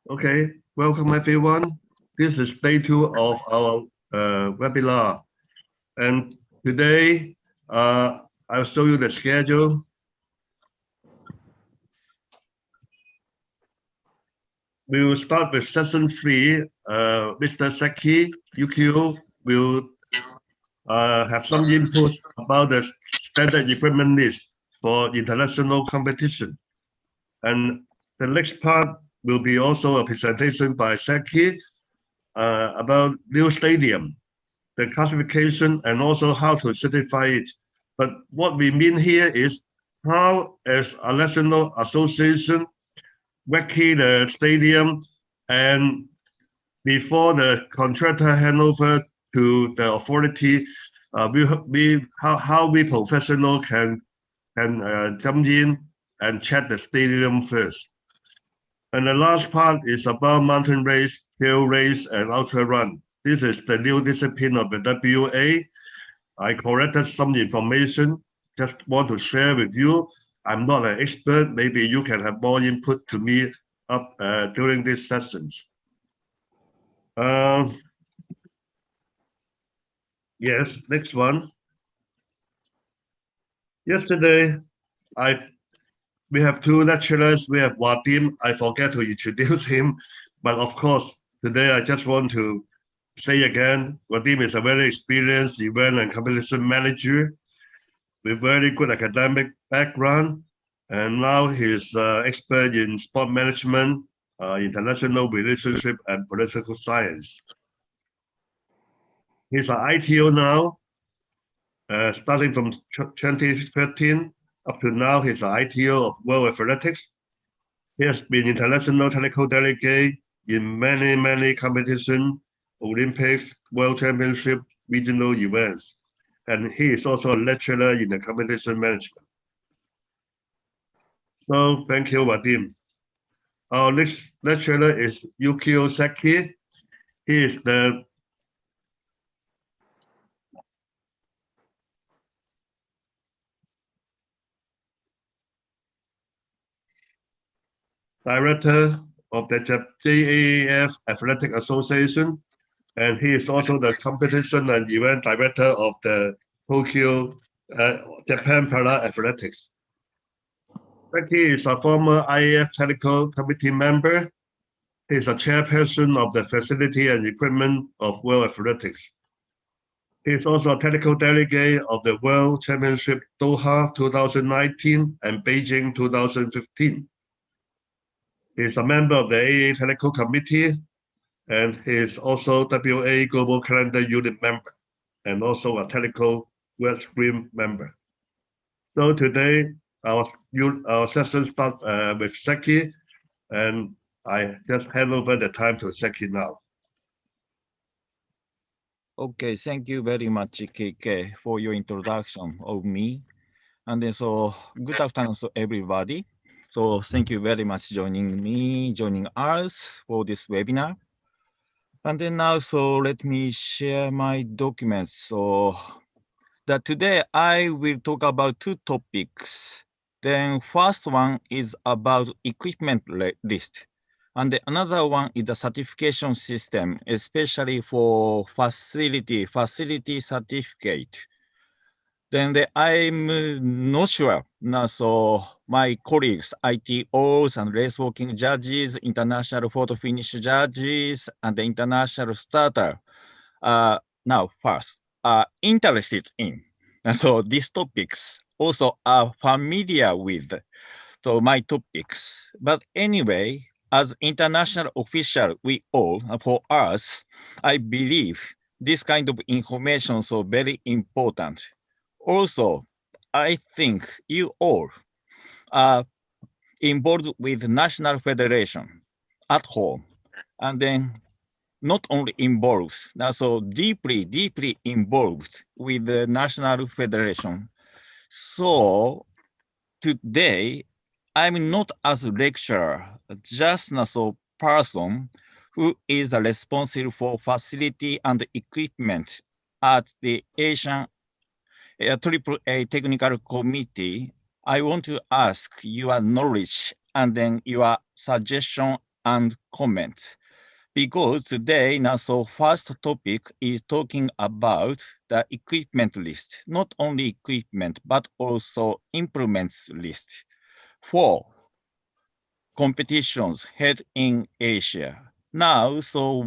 Okay, welcome everyone. This is day two of our webinar. And today, I'll show you the schedule. We will start with session three. Mr. Seki Yukio will have some input about the standard equipment list for international competition. And the next part will be also a presentation by Seki about new stadium, the classification, and also how to certify it. But what we mean here is how, as a national association, vacate the stadium and before the contractor hand over to the authority, how we professional can jump in and check the stadium first. And the last part is about mountain race, trail race, and ultra run. This is the new discipline of the WA. I corrected some information, just want to share with you. I'm not an expert. Maybe you can have more input to me up during these sessions. Yes, next one. Yesterday, we have two lecturers. We have Wadim. I forget to introduce him, but of course, today I just want to say again, Wadim is a very experienced event and competition manager with very good academic background, and now he's expert in sport management, international relationship, and political science. He's an ITO now, starting from 2013 up to now. He's an ITO of World Athletics. He has been international technical delegate in many competitions, Olympics, World Championship, regional events. And he is also a lecturer in the competition management. So thank you, Vadim. Our next lecturer is Yukio Seki. He is the director of the JAAF Athletic Association, and he is also the competition and event director of the Tokyo Japan Para Athletics. Becky is a former IAF Technical Committee member. He is a chairperson of the Facility and Equipment of World Athletics. He is also a technical delegate of the World Championship Doha 2019 and Beijing 2015. He is a member of the AA Technical Committee, and he is also WA Global Calendar Unit member, and also a technical work stream member. So today, our session starts with Seki, and I just hand over the time to Seki now. Okay, thank you very much, KK, for your introduction of me. And then so good afternoon to everybody. So thank you very much joining us for this webinar. And then now, so let me share my documents. So that today I will talk about two topics. Then first one is about equipment list. And the another one is the certification system, especially for facility certificate. Then I'm not sure. Now, so my colleagues, ITOs and race walking judges, international photo finish judges, and the international starter now first are interested in. And so these topics also are familiar with my topics. But anyway, as international official, we all, for us, I believe this kind of information is so very important. Also, I think you all are involved with national federation at home, and then not only involved, so deeply involved with the national federation. So today, I'm not as a lecturer, just as a person who is responsible for facility and equipment at the Asian AAA Technical Committee. I want to ask your knowledge and then your suggestion and comments. Because today, now, so first topic is talking about the equipment list, not only equipment, but also implements list for competitions held in Asia. Now, so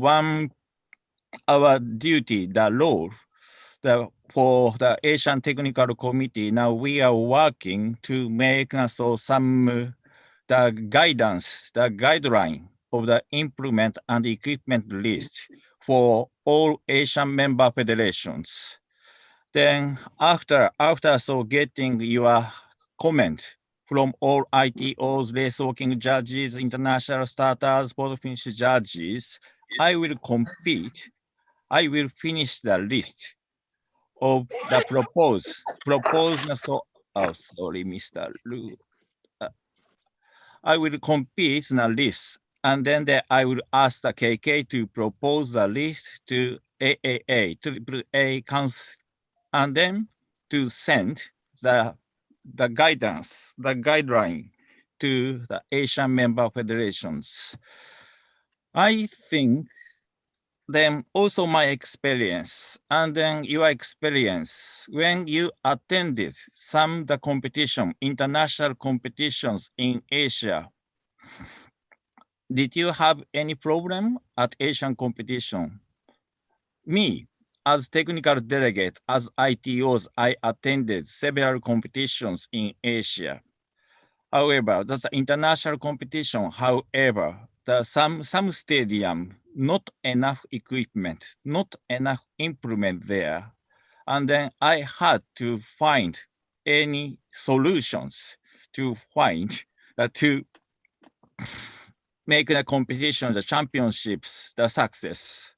our duty, the role, for the Asian Technical Committee, now we are working to make so some the guidance, the guideline of the implement and equipment list for all Asian member federations. Then after so getting your comment from all ITOs, race walking judges, international starters, photo finish judges, I will finish the list of the proposed, so, oh, sorry, Mr. Lu. I will compete the list, and then I will ask the KK to propose the list to AAA, AAA Council, and then to send the guidance, the guideline to the Asian member federations. I think then also my experience and then your experience when you attended some the competition, international competitions in Asia. Did you have any problem at Asian competition? Me, as technical delegate, as ITOs, I attended several competitions in Asia. However, that's an international competition. However, some stadium, not enough equipment, not enough implement there. And then I had to find any solutions to find to make the competition, the championships, the success.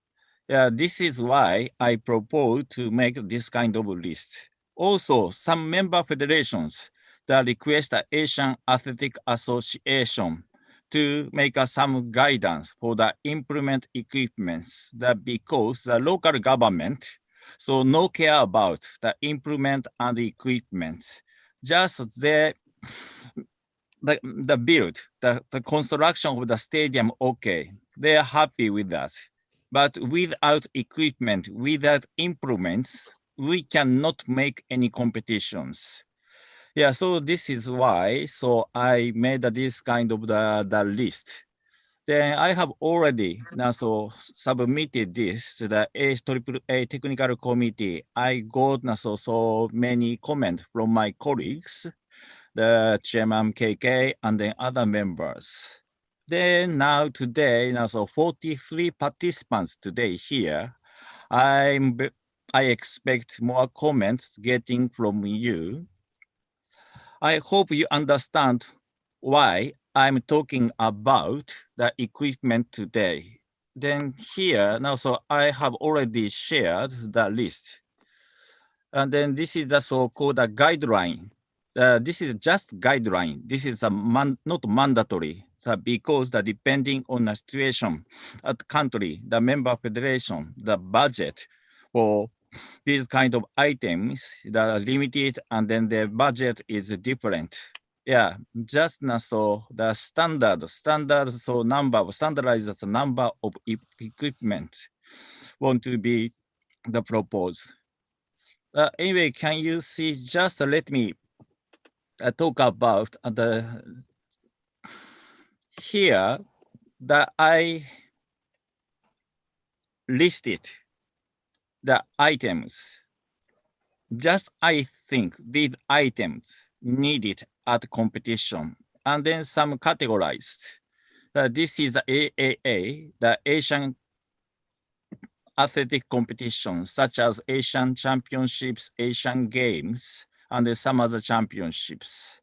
Yeah, this is why I propose to make this kind of list. Also, some member federations that request the Asian Athletic Association to make some guidance for the implement equipments that because the local government so no care about the implement and the equipment, just the build, the construction of the stadium, okay, they are happy with that. But without equipment, without improvements, we cannot make any competitions. Yeah, so this is why, so I made this kind of the list. Then I have already now so submitted this to the AAA Technical Committee. I got now so many comments from my colleagues, the chairman KK, and then other members. Then now today, now so 43 participants today here. I expect more comments getting from you. I hope you understand why I'm talking about the equipment today. Then here, now so I have already shared the list. And then this is the so-called guideline. This is just guideline. This is not mandatory because depending on the situation at the country, the member federation, the budget for these kind of items that are limited and then the budget is different. Yeah, just so the so standardized number of equipment want to be the proposed. Anyway, can you see, just let me talk about here that I listed the items. Just I think these items needed at competition and then some categorized. This is AAA, the Asian athletic competitions such as Asian Championships, Asian Games, and some other championships.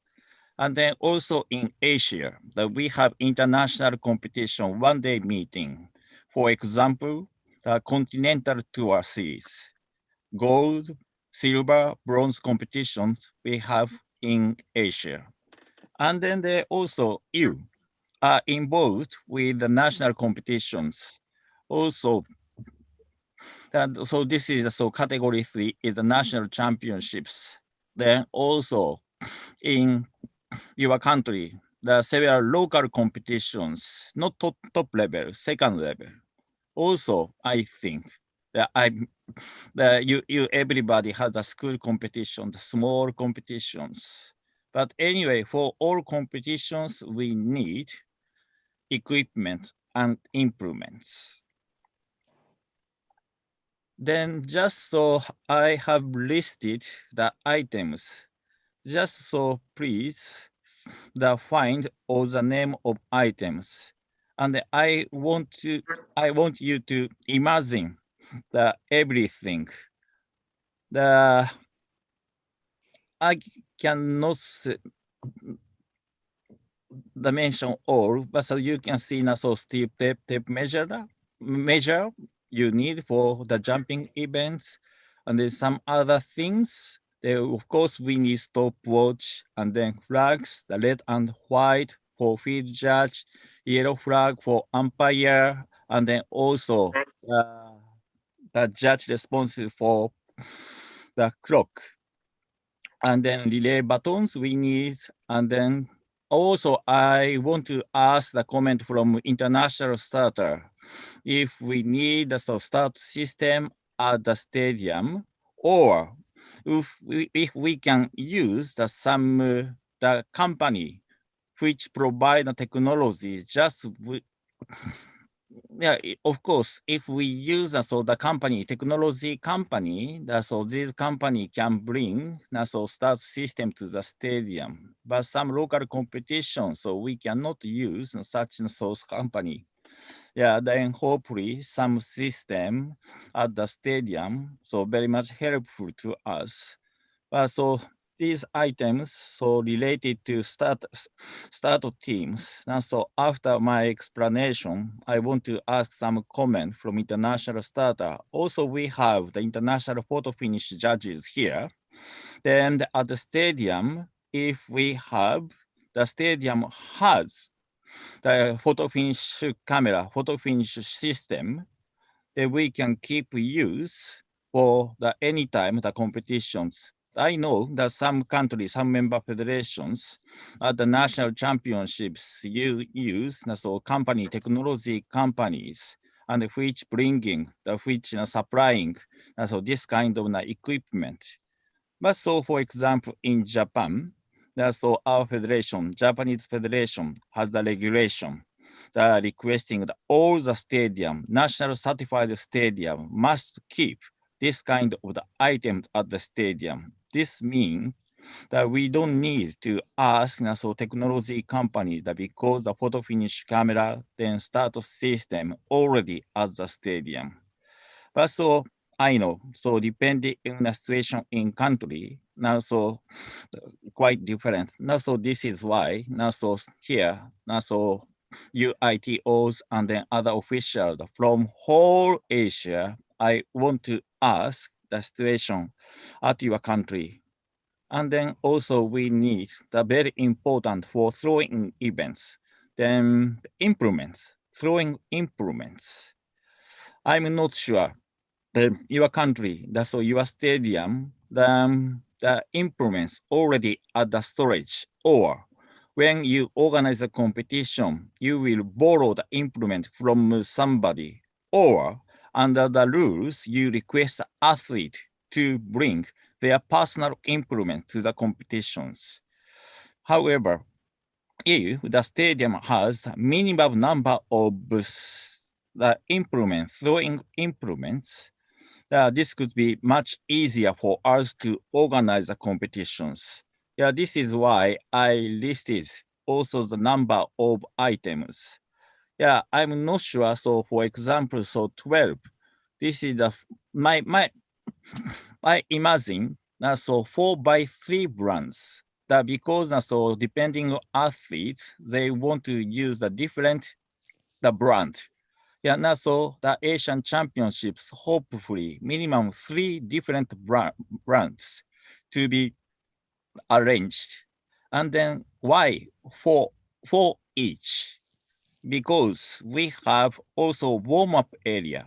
And then also in Asia, that we have international competition one-day meeting. For example, the Continental Tour Series, gold, silver, bronze competitions we have in Asia. And then they also you are involved with the national competitions. Also, so this is so category 3 is the national championships. Then also in your country, the several local competitions, not top level, second level. Also, I think that everybody has a school competition, the small competitions. But anyway, for all competitions, we need equipment and improvements. Then just so I have listed the items, just so please find all the name of items. And I want you to imagine the everything. I cannot mention all, but so you can see now so steep tape measure you need for the jumping events, and then some other things. Then of course we need stopwatch and then flags, the red and white for field judge, yellow flag for umpire, and then also the judge responsible for the clock. And then relay buttons we need, and then also I want to ask the comment from international starter if we need the start system at the stadium, or if we can use the company which provide the technology just yeah, of course, if we use the company, technology company, so this company can bring start system to the stadium, but some local competition, so we cannot use such source company. Yeah, then hopefully some system at the stadium, so very much helpful to us. So these items so related to start teams. And so after my explanation, I want to ask some comment from international starter. Also, we have the international photo finish judges here. Then at the stadium, if we have the stadium has the photo finish camera, photo finish system, then we can keep use for the anytime the competitions. I know that some countries, some member federations at the national championships use so company technology companies and which bringing which supplying so this kind of equipment. But so for example in Japan, so our federation, Japanese federation has the regulation that requesting that all the stadium, national certified stadium must keep this kind of the items at the stadium. This means that we don't need to ask so technology company that because the photo finish camera then start system already at the stadium. But so I know, so depending on the situation in country, now so quite different. Now so this is why now so here, now so UITOs and then other officials from whole Asia, I want to ask the situation at your country. And then also we need the very important for throwing events, then improvements, throwing improvements. I'm not sure your country, that's so your stadium, the implements already at the storage, or when you organize a competition, you will borrow the implement from somebody, or under the rules, you request the athlete to bring their personal implement to the competitions. However, if the stadium has the minimum number of the implement, throwing implements, this could be much easier for us to organize the competitions. Yeah, this is why I listed also the number of items. Yeah, I'm not sure. So for example, so 12, this is I imagine so 4x3 brands that because so depending on athletes, they want to use the different the brand. Yeah, now so the Asian Championships, hopefully minimum 3 different brands to be arranged. And then why for each? Because we have also warm-up area.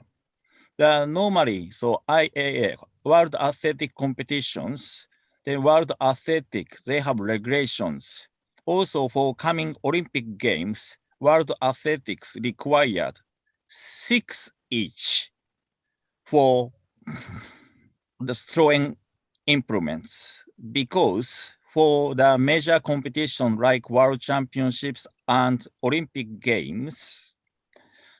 Normally, so IAA, World Athletic Competitions, the World Athletic, they have regulations. also for coming Olympic Games, World Athletics required 6 each for the throwing implements, because for the major competition like World Championships and Olympic Games,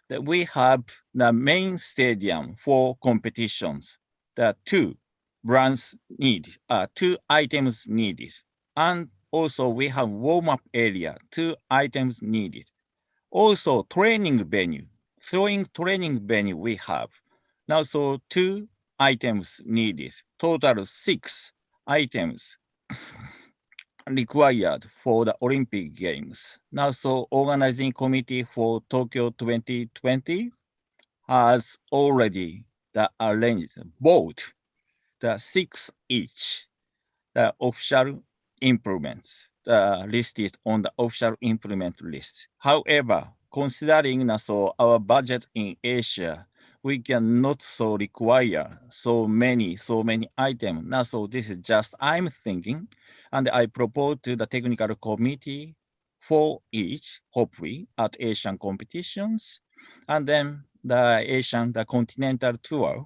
that we have the main stadium for competitions. The two items needed. And also we have warm-up area, 2 items needed. Also training venue, throwing training venue we have. Now, so 2 items needed, total 6 items required for the Olympic Games. Now, so organizing committee for Tokyo 2020 has already arranged both the 6 each, the official implements, the listed on the official implement list. However, considering our budget in Asia, we cannot so require so many items. Now, so this is just I'm thinking, and I propose to the technical committee for each, hopefully at Asian competitions, and then the continental tour,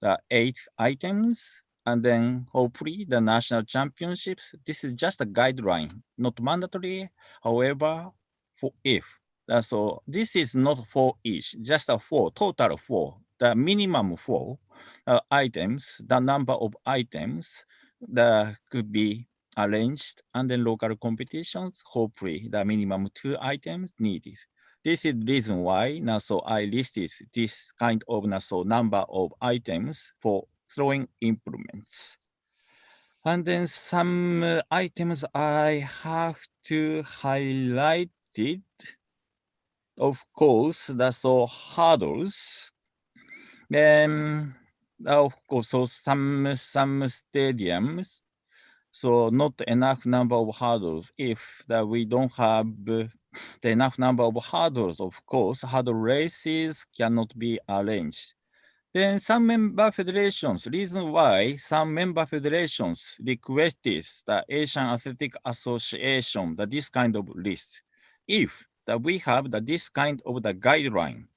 the 8 items, and then hopefully the national championships. This is just a guideline, not mandatory. However, for if. So this is not for each, just a 4, total 4, the minimum 4 items, the number of items that could be arranged, and then local competitions, hopefully the minimum 2 items needed. This is the reason why now so I listed this kind of number of items for throwing implements. And then some items I have to highlight it. Of course, so hurdles. Then of course, so some stadiums, so not enough number of hurdles. If we don't have the enough number of hurdles, of course, hurdle races cannot be arranged. Then some member federations, reason why some member federations requested the Asian Athletic Association this kind of list. If we have this kind of the guideline,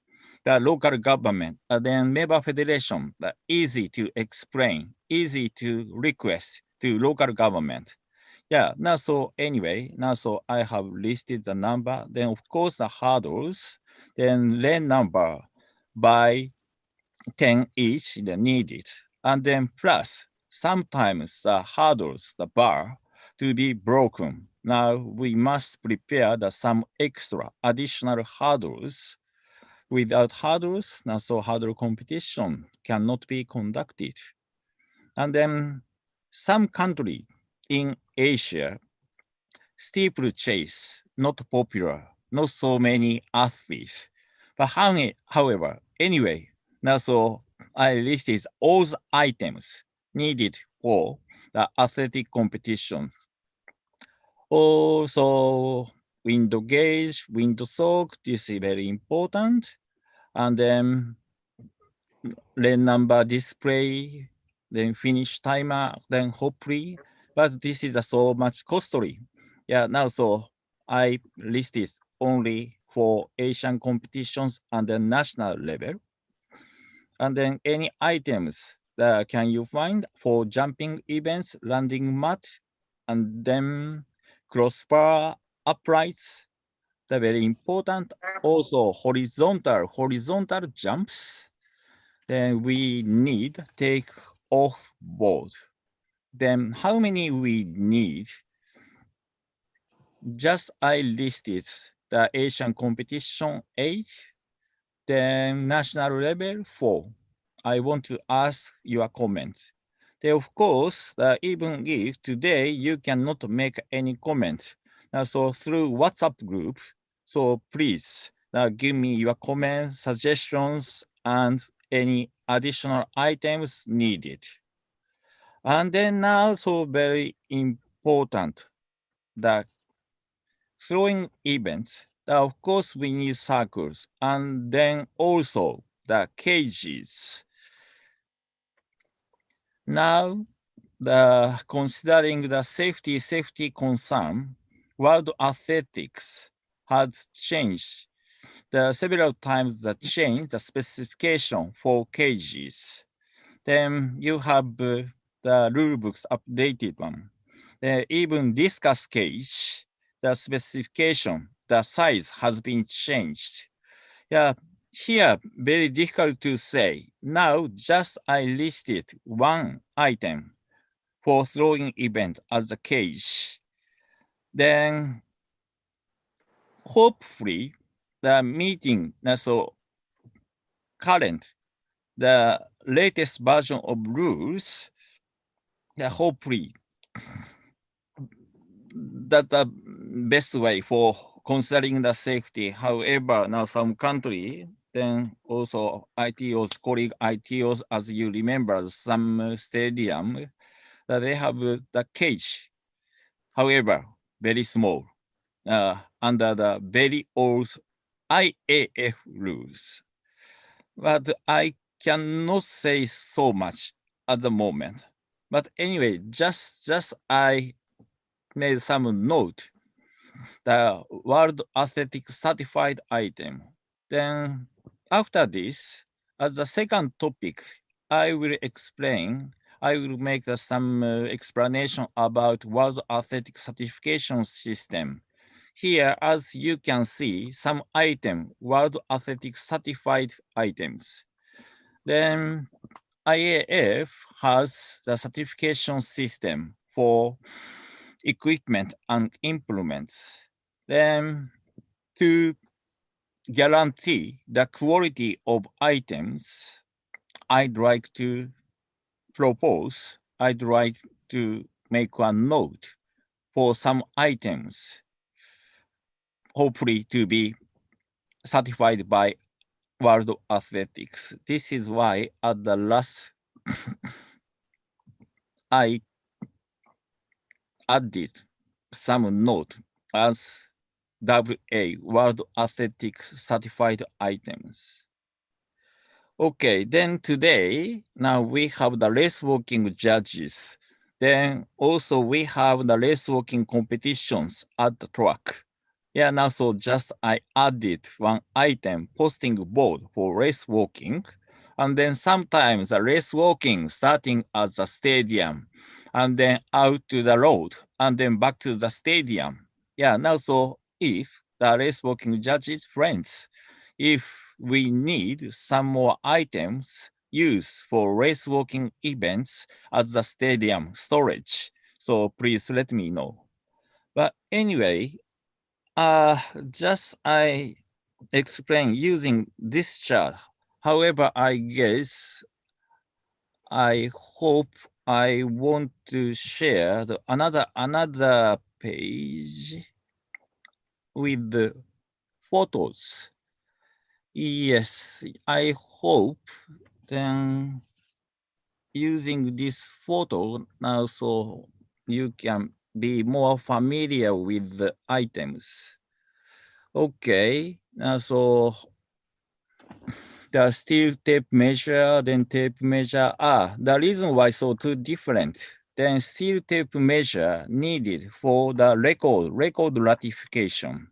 the local government, then member federation, easy to explain, easy to request to local government. Yeah, now so anyway, now so I have listed the number, then of course the hurdles, then lane number by 10 each needed, and then plus sometimes the hurdles, the bar, to be broken. Now we must prepare some extra additional hurdles. Without hurdles, now so hurdle competition cannot be conducted. And then some country in Asia, steeplechase, not popular, not so many athletes. But however, anyway, now so I listed all the items needed for the athletic competition. Also, window gauge, window sock, this is very important. And then lane number display, then finish timer, then hopefully, but this is so much costly. Yeah, now so I listed only for Asian competitions and the national level. And then any items that can you find for jumping events, landing mat, and then crossbar uprights, they're very important. Also horizontal jumps. Then we need take off board. Then how many we need? Just I listed the Asian competition 8, then national level 4. I want to ask your comments. Then of course, even if today you cannot make any comment, so through WhatsApp group, so please give me your comments, suggestions, and any additional items needed. And then also very important, the throwing events, of course we need circles, and then also the cages. Now, considering the safety concern, World Athletics has changed several times that change the specification for cages. Then you have the rule books updated one. Even discus cage, the specification, the size has been changed. Yeah, here very difficult to say. Now just I listed one item for throwing event as a cage. Then hopefully the meeting, so current, the latest version of rules, hopefully that's the best way for considering the safety. However, now some country, then also ITOs, colleague ITOs, as you remember, some stadium, that they have the cage. However, very small, under the very old IAF rules. But I cannot say so much at the moment. But anyway, just I made some note, the World Athletic certified item. Then after this, as the second topic, I will make some explanation about World Athletic certification system. Here, as you can see, some World Athletic certified items. Then IAF has the certification system for equipment and implements. Then to guarantee the quality of items, I'd like to make a note for some items, hopefully to be certified by World Athletics. This is why at the last I added some note as AA, World Athletics certified items. Okay, then today, now we have the race walking judges. Then also we have the race walking competitions at the track. Yeah, now so just I added one item, posting board for race walking. And then sometimes the race walking starting at the stadium and then out to the road and then back to the stadium. Yeah, now so if the race walking judges friends, if we need some more items used for race walking events at the stadium storage, so please let me know. But anyway, just I explain using this chart. However, I guess I hope I want to share another page with the photos. Yes, I hope then using this photo now so you can be more familiar with the items. Okay, so the steel tape measure, then tape measure. The reason why so two different. Then steel tape measure needed for the record ratification.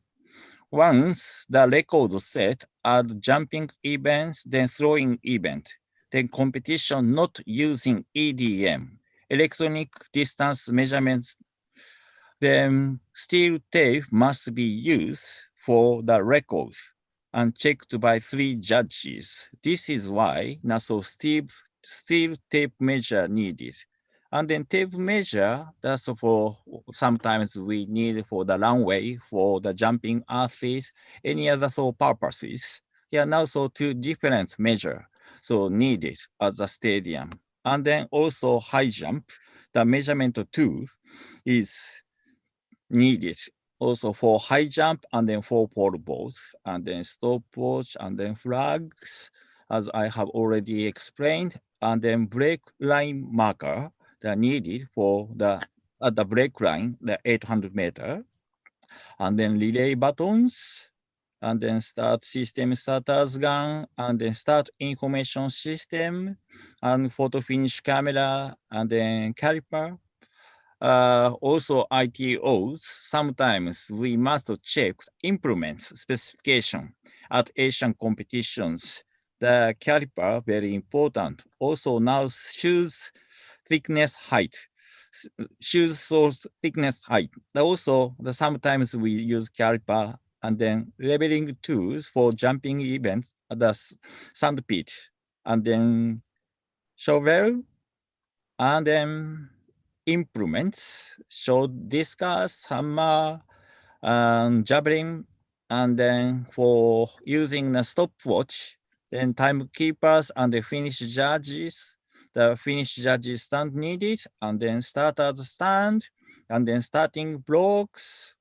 Once the record set at jumping events, then throwing event, then competition not using EDM, electronic distance measurements, then steel tape must be used for the record and checked by 3 judges. This is why NASA steel tape measure needed. And then tape measure, that's for sometimes we need for the runway, for the jumping athlete, any other thought purposes. Yeah, now so 2 different measure so needed at the stadium. And then also high jump, the measurement tool is needed also for high jump and then for pole vaults and then stopwatch and then flags, as I have already explained, and then break line marker that needed for the at the break line, the 800 meter, and then relay buttons, and then start system starters gun, and then start information system, and photo finish camera, and then caliper, Also ITOs, sometimes we must check implements specification at Asian competitions. The caliper, very important. Also now shoes thickness height. Shoes source thickness height. Also, sometimes we use caliper and then leveling tools for jumping events at the sand pit, and then shovel, and then implements, short discus, hammer, and javelin, and then for using the stopwatch, then timekeepers and the finish judges. The finish judges stand needed, and then starters stand, and then starting blocks,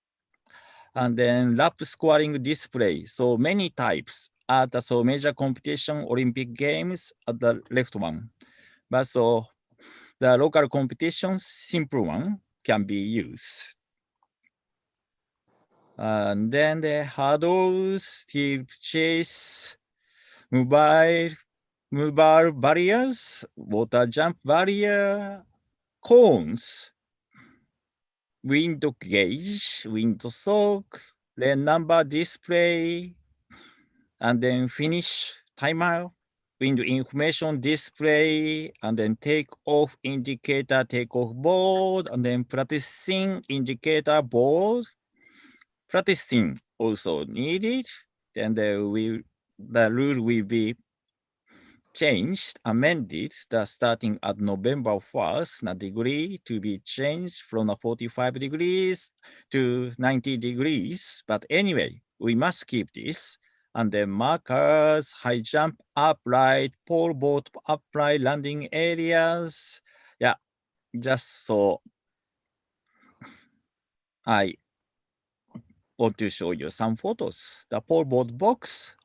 and then lap scoring display. So many types at the so major competition, Olympic Games at the left one. But so the local competition, simple one can be used. And then the hurdles, steeplechase, mobile barriers, water jump barrier, cones, wind gauge, wind sock, lane number display, and then finish timer, wind information display, and then take off indicator, take off board, and then practicing indicator board. Practicing also needed. Then the rule will be changed, amended, starting at November 1st, the degree to be changed from 45 degrees to 90 degrees. But anyway, we must keep this. And then markers, high jump, upright, pole boat, upright landing areas. Yeah, just so I want to show you some photos. The pole boat box,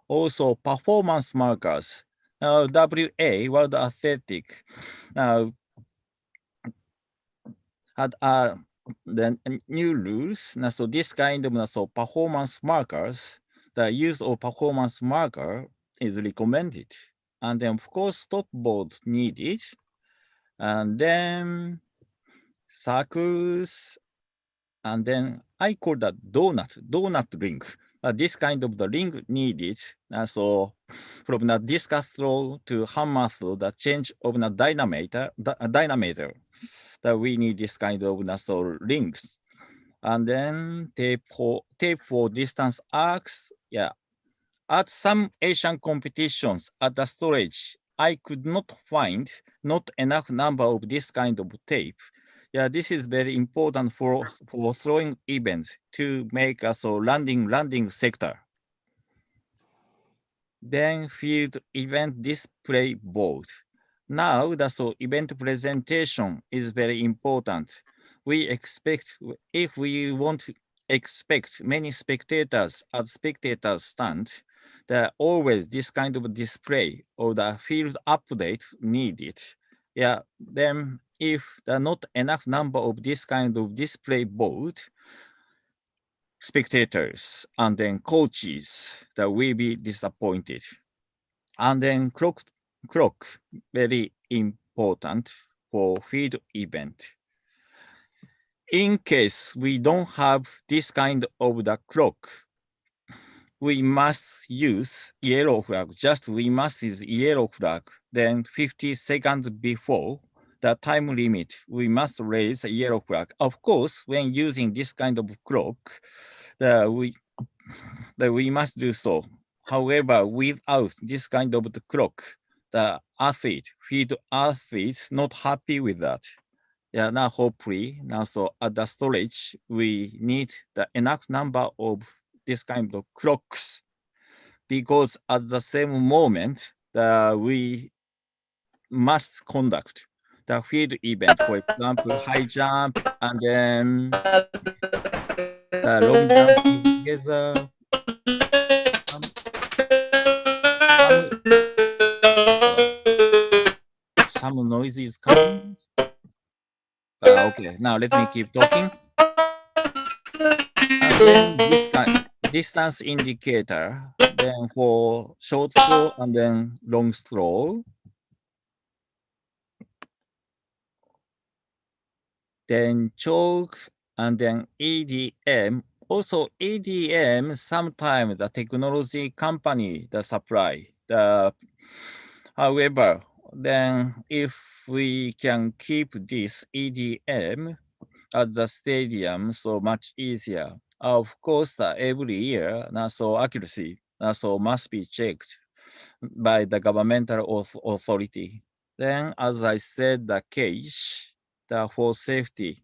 also performance markers. WA, World Athletic, had the new rules. So this kind of performance markers, the use of performance marker is recommended. And then of course stopboard needed. And then circles, and then I call that donut ring. This kind of the ring needed. So from the discus throw to hammer throw, the change of the dynameter, that we need this kind of rings. And then tape for distance arcs. Yeah. At some Asian competitions at the storage, I could not find not enough number of this kind of tape. Yeah, this is very important for throwing events to make a landing sector. Then field event display board. Now the event presentation is very important. We expect, if we want to expect many spectators at spectators stand, there always this kind of display or the field update needed. Yeah, then if there are not enough number of this kind of display board, spectators and then coaches that will be disappointed. And then clock, very important for field event. In case we don't have this kind of the clock, we must use yellow flag. We must use yellow flag. Then 50 seconds before the time limit, we must raise a yellow flag. Of course, when using this kind of clock, we must do so. However, without this kind of the clock, the field athletes not happy with that. Yeah, now hopefully, now so at the storage, we need the enough number of this kind of clocks, because at the same moment, we must conduct the field event, for example, high jump, and then the long jump together. Some noise is coming. Okay, now let me keep talking. And then this kind distance indicator, then for short throw and then long throw. then chalk, and then EDM. Also, EDM, sometimes the technology company, the supply. However, then if we can keep this EDM at the stadium, so much easier. Of course, every year, so accuracy so must be checked by the governmental authority. Then, as I said, the cage, for safety,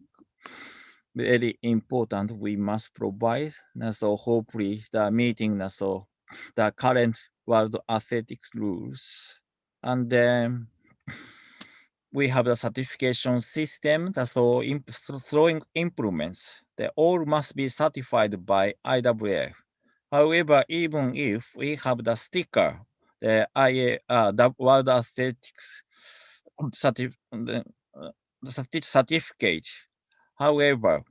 very important. We must provide. So hopefully, the meeting so the current world athletics rules, and then we have the certification system. So throwing improvements, they all must be certified by IAAF. However, even if we have the sticker, the the World Athletics certificate, however,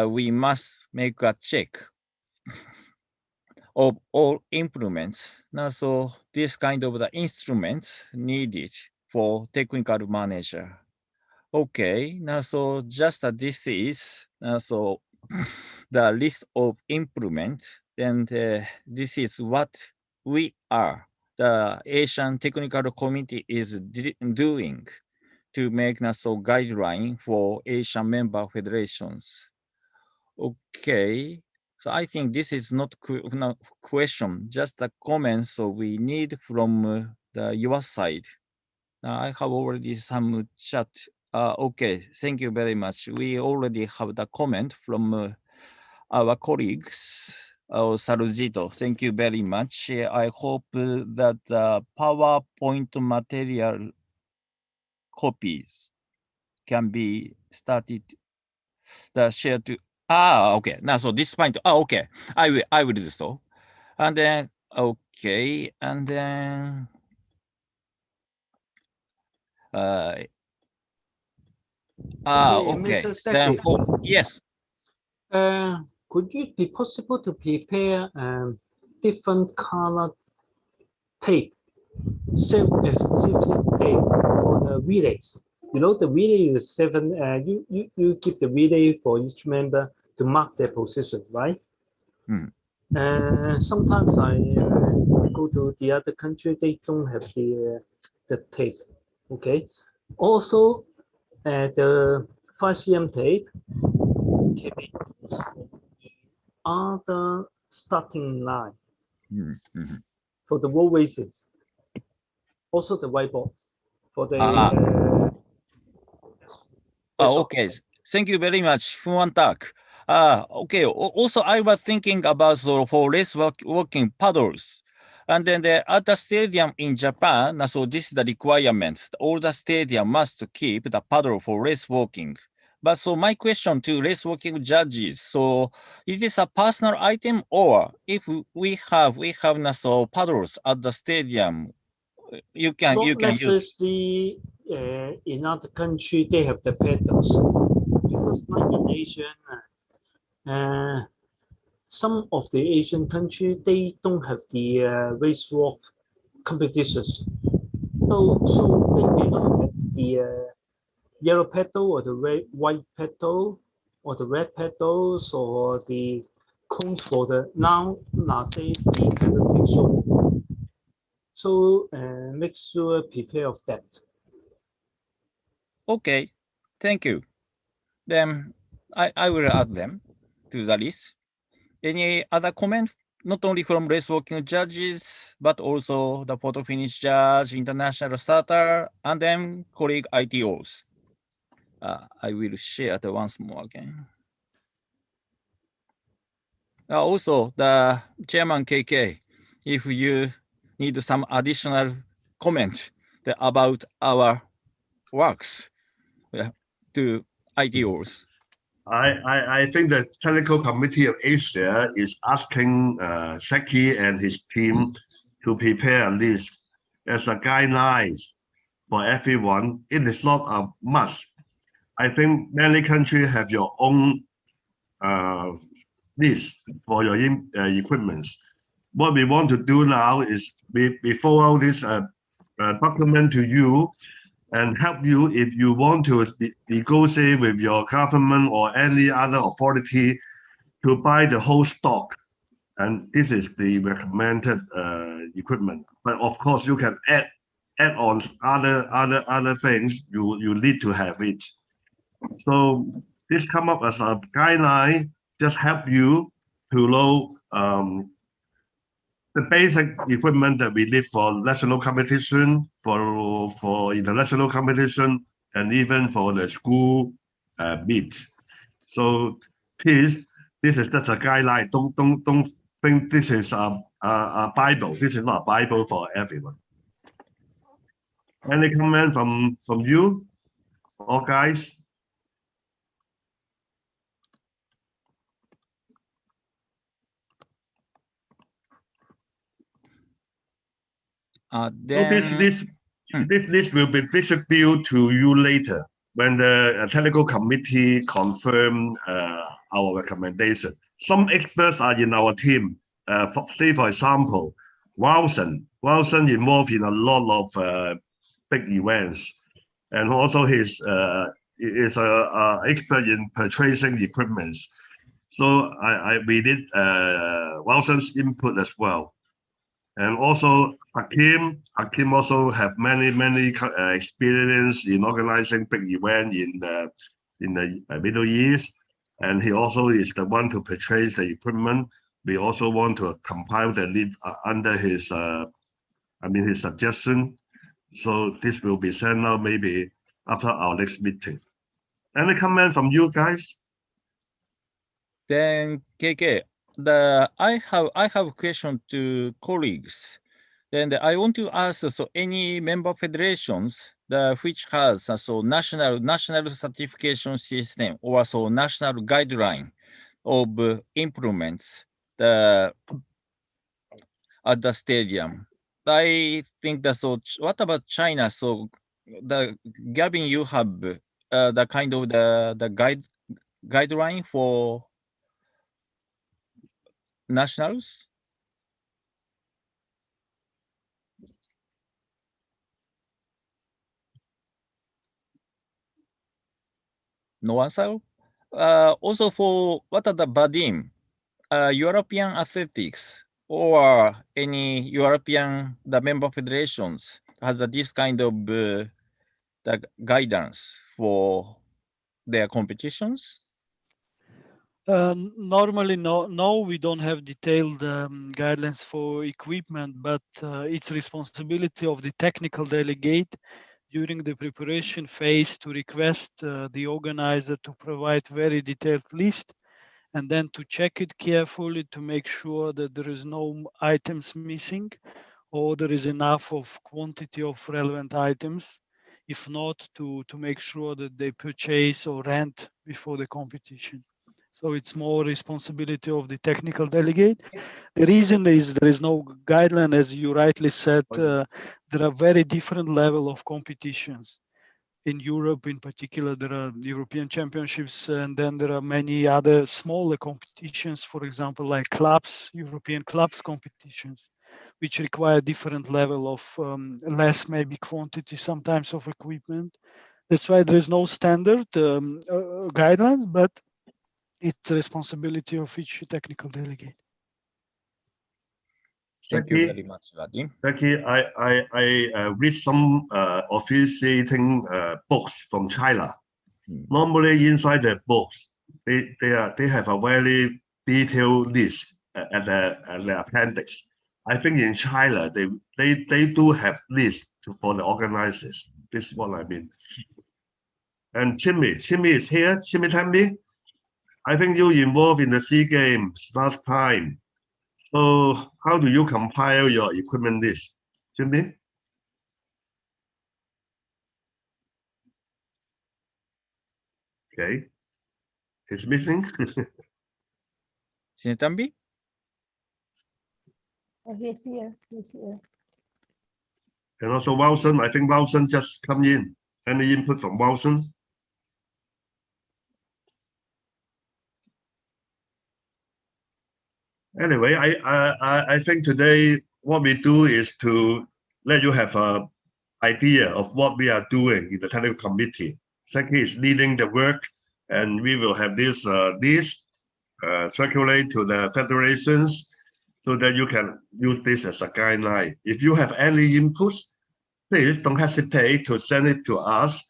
we must make a check of all implements. Now, so this kind of the instruments needed for technical manager. Okay, now so just this is so the list of implement, and this is what we are. The Asian Technical Committee is doing to make so guideline for Asian member federations. Okay, so I think this is not question, just a comment. So we need from your side. I have already some chat. Okay, thank you very much. We already have the comment from our colleagues. Sarujito, thank you very much. I hope that the PowerPoint material copies can be started the share to okay. Now so this point. Okay. I will do so. And then okay, and then okay. Mr. Then Secretary, yes. could it be possible to prepare different color tape, self-adhesive tape for the relays? You know, the relay is 7. You give the relay for each member to mark their position, right? Sometimes I go to the other country, they don't have the tape. Okay. Also, the 5 cm tape can be used for the other starting line for the road races. Also, the whiteboard for the. Okay. Thank you very much, Fuan Tak. Okay. Also, I was thinking about for race walking paddles. And then at the stadium in Japan, so this is the requirement. All the stadium must keep the paddle for race walking. But so my question to race walking judges, so is this a personal item, or if we have so paddles at the stadium, you can use. In other country, they have the paddles. Because like in Asia, some of the Asian countries, they don't have the race walk competitions. So they may not have the yellow pedal or the white pedal or the red pedals or the cones for the nowadays the penalty zone. So make sure prepare of that. Okay, thank you. Then I will add them to the list. Any other comment? Not only from race walking judges, but also the photo finish judge, international starter, and then colleague ITOs. I will share it once more again. Also, the chairman KK, if you need some additional comment about our works to ITOs. I think the Technical Committee of Asia is asking Seki and his team to prepare a list as a guidelines for everyone. It is not a must. I think many countries have your own list for your equipment. What we want to do now is we forward this document to you. and help you if you want to negotiate with your government or any other authority to buy the whole stock. And this is the recommended equipment. But of course, you can add on other things. You need to have it. So this come up as a guideline, just help you to know the basic equipment that we need for national competition, for international competition, and even for the school meets. So please, this is just a guideline. Don't think this is a Bible. This is not a Bible for everyone. Any comment from you or guys? So this list will be distributed to you later when the technical committee confirm our recommendation. Some experts are in our team. Say for example, Wilson involved in a lot of big events, and also he's is a expert in purchasing equipment. So we did Wilson's input as well. And also Hakim also have many experience in organizing big event in the Middle East, and he also is the one to purchase the equipment. We also want to compile the list under his his suggestion. So this will be sent out maybe after our next meeting. Any comment from you guys? Then KK, I have a question to colleagues. Then I want to ask any member federations which has national certification system or national guideline of implements at the stadium. I think that what about China? So Gavin, you have the kind of the guideline for nationals? No answer. Also for what are the Vadim, European athletics or any European member federations has this kind of the guidance for their competitions? Normally, no, we don't have detailed guidelines for equipment, but it's responsibility of the technical delegate during the preparation phase to request the organizer to provide very detailed list and then to check it carefully to make sure that there is no items missing or there is enough of quantity of relevant items. If not, to make sure that they purchase or rent before the competition. So it's more responsibility of the technical delegate. The reason is there is no guideline, as you rightly said, there are very different level of competitions. In Europe in particular, there are European championships, and then there are many other smaller competitions, for example, like clubs, European clubs competitions, which require different level of less maybe quantity sometimes of equipment. That's why there is no standard guidelines, but it's the responsibility of each technical delegate. Thank you very much, Vadim. Becky, I read some officiating books from China. Normally inside the books, they have a very detailed list at the appendix. I think in China they do have lists for the organizers. This is what I mean. And Jimmy is here. Jimmy, tell me. I think you involved in the SEA Games last time. So how do you compile your equipment list, Jimmy? Okay, he's missing. Sinetambi? Oh, he's here. He's here. And also Wilson, I think Wilson just come in. Any input from Wilson? Anyway, I think today what we do is to let you have a idea of what we are doing in the technical committee. Zaki is leading the work, and we will have this circulate to the federations so that you can use this as a guideline. If you have any inputs, please don't hesitate to send it to us,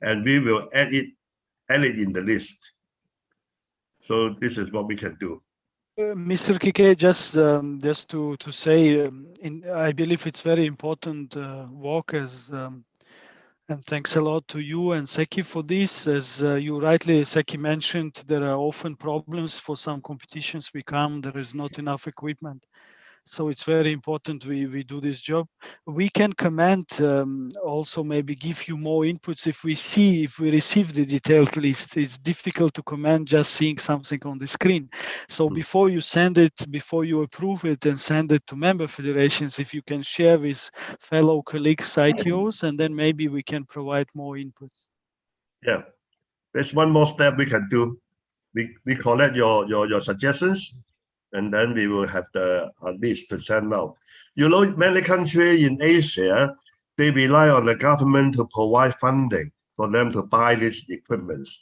and we will add it in the list. So this is what we can do. Mr. Kike, just to say, I believe it's very important work and thanks a lot to you and Seki for this. As you rightly, Seki mentioned, there are often problems for some competitions we come, there is not enough equipment. So it's very important we do this job. We can comment, also maybe give you more inputs if we receive the detailed list. It's difficult to comment just seeing something on the screen. So before you send it, before you approve it and send it to member federations, if you can share with fellow colleagues, ITOs, and then maybe we can provide more inputs. Yeah, there's one more step we can do. We collect your suggestions, and then we will have the list to send out. You know, many countries in Asia, they rely on the government to provide funding for them to buy these equipments.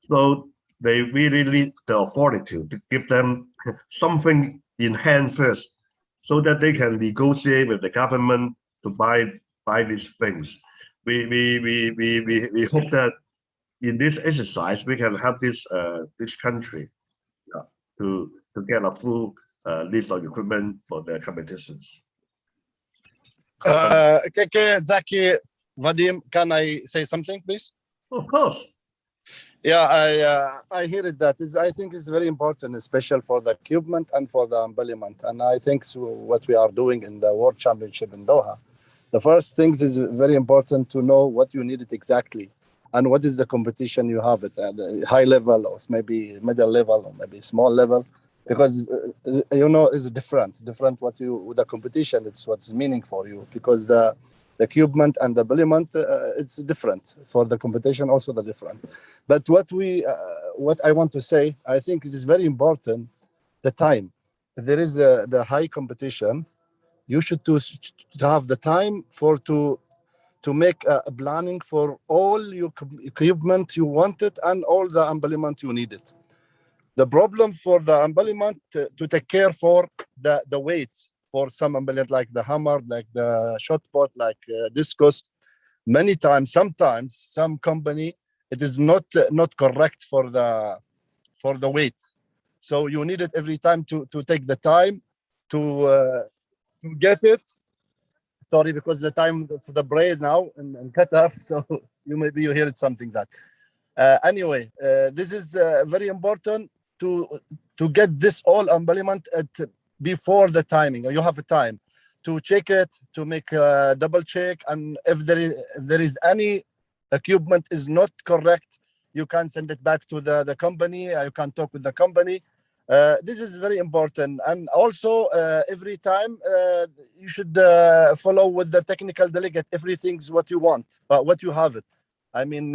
So they really need the authority to give them something in hand first, so that they can negotiate with the government to buy these things. We hope that in this exercise we can help this country to get a full list of equipment for the competitions. Zaki, Vadim, can I say something, please? Of course. Yeah, I hear it. I think it's very important, especially for the equipment and for the embellishment. And I think what we are doing in the World Championship in Doha, the first things is very important to know what you need it exactly, and what is the competition you have it at the high level, or maybe middle level, or maybe small level, because it's different what the competition, it's what's meaning for you, because the equipment and the embellishment, it's different for the competition, also the different. But what I want to say, I think it is very important, the time. If there is the high competition, you should to have the time to make a planning for all your equipment you wanted and all the embellishment you needed. The problem for the embellishment to take care for the weight for some embellishment, like the hammer, like the shot put, like discus. Many times, sometimes some company, it is not correct for the weight. So you need it every time to take the time to get it. Sorry, because the time for the braid now in Qatar, so you hear it something that. Anyway, this is very important to get this all embellishment before the timing. You have a time to check it, to make a double check, and if there is any equipment is not correct, you can send it back to the company. You can talk with the company. This is very important. And also every time you should follow with the technical delegate everything's what you want, what you have it. I mean,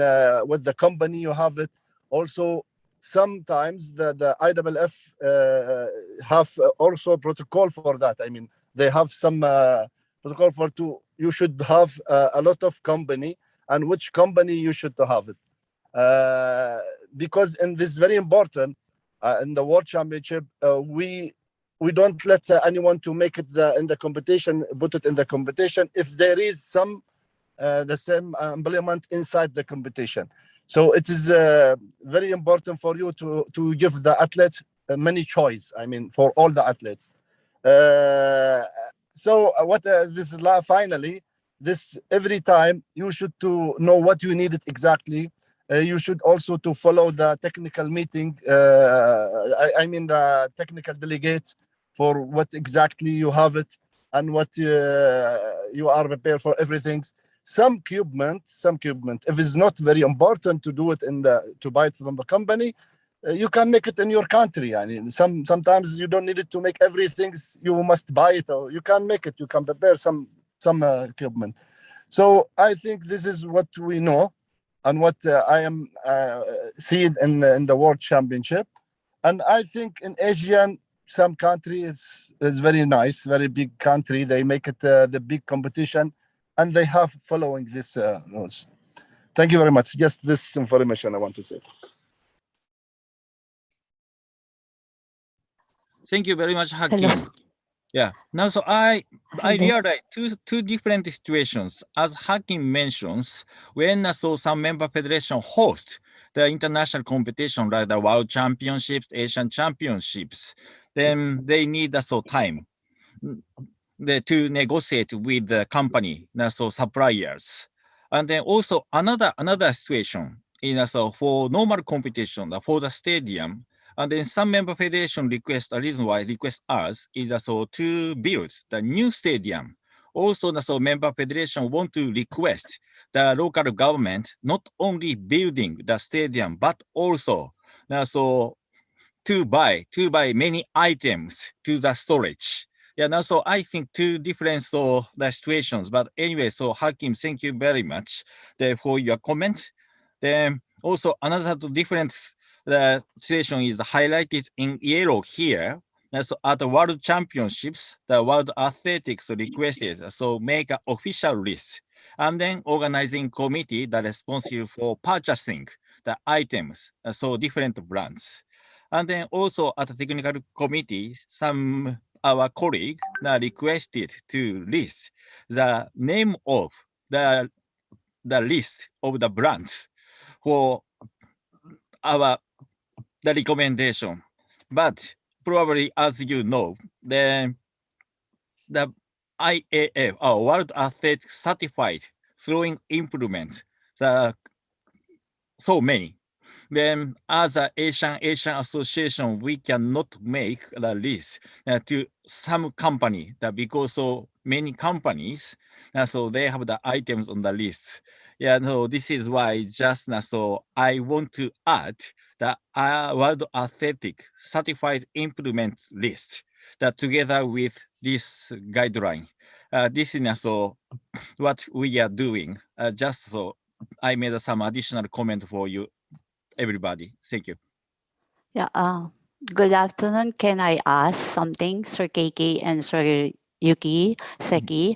with the company you have it. Also, sometimes the IAAF have also protocol for that. I mean, they have some protocol you should have a lot of company, and which company you should have it. Because in this very important, in the World Championship, we don't let anyone to make it in the competition, put it in the competition if there is some the same embellishment inside the competition. So it is very important for you to give the athletes many choice. I mean, for all the athletes. So what this is finally, this every time you should to know what you need it exactly. You should also to follow the technical meeting. I mean the technical delegate for what exactly you have it and what you are prepared for everything. Some equipment, if it's not very important to do it to buy it from the company, you can make it in your country. I mean, sometimes you don't need it to make everything. You must buy it, or you can make it. You can prepare some equipment. So I think this is what we know, and what I am seeing in the World Championship. And I think in Asian, some country is very nice, very big country. They make it the big competition. and they have following this rules. Thank you very much. Just this information I want to say. Thank you very much, Hakim. Hello. Yeah. Now, so I Hello. realized two different situations. As Hakim mentions, when so some member federation host the international competition like the World Championships, Asian Championships, then they need so time to negotiate with the company, so suppliers. And then also another situation in so for normal competition for the stadium. And then some member federation request, a reason why request us is so to build the new stadium. Also, so member federation want to request the local government not only building the stadium, but also so to buy many items to the storage. Yeah, now so I think two different the situations. But anyway, so Hakim, thank you very much for your comment. Then also another different situation is highlighted in yellow here. So at the World Championships, the World Athletics requested so make an official list, and then organizing committee that is responsible for purchasing the items, so different brands. And then also at the technical committee, some our colleague requested to list the name of the list of the brands for the recommendation. But probably, as you know, the IAF, or World Athletics Certified Throwing Implements, so many. Then as an Asian association, we cannot make the list to some company because so many companies, so they have the items on the list. Yeah, no, this is why just so I want to add the World Athletic Certified Implement list that together with this guideline. This is so what we are doing. Just so I made some additional comment for you, everybody. Thank you. Yeah. Good afternoon. Can I ask something, Sir KK and Sir Yuki Seki?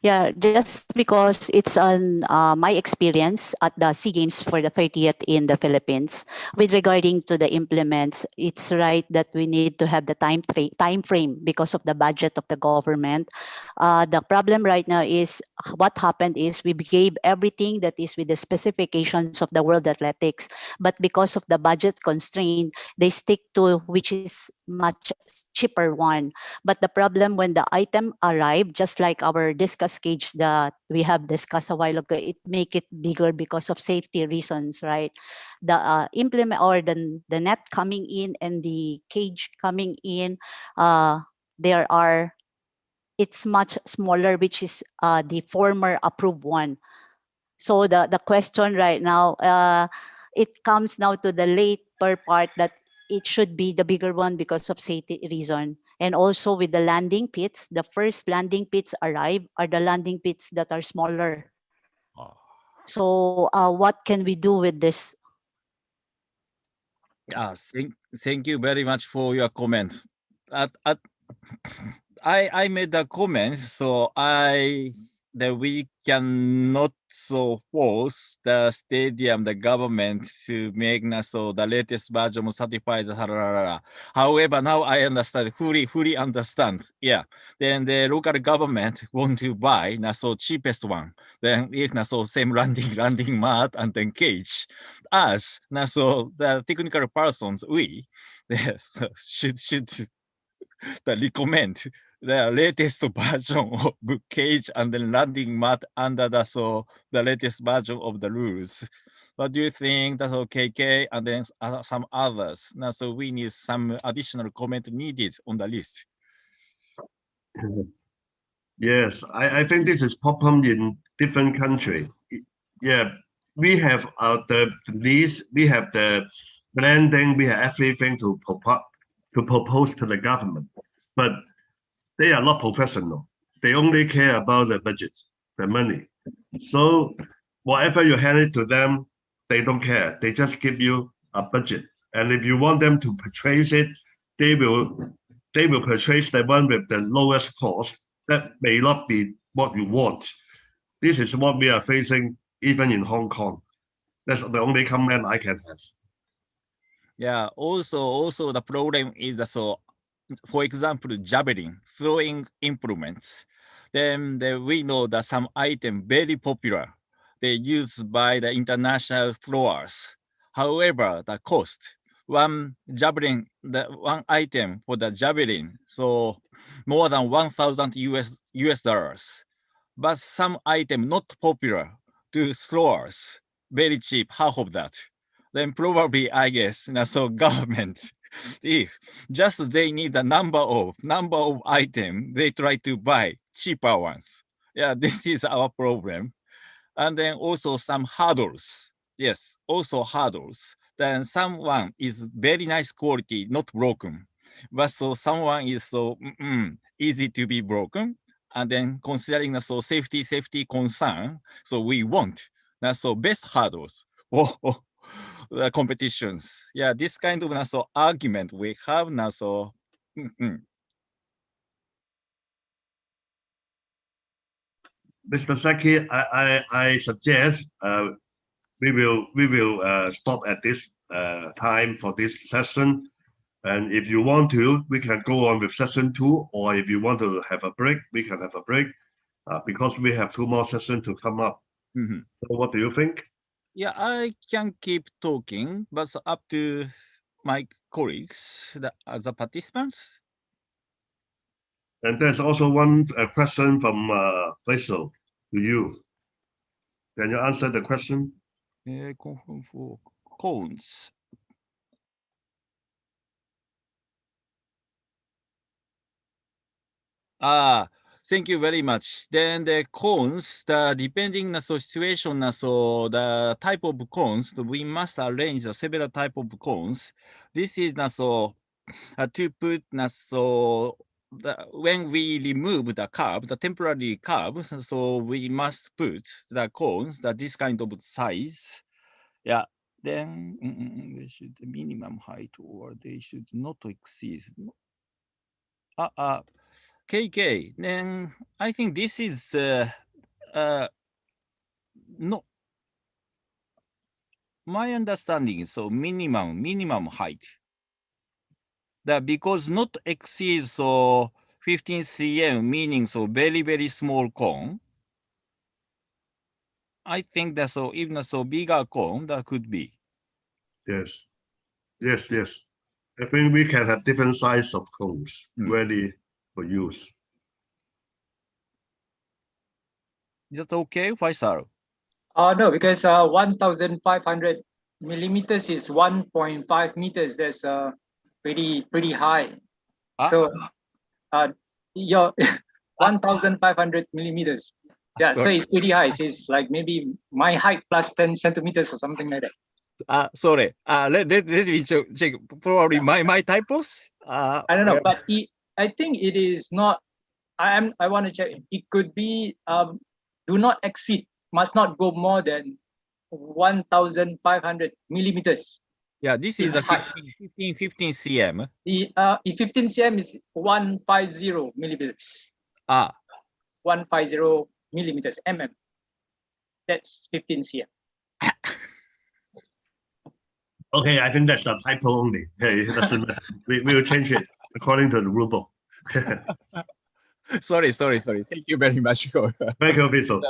Yeah, just because it's on my experience at the SEA Games for the 30th in the Philippines, with regarding to the implements, it's right that we need to have the time frame because of the budget of the government. The problem right now is what happened is we gave everything that is with the specifications of the World Athletics, but because of the budget constraint, they stick to which is much cheaper one. But the problem when the item arrived, just like our discuss cage that we have discussed a while ago, it make it bigger because of safety reasons, right? The implement or the net coming in and the cage coming in, there are it's much smaller, which is the former approved one. So the question right now, it comes now to the later part that it should be the bigger one because of safety reason. And also with the landing pits, the first landing pits arrive are the landing pits that are smaller. So what can we do with this? Thank you very much for your comment. I made a comment, so that we cannot so force the stadium, the government to make so the latest version of certified. However, now I understand, fully understand. Yeah, then the local government want to buy so cheapest one. Then if so same landing mat and then cage, as so the technical persons we should recommend the latest version of cage and then landing mat under the latest version of the rules. What do you think? That's okay, KK, and then some others. Now, so we need some additional comment needed on the list. Yes, I think this is problem in different country. Yeah, we have the list, we have the blending, we have everything to propose to the government, but they are not professional. They only care about the budget, the money. So whatever you hand it to them, they don't care. They just give you a budget. And if you want them to purchase it, they will purchase the one with the lowest cost. That may not be what you want. This is what we are facing even in Hong Kong. That's the only comment I can have. Yeah, also the problem is that, so, for example, javelin, throwing implements. Then we know that some item very popular, they used by the international throwers. However, the cost, one javelin, the one item for the javelin, so more than 1,000 US dollars. But some item not popular to throwers, very cheap, half of that. Then probably, I guess, so government, if just they need a number of item, they try to buy cheaper ones. Yeah, this is our problem. And then also some hurdles. Yes, also hurdles. Then someone is very nice quality, not broken. But so someone is so easy to be broken. And then considering the so safety concern, so we want so best hurdles. The competitions. Yeah, this kind of so argument we have now. So Mr. Saki, I suggest we will stop at this time for this session. And if you want to, we can go on with session 2, or if you want to have a break, we can have a break because we have 2 more sessions to come up. So what do you think? Yeah, I can keep talking, but it's up to my colleagues, the other participants. And there's also one question from Faisal to you. Can you answer the question? For cones. Thank you very much. Then the cones, depending on the situation, so the type of cones, we must arrange several type of cones. This is so to put so when we remove the curve, the temporary curve, so we must put the cones that this kind of size. Yeah. Then they should the minimum height, or they should not exceed. KK, then I think this is no, my understanding is so minimum height. That because not exceed so 15 cm, meaning so very small cone. I think that so even so bigger cone that could be. Yes. I think we can have different size of cones ready for use. Is that okay, Faisal? No, because 1,500 millimeters is 1.5 meters. That's pretty high. So your 1,500 millimeters. Yeah, sorry. So it's pretty high. It's like maybe my height plus 10 centimeters or something like that. Sorry. Let me check. Probably my typos. I don't know, but I think it is not. I want to check. It could be do not exceed, must not go more than 1,500 millimeters. Yeah, this is a 15 cm. The 15 cm is 150 millimeters. 150 millimeters, mm. That's 15 cm. Okay, I think that's a typo only. Hey, it doesn't matter. We will change it according to the rule book. Sorry. Thank you very much. Thank you, Faisal.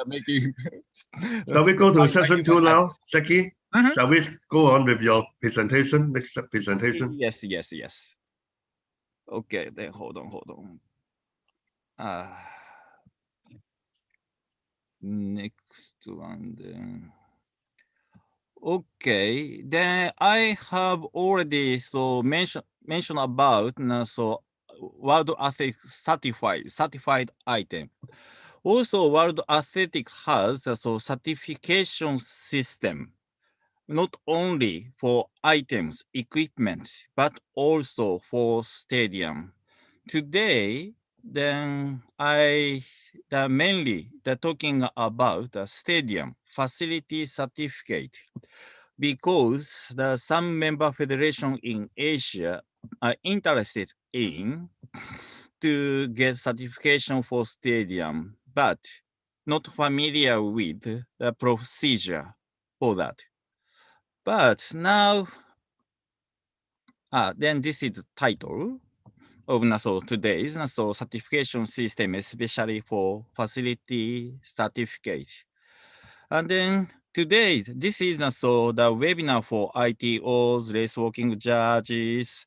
Shall we go to session 2 now, Seki? Shall we go on with your presentation, next presentation? Yes. Okay, then hold on. Next one then. Okay, then I have already so mentioned about so World Athletics certified item. Also, World Athletics has so certification system, not only for items, equipment, but also for stadium. Today, then mainly talking about the stadium facility certificate, because some member federation in Asia are interested in to get certification for stadium, but not familiar with the procedure for that. But now, then this is the title of NASO today's NASO certification system, especially for facility certificate. And then today, this is NASO the webinar for ITOs, race walking judges,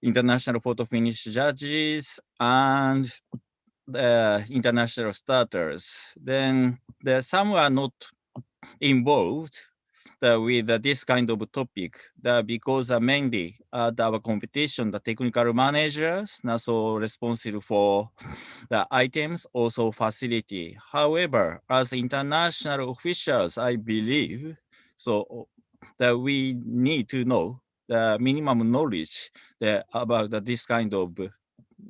international photo finish judges, and the international starters. Then some are not involved with this kind of topic because mainly our competition, the technical managers, also responsible for the items, also facility. However, as international officials, I believe, so that we need to know the minimum knowledge about this kind of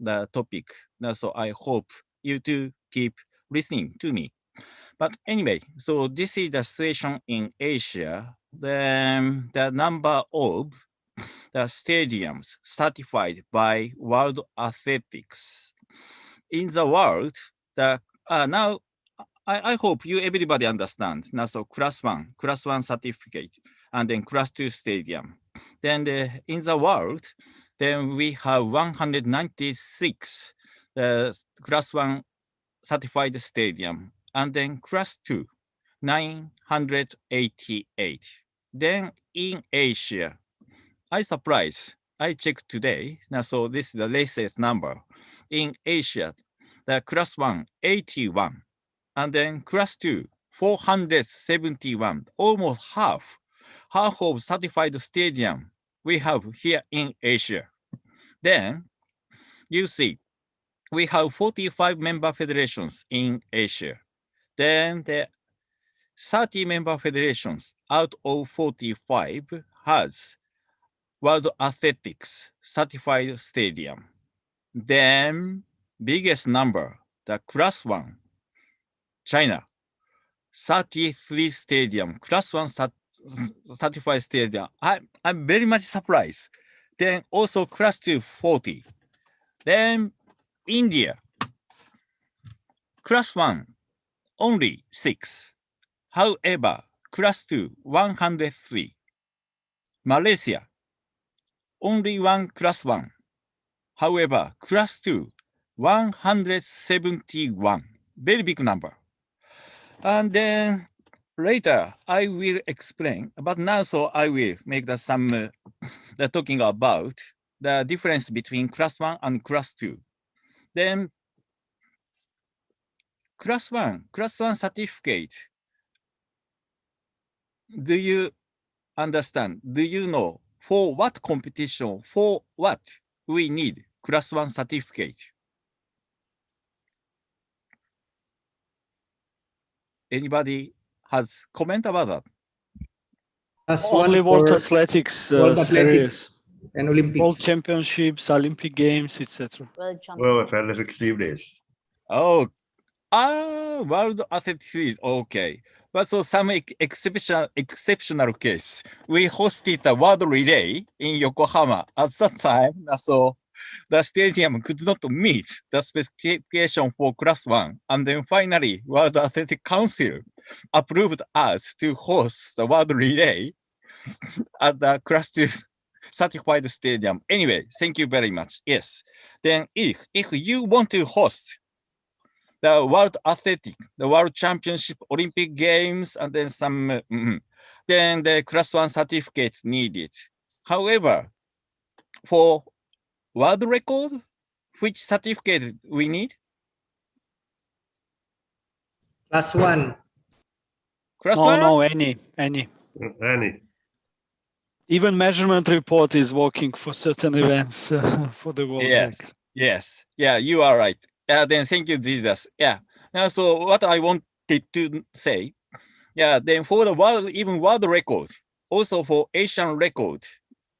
the topic. So I hope you to keep listening to me. But anyway, so this is the situation in Asia. Then the number of the stadiums certified by World Athletics in the world. The now I hope you everybody understand. Now, so class one certificate, and then class 2 stadium. Then in the world, then we have 196 class 1 certified stadium, and then class 2, 988. Then in Asia, I surprised. I checked today. Now, so this is the latest number. In Asia, the class 1, 81. And then class 2, 471. Almost half of certified stadium we have here in Asia. Then you see, we have 45 member federations in Asia. Then the 30 member federations out of 45 has World Athletics certified stadium. Then biggest number, the class 1, China, 33 stadium, class 1 certified stadium. I'm very much surprised. Then also class 2, 40. Then India, class 1, only 6. However, class 2, 103. Malaysia, only one class 1. However, class 2, 171. Very big number. And then later, I will explain. But now, so I will make some talking about the difference between class 1 and class 2. Then class 1 certificate. Do you understand? Do you know for what competition, for what we need class 1 certificate? Anybody has comment about that? Plus Only one World for Athletics World series, Athletics and Olympics. World Championships, Olympic Games, etc. Well, Athletics series. Oh, World Athletics is okay. But so some exceptional case. We hosted a world relay in Yokohama. At that time, so the stadium could not meet the specification for class 1. And then finally, World Athletic Council approved us to host the world relay at the class 2 certified stadium. Anyway, thank you very much. Yes. Then if you want to host the World Athletic, the World Championship, Olympic Games, and then some, then the class 1 certificate needed. However, for world record, which certificate we need? Plus one. Class No, 1? no, any. Any. Even measurement report is working for certain events for the world record. Yes. Yeah, you are right. Then thank you, Jesus. Yeah. Now, so what I wanted to say, then for the world, even world record, also for Asian record,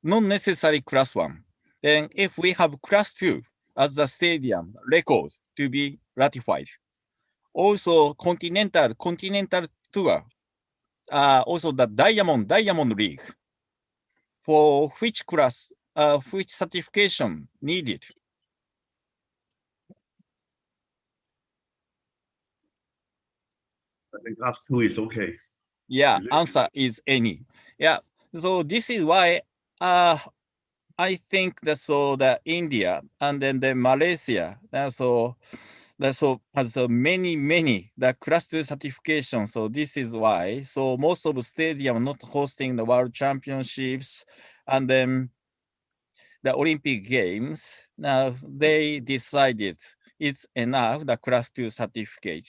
not necessarily class 1. Then if we have class 2 as the stadium record to be ratified, also continental tour, also the Diamond League, for which class, which certification needed? I think class 2 is okay. Yeah, Is it? answer is any. Yeah. So this is why I think that so the India and then the Malaysia so has many the class 2 certification. So this is why. So most of the stadium not hosting the world championships and then the Olympic Games. Now they decided it's enough the class 2 certificate.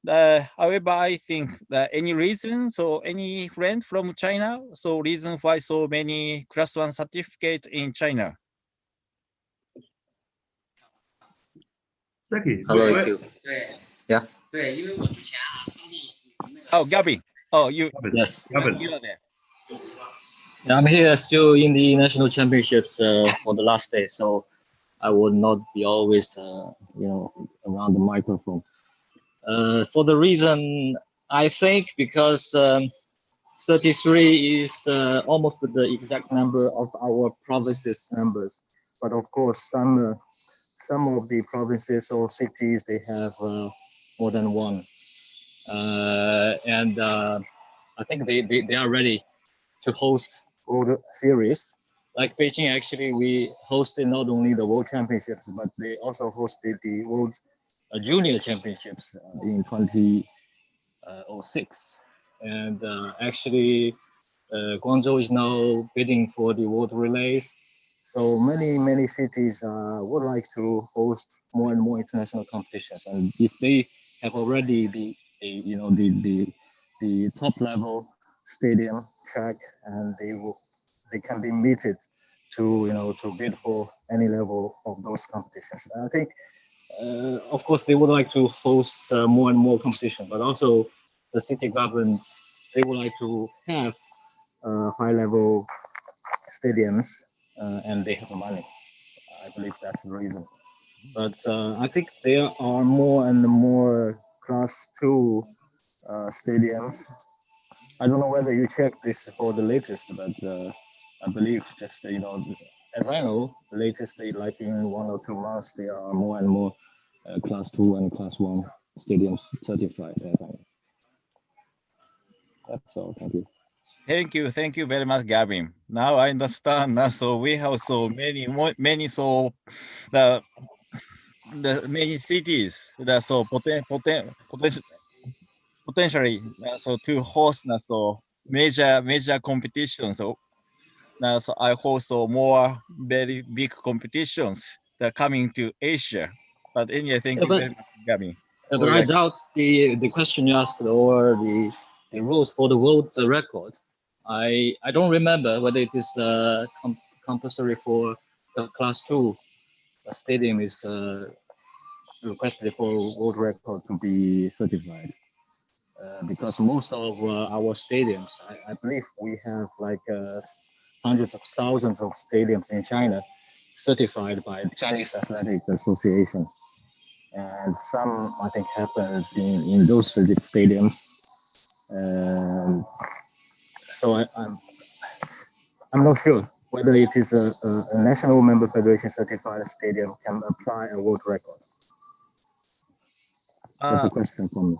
However, I think that any reason, so any friend from China, so reason why so many class 1 certificate in China. Becky, Hello, where- IQ. Yeah. Oh, Gabby. Oh, you Yes. Gavin, you are there. Yeah, I'm here still in the national championships for the last day, so I would not be always, around the microphone. For the reason, I think because 33 is almost the exact number of our provinces members, but of course some of the provinces or cities they have more than one, and I think they are ready to host World Series. Like Beijing, actually, we hosted not only the World Championships, but they also hosted the World Junior Championships in 2006. And actually, Guangzhou is now bidding for the World Relays. So many cities would like to host more and more international competitions. And if they have already the top level stadium track, and they can be meted to bid for any level of those competitions. And I think of course they would like to host more and more competition, but also the city government, they would like to have high level stadiums, and they have the money. I believe that's the reason. But I think there are more and more class 2 stadiums. I don't know whether you checked this for the latest, but I believe just as I know, the latest like in 1 or 2 months, there are more and more class 2 and class 1 stadiums certified. As I know. That's all. Thank you. Thank you very much, Gavin. Now I understand. So we have so many so the many cities that so potentially so to host so major competitions. So I hope so more very big competitions that are coming to Asia. But anyway, thank you very much, Gavin. But I doubt the question you asked or the rules for the world record. I don't remember whether it is compulsory for the class 2 stadium is requested for world record to be certified. Because most of our stadiums, I believe we have like hundreds of thousands of stadiums in China certified by the Chinese Athletic Association. And some, I think, happens in those stadiums. So I'm not sure whether it is a national member federation certified stadium can apply a world record. That's a question from me.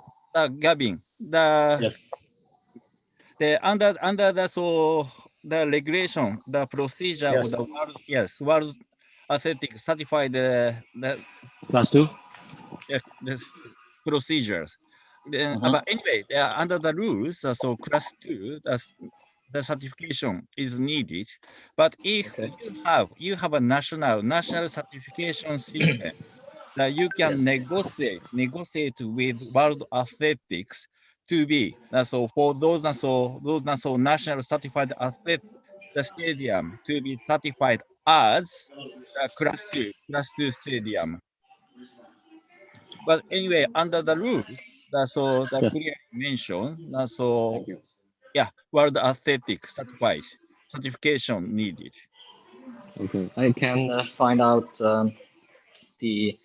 Gavin, Yes. under the regulation, the procedure Yes. of the world athletic certified the Class 2. this procedures. But anyway, under the rules, so class 2, the certification is needed. But if you have a national certification system that you can negotiate with World Athletics to be so for those national certified athlete, the stadium to be certified as a class 2 stadium. But anyway, under the rules, the clearly mentioned, World Athletics certification needed. Okay, I can find out the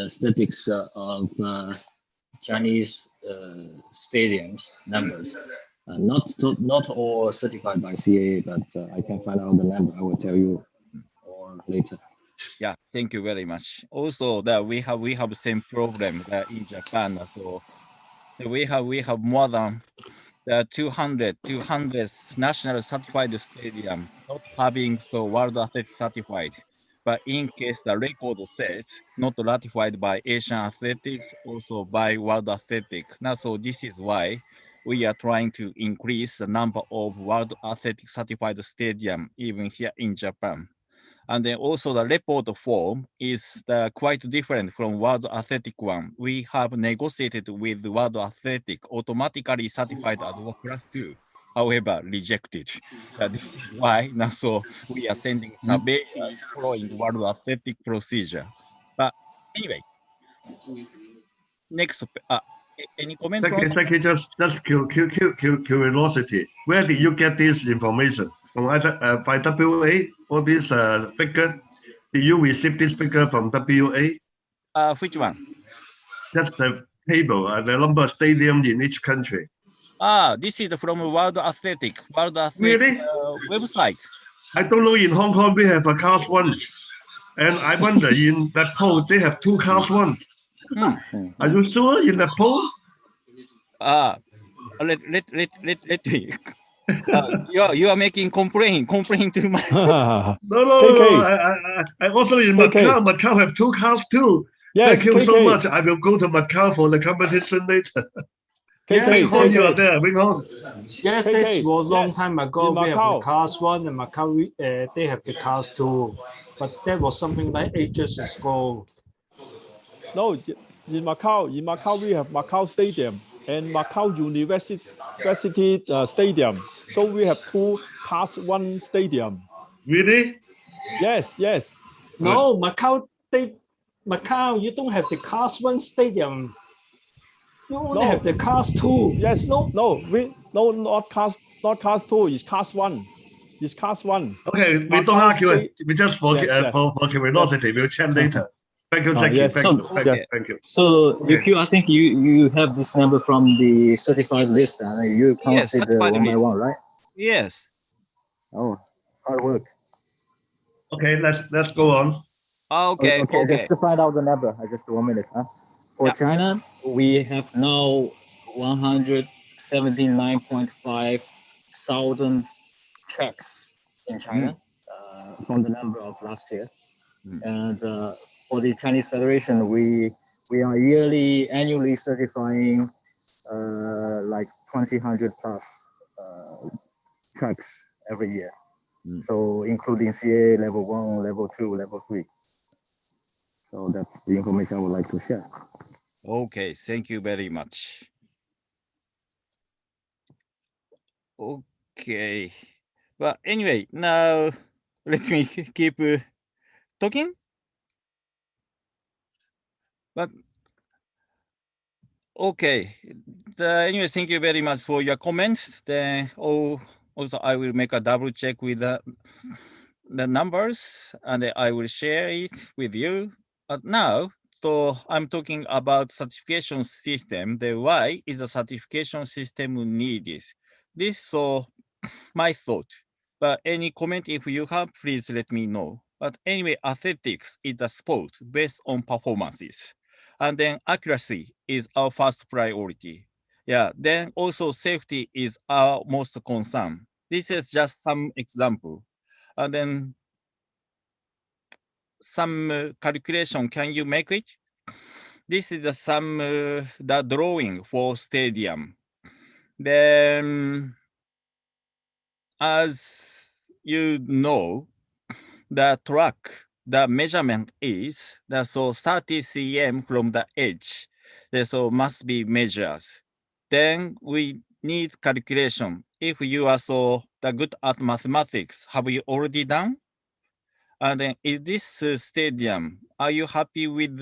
statistics of Chinese stadiums numbers. Not all certified by CAA, but I can find out the number. I will tell you or later. Yeah, thank you very much. Also, that we have same problem in Japan. So we have more than 200 national certified stadium not having so World Athletics certified. But in case the record says not ratified by Asian Athletics, also by World Athletics. Now, so this is why we are trying to increase the number of World Athletics certified stadium even here in Japan. And then also the report form is quite different from World Athletic one. We have negotiated with World Athletic, automatically certified as class 2, however, rejected. This is why now so we are sending surveyors following World Athletic procedure. But anyway, next, any comment from Thank you. Just curiosity. Where did you get this information? From either by WA or this figure? Did you receive this figure from WA? Which one? Just the table, the number of stadiums in each country. This is from World Athletic Really? website. I don't know. In Hong Kong, we have a class 1, and I wonder in Nepal they have 2 class 1. Are you sure in Nepal? Let me. You are making complaint to my. No. I also in Macau. Macau have 2 class 2. Yes, Thank you so much. I will go to Macau for the competition later. Yes, you are there. Bring on. Yes, this was a long yes. time ago. In We have the Macau. class 1 and Macau, they have the class 2. But that was something like ages ago. No, in Macau we have Macau Stadium and Macau University Stadium. So we have 2 class 1 stadium. Really? Yes. No, Macau, you don't have the class 1 stadium. You only have the class 2. Yes, not class 2. It's class 1. It's class 1. Okay, we Macau don't argue it. State- We just for curiosity. We'll check later. Thank you. yes. Thank you. So, Yukio, I think you have this number from the certified list. You Yes, counted certified one by list. one, right? Yes. Oh, hard work. Okay, let's go on. Okay. Just to find out the number, just 1 minute. For China, we have now 179.5 thousand tracks in China from the number of last year. And for the Chinese Federation, we are annually certifying like 200 plus tracks every year. So including CA level 1, level 2, level 3. So that's the information I would like to share. Okay, thank you very much. Okay. But anyway, now let me keep talking. But okay. Anyway, thank you very much for your comments. Then also I will make a double check with the numbers and I will share it with you. Now, so I'm talking about certification system. The why is a certification system needed? This so my thought. But any comment if you have, please let me know. But anyway, athletics is a sport based on performances. And then accuracy is our first priority. Yeah, then also safety is our most concern. This is just some example. And then some calculation, can you make it? This is the drawing for stadium. Then, as you know, the track, the measurement is so 30 cm from the edge. So must be measured. Then we need calculation. If you are so good at mathematics, have you already done? And then is this stadium, are you happy with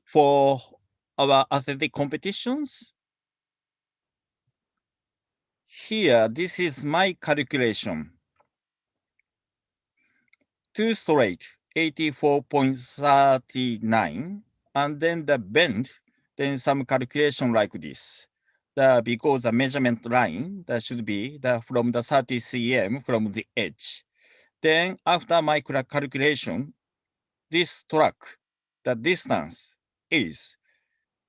for our athletic competitions? Here, this is my calculation. 2 straight, 84.39, and then the bend, then some calculation like this. Because the measurement line, that should be from the 30 cm from the edge. Then after my calculation, this track, the distance is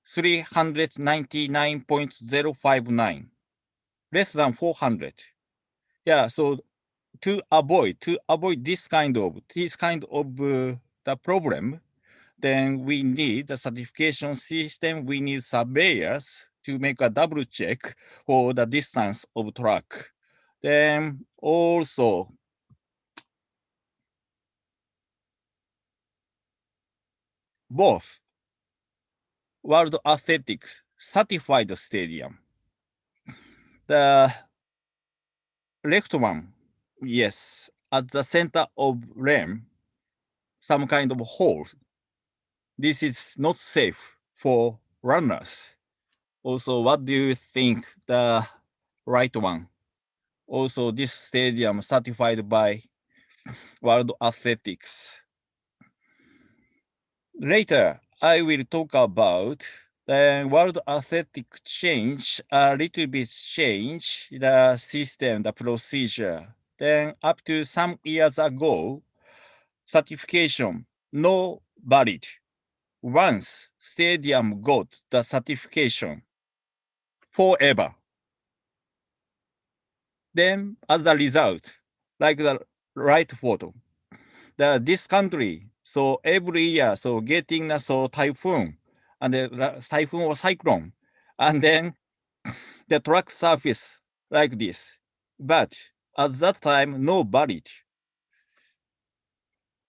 399.059, less than 400. Yeah, so to avoid this kind of the problem, then we need the certification system. We need surveyors to make a double check for the distance of track. Then also both World Athletics certified stadium. The left one, yes, at the center of lane, some kind of hole. This is not safe for runners. Also, what do you think the right one? Also, this stadium certified by World Athletics. Later, I will talk about the World Athletics change, a little bit change the system, the procedure. Then up to some years ago, certification, no valid. Once stadium got the certification, forever. Then as a result, like the right photo, this country, so every year, so getting a typhoon and the typhoon or cyclone, and then the track surface like this. But at that time, no valid.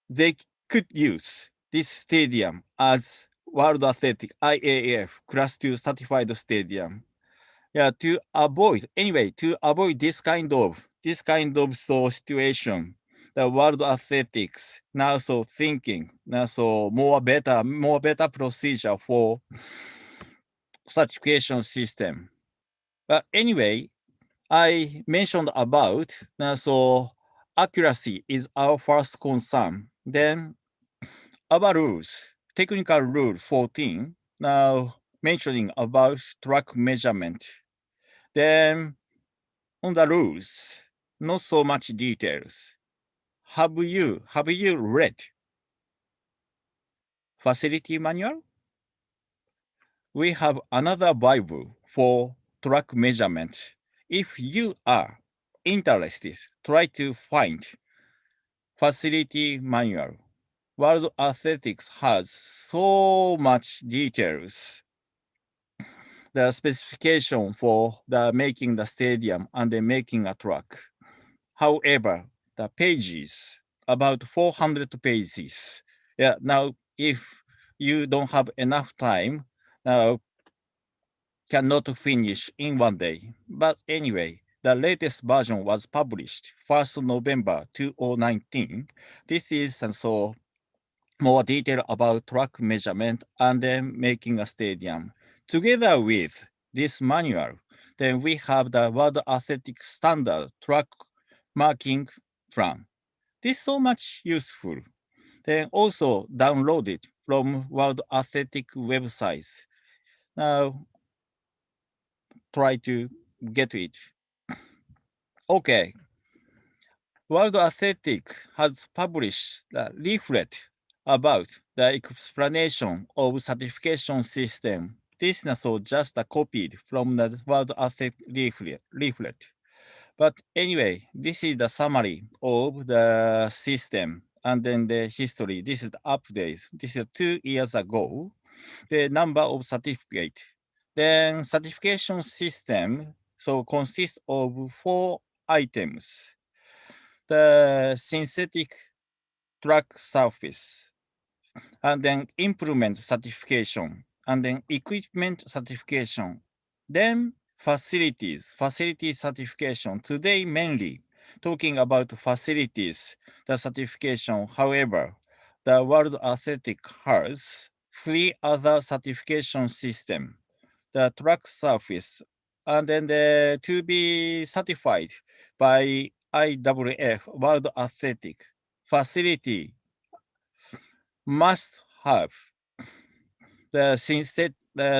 They could use this stadium as World Athletic IAAF Class 2 certified stadium. Yeah, to avoid this kind of situation, the World Athletics now so thinking now so more better procedure for certification system. But anyway, I mentioned about now so accuracy is our first concern. Then our rules, technical rule 14, now mentioning about track measurement. Then on the rules, not so much details. Have you read facility manual? We have another Bible for track measurement. If you are interested, try to find facility manual. World Athletics has so much details. The specification for the making the stadium and the making a track. However, the pages, about 400 pages. Yeah, now if you don't have enough time, now cannot finish in one day. But anyway, the latest version was published 1st November 2019. This is and so more detail about track measurement and then making a stadium. Together with this manual, then we have the World Athletic Standard track marking plan. This is so much useful. Then also downloaded from World Athletic websites. Now try to get it. Okay. World Athletics has published a leaflet about the explanation of certification system. This is so just copied from the World Athletic leaflet. But anyway, this is the summary of the system and then the history. This is the update. This is 2 years ago. The number of certificate. Then certification system so consists of 4 items. The synthetic track surface, and then implement certification, and then equipment certification, then facility certification. Today mainly talking about facilities, the certification. However, the World Athletic has 3 other certification system, the track surface, and then to be certified by IAAF, World Athletic facility must have the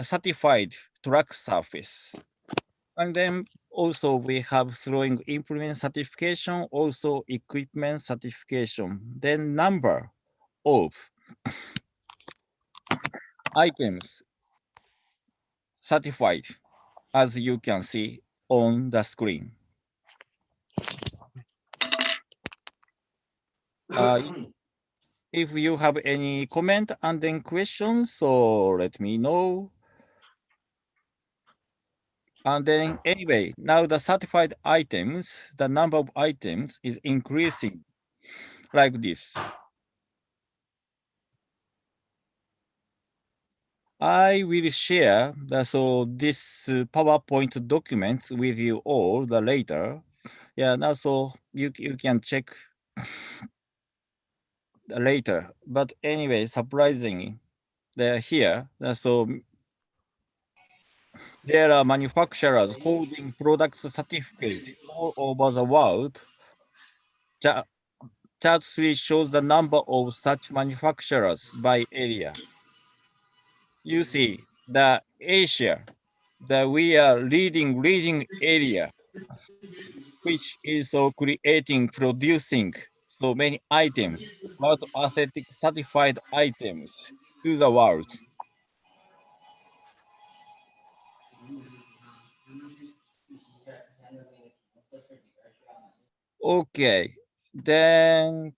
certified track surface. And then also we have throwing implement certification, also equipment certification. Then number of items certified, as you can see on the screen. If you have any comment and then questions, so let me know. And then anyway, now the certified items, the number of items is increasing like this. I will share this PowerPoint document with you all later. Yeah, now so you can check later. But anyway, surprisingly, they're here. So there are manufacturers holding product certificate all over the world. Chart 3 shows the number of such manufacturers by area. You see, the Asia, we are leading area, which is so producing so many items, world authentic certified items to the world. Okay, then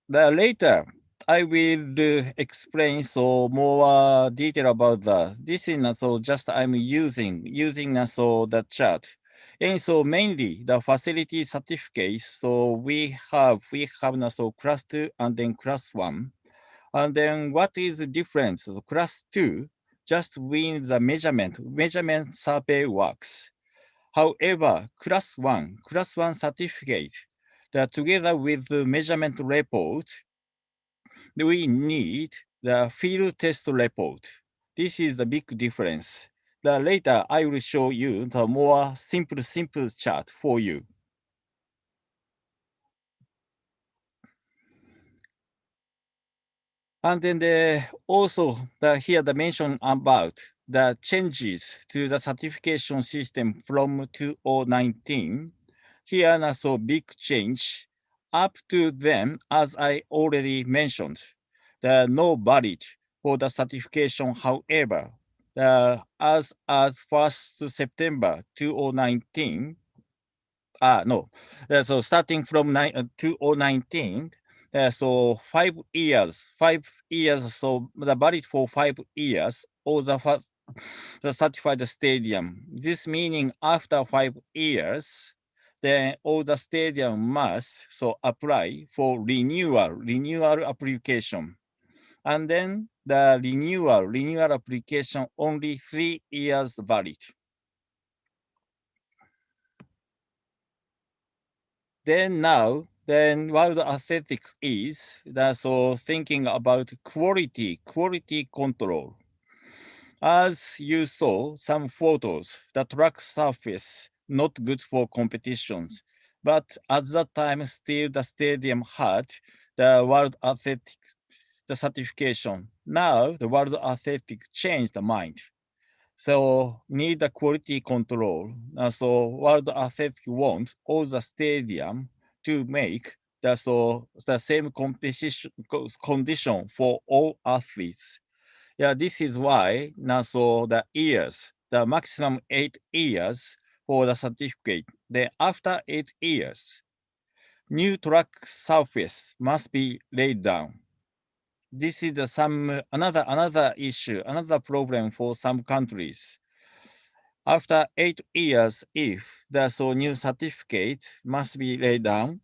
later I will explain so more detail about that. This is so just I'm using so the chart. And so mainly the facility certificates. So we have so class 2 and then class 1. And then what is the difference? So class 2 just win the measurement survey works. However, class 1 certificate that together with the measurement report, we need the field test report. This is the big difference. Later, I will show you the more simple chart for you. And then also here the mention about the changes to the certification system from 2019. Here also big change up to them, as I already mentioned, the no valid for the certification. However, as at 1st September 2019, so starting from 2019, so 5 years, so the valid for 5 years, or the certified stadium. This meaning after 5 years, then all the stadium must so apply for renewal application. And then the renewal application only 3 years valid. Then World Athletics is so thinking about quality control. As you saw some photos, the track surface not good for competitions, but at that time still the stadium had the World Athletics the certification. Now the World Athletics changed the mind. So need the quality control. So World Athletics wants all the stadium to make the same competition condition for all athletes. Yeah, this is why now so the years, the maximum 8 years for the certificate. Then after 8 years, new track surface must be laid down. This is another issue, another problem for some countries. After 8 years, if the new certificate must be laid down,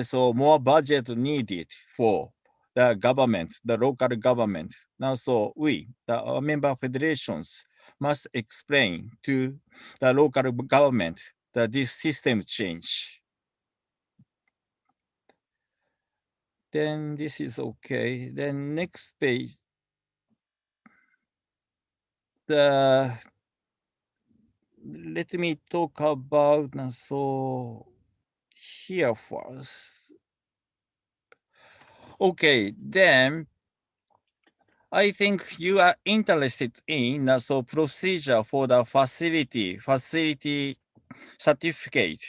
so more budget needed for the government, the local government. Now, so we, the member federations, must explain to the local government that this system change. Then this is okay. Then next page. Let me talk about so here first. Okay, then I think you are interested in so procedure for the facility certificate.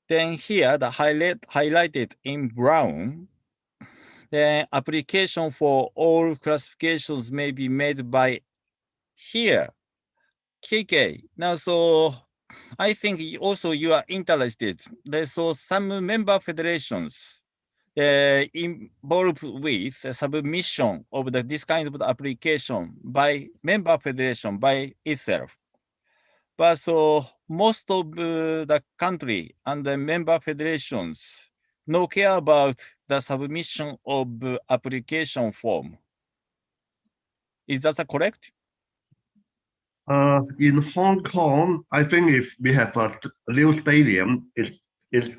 Then here the highlighted in brown. The application for all classifications may be made by here. KK, now so I think also you are interested. There's so some member federations involved with the submission of this kind of application by member federation by itself. But so most of the country and the member federations no care about the submission of application form. Is that correct? In Hong Kong, I think if we have a new stadium, it's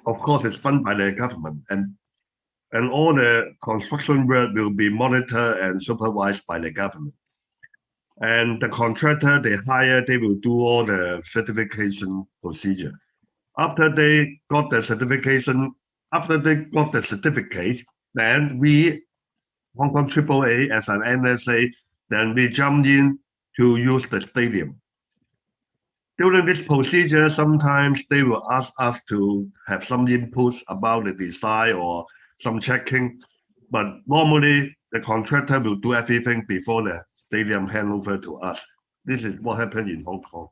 of course it's funded by the government, and all the construction work will be monitored and supervised by the government. And the contractor they hire, they will do all the certification procedure. After they got the certification, after they got the certificate, then we, Hong Kong AAA as an MSA, then we jump in to use the stadium. During this procedure, sometimes they will ask us to have some inputs about the design or some checking, but normally the contractor will do everything before the stadium hand over to us. This is what happened in Hong Kong.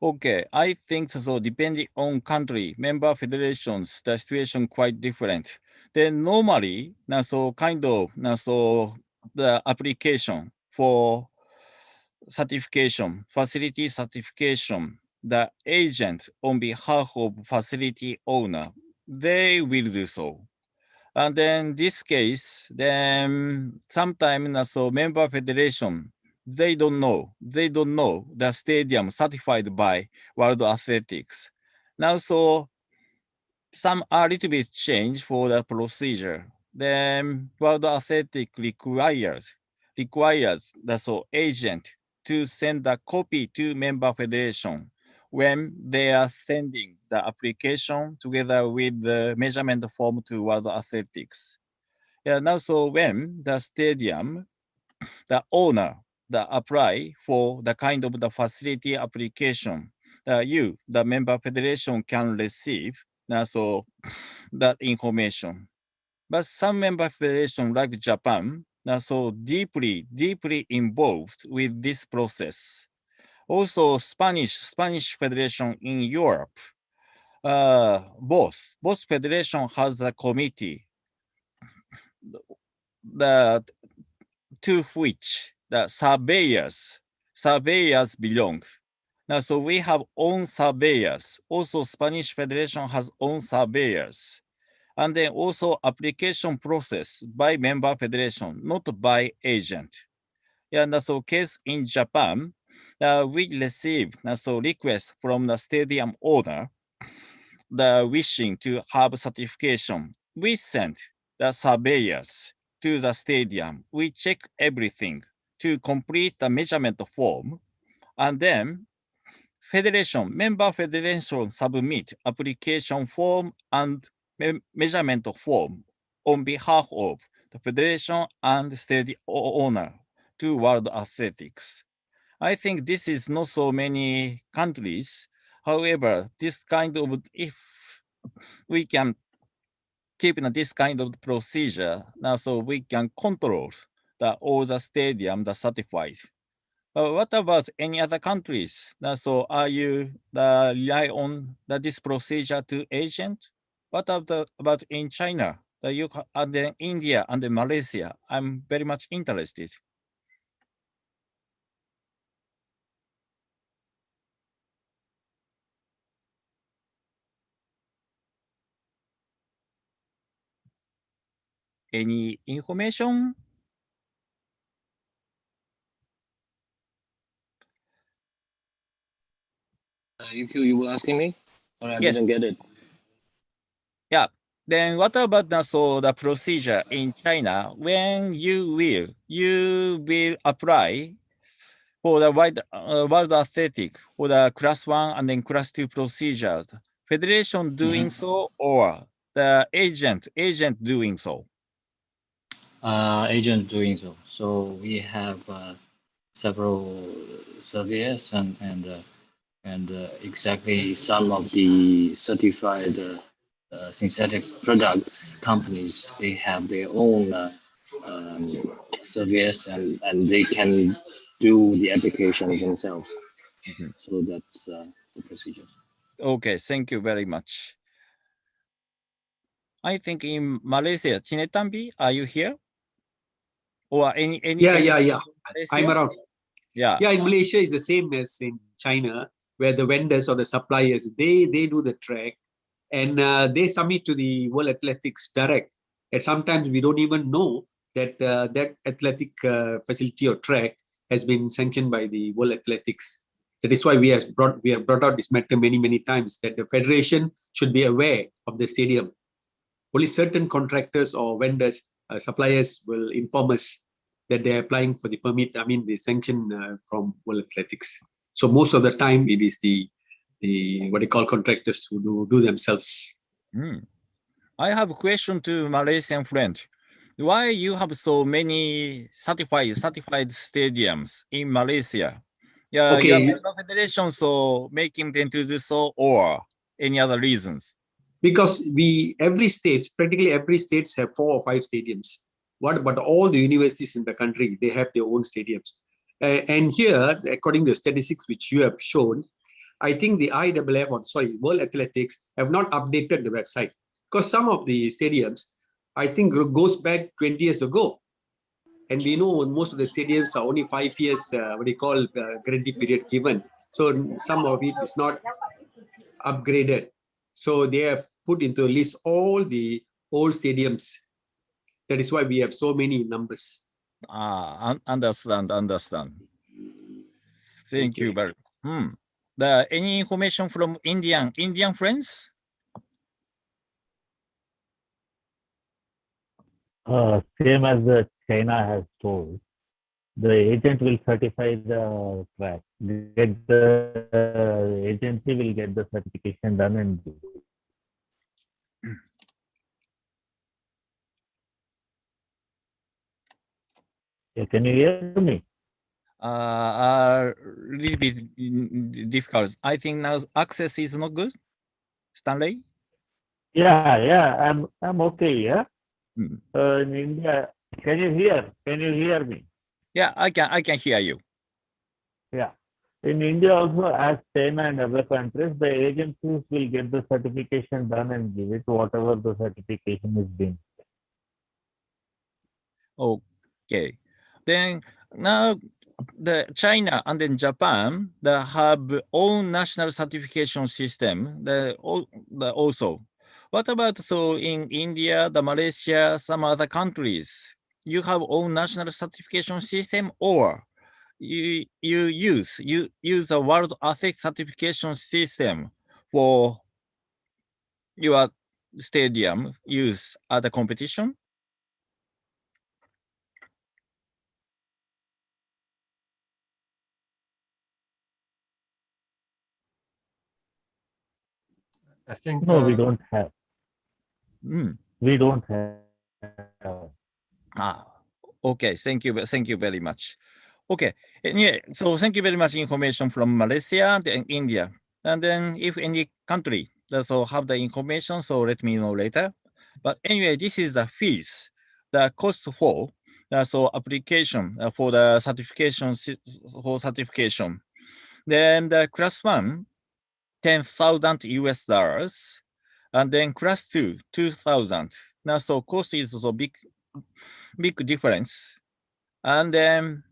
Okay, I think so. Depending on country, member federations, the situation quite different. Then normally, now so kind of now so the application for certification, facility certification, the agent on behalf of facility owner, they will do so. And then this case, then sometimes so member federation, they don't know the stadium certified by World Athletics. Now, so some are a little bit change for the procedure. Then World Athletics requires the so agent to send a copy to member federation when they are sending the application together with the measurement form to World Athletics. Yeah, now so when the stadium, the owner, the apply for the kind of the facility application, you, the member federation can receive so that information. But some member federation like Japan are so deeply involved with this process. Also, Spanish federation in Europe, both federation has a committee to which the surveyors belong. Now, so we have own surveyors. Also, Spanish federation has own surveyors. And then also application process by member federation, not by agent. Yeah, and so case in Japan, we received so request from the stadium owner, the wishing to have certification. We sent the surveyors to the stadium. We check everything to complete the measurement form, and then member federation submit application form and measurement form on behalf of the federation and stadium owner to World Athletics. I think this is not so many countries. However, this kind of, if we can keep this kind of procedure, now so we can control all the stadium that certified. What about any other countries? So are you rely on this procedure to agent? What about in China, and then India and then Malaysia? I'm very much interested. Any information? You were asking me, or I Yes. didn't get it. Yeah. Then what about the procedure in China when you will apply for the World Athletic for the class 1 and then class 2 procedures? Federation doing so or the agent doing so? Agent doing so. So we have several surveyors and exactly some of the certified synthetic products companies, they have their own surveyors and they can do the application themselves. Mhm. So that's the procedure. Okay, thank you very much. I think in Malaysia, Chinetambi, are you here? Or any Yeah. Malaysia? I'm around. Yeah. Yeah, in Malaysia is the same as in China, where the vendors or the suppliers, they do the track and they submit to the World Athletics direct. And sometimes we don't even know that that athletic facility or track has been sanctioned by the World Athletics. That is why we have brought out this matter many times, that the federation should be aware of the stadium. Only certain contractors or vendors, suppliers will inform us that they're applying for the permit, I mean the sanction from World Athletics. So most of the time it is the what they call contractors who do themselves. I have a question to Malaysian friend. Why you have so many certified stadiums in Malaysia? Yeah, Okay. your member federation so making them to do so, or any other reasons? Because practically every states have 4 or 5 stadiums. But all the universities in the country, they have their own stadiums. And here, according to the statistics which you have shown, I think the IAAF, World Athletics have not updated the website, because some of the stadiums, I think, goes back 20 years ago. And we know most of the stadiums are only 5 years, guarantee period given. So some of it is not upgraded. So they have put into a list all the old stadiums. That is why we have so many numbers. Understand. Thank Okay. you very much. Any information from Indian friends? Same as China has told, the agent will certify the track. The agency will get the certification done and do. Yeah, can you hear me? Little bit difficult. I think now access is not good. Stanley? Yeah, I'm okay. Yeah. In India, can you hear me? Yeah, I can hear you. Yeah. In India also, as China and other countries, the agencies will get the certification done and give it whatever the certification is being. Okay. Then now the China and then Japan that have own national certification system. Also. What about so in India, the Malaysia, some other countries? You have own national certification system, or you use the World Athletics certification system for your stadium use at the competition? I think No, we don't have. We don't have. Okay. Thank you very much. Okay. Yeah, so thank you very much information from Malaysia and India. And then if any country also have the information, so let me know later. But anyway, this is the fees, the cost for so application for the certification Then the class 1, $10,000 and then class 2, 2,000. Now so cost is also big difference. And then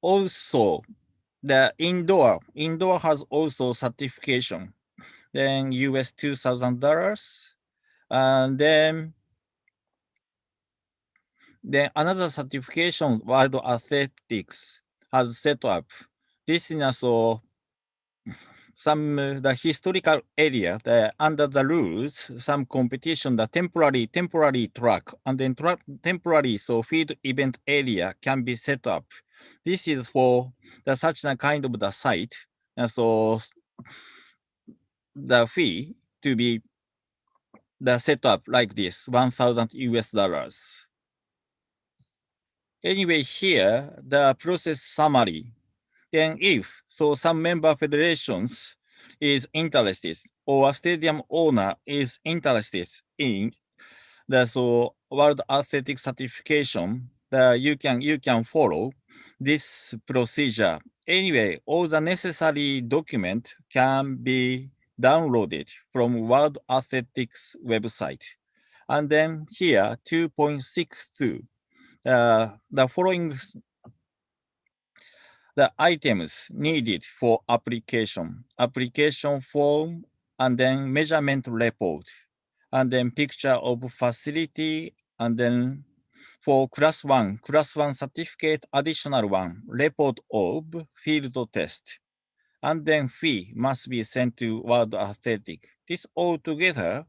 also the indoor has also certification. Then US $2,000. And then another certification, World Athletics has set up. This is also some the historical area, under the rules, some competition, the temporary track, and then temporary field event area can be set up. This is for such a kind of the site, and so the fee to be the setup like this, $1,000. Anyway, here the process summary. Then if some member federations is interested or a stadium owner is interested in the World Athletic certification, you can follow this procedure. Anyway, all the necessary document can be downloaded from World Athletics website. And then here, 2.62, the following the items needed for application form, and then measurement report, and then picture of facility, and then for class one certificate, additional one, report of field test, and then fee must be sent to World Athletic. This all together,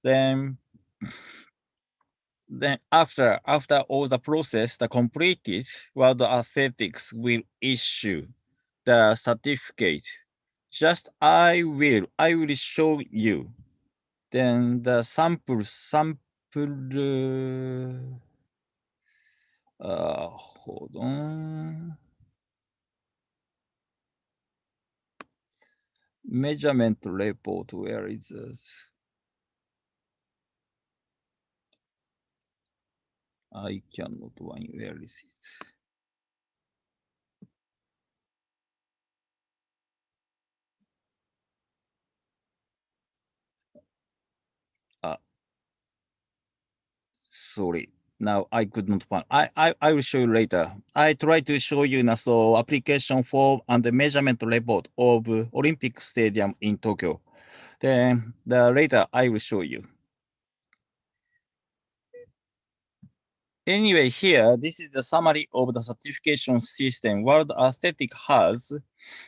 then after all the process, the completed, World Athletics will issue the certificate. Just I will show you. Then the sample, hold on. Measurement report, where is this? I cannot find where is it? Sorry. Now I could not find. I will show you later. I try to show you now, so application form and the measurement report of Olympic Stadium in Tokyo. Then later I will show you. Anyway, here, this is the summary of the certification system. World Athletic has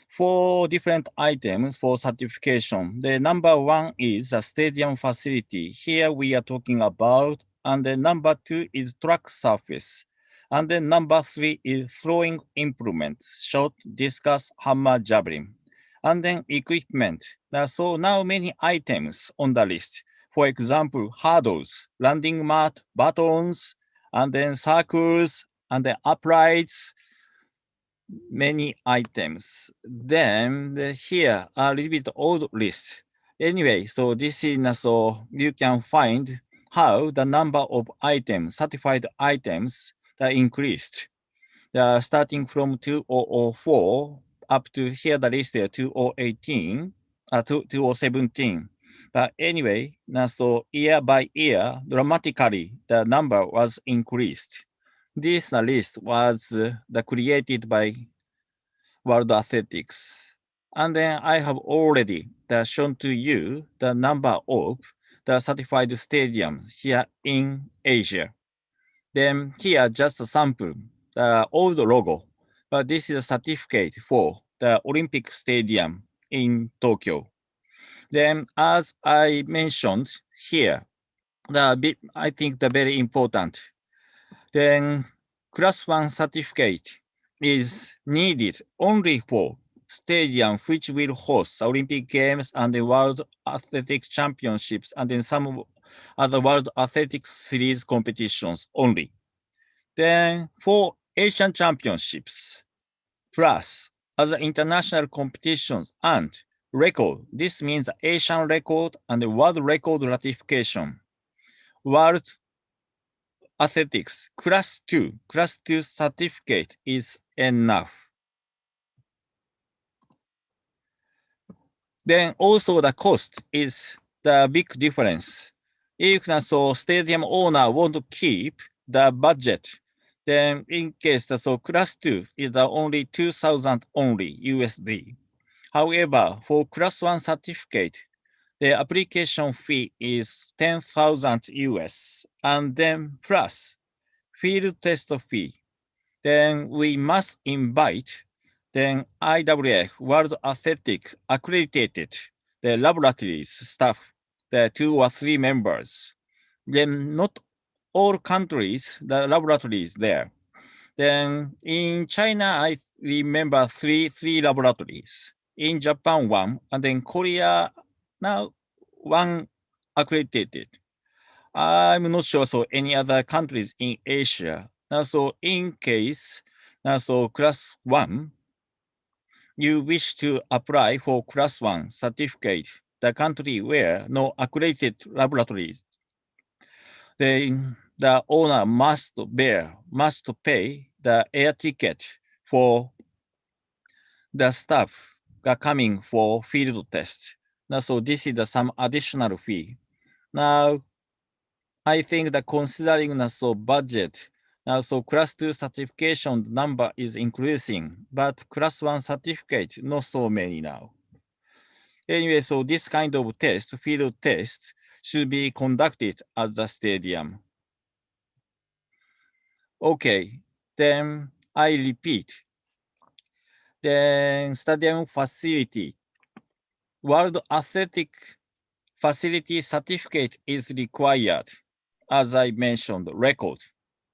4 different items for certification. The number 1 is a stadium facility. Here we are talking about, and the number 2 is track surface. And then number 3 is throwing implements, shot, discus, hammer, javelin. And then equipment. So now many items on the list. For example, hurdles, landing mat, batons, and then circles, and then uprights, many items. Then here a little bit old list. Anyway, so this is so you can find how the number of items, certified items, that increased. Starting from 2004 up to here the list there 2018, 2017. But anyway, so year by year, dramatically, the number was increased. This list was created by World Athletics. And then I have already shown to you the number of the certified stadiums here in Asia. Then here just a sample, the old logo, but this is a certificate for the Olympic Stadium in Tokyo. Then as I mentioned here, I think the very important, then class 1 certificate is needed only for stadium which will host Olympic Games and the World Athletics Championships and then some other World Athletics Series competitions only. Then for Asian Championships, plus other international competitions and record, this means Asian record and the world record ratification. World Athletics class 2 certificate is enough. Then also the cost is the big difference. If so stadium owner want to keep the budget, then in case so class 2 is only 2,000 only USD. However, for class 1 certificate, the application fee is 10,000 US, and then plus field test fee. Then we must invite then IAAF World Athletics accredited the laboratories staff, the 2 or 3 members. Then not all countries, the laboratories there. Then in China, I remember three laboratories. In Japan, 1, and then Korea, now 1 accredited. I'm not sure so any other countries in Asia. Now, so in case, now so class 1, you wish to apply for class 1 certificate, the country where no accredited laboratories, then the owner must pay the air ticket for the staff coming for field test. Now, so this is some additional fee. Now, I think that considering the budget, now so class 2 certification number is increasing, but class 1 certificate not so many now. Anyway, so this kind of test, field test, should be conducted at the stadium. Okay, then I repeat. Then stadium facility. World Athletic Facility Certificate is required. As I mentioned, record,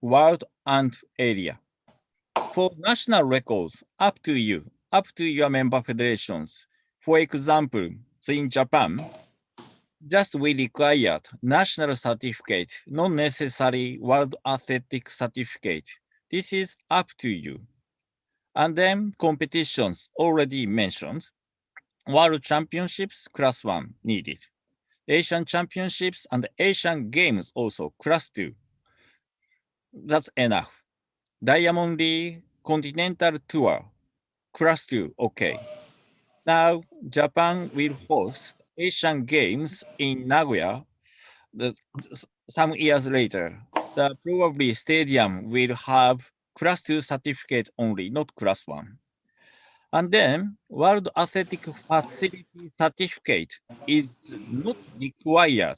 world and area. For national records, up to you, up to your member federations. For example, in Japan, just we required national certificate, not necessary World Athletic Certificate. This is up to you. And then competitions already mentioned. World Championships, class 1 needed. Asian Championships and Asian Games also, class 2. That's enough. Diamond League Continental Tour, class 2, okay. Now, Japan will host Asian Games in Nagoya some years later. The probably stadium will have class 2 certificate only, not class 1. And then World Athletic Facility Certificate is not required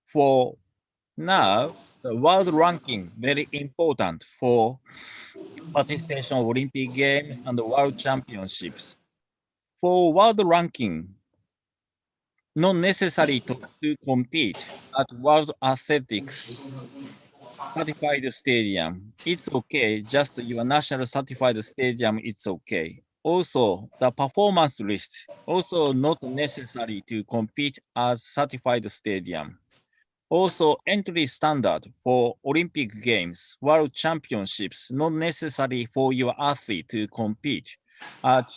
for now. The world ranking very important for participation of Olympic Games and the World Championships. For world ranking, not necessary to compete at World Athletics certified stadium. It's okay, just your national certified stadium, it's okay. Also, the performance list, also not necessary to compete as certified stadium. Also, entry standard for Olympic Games, World Championships, not necessary for your athlete to compete at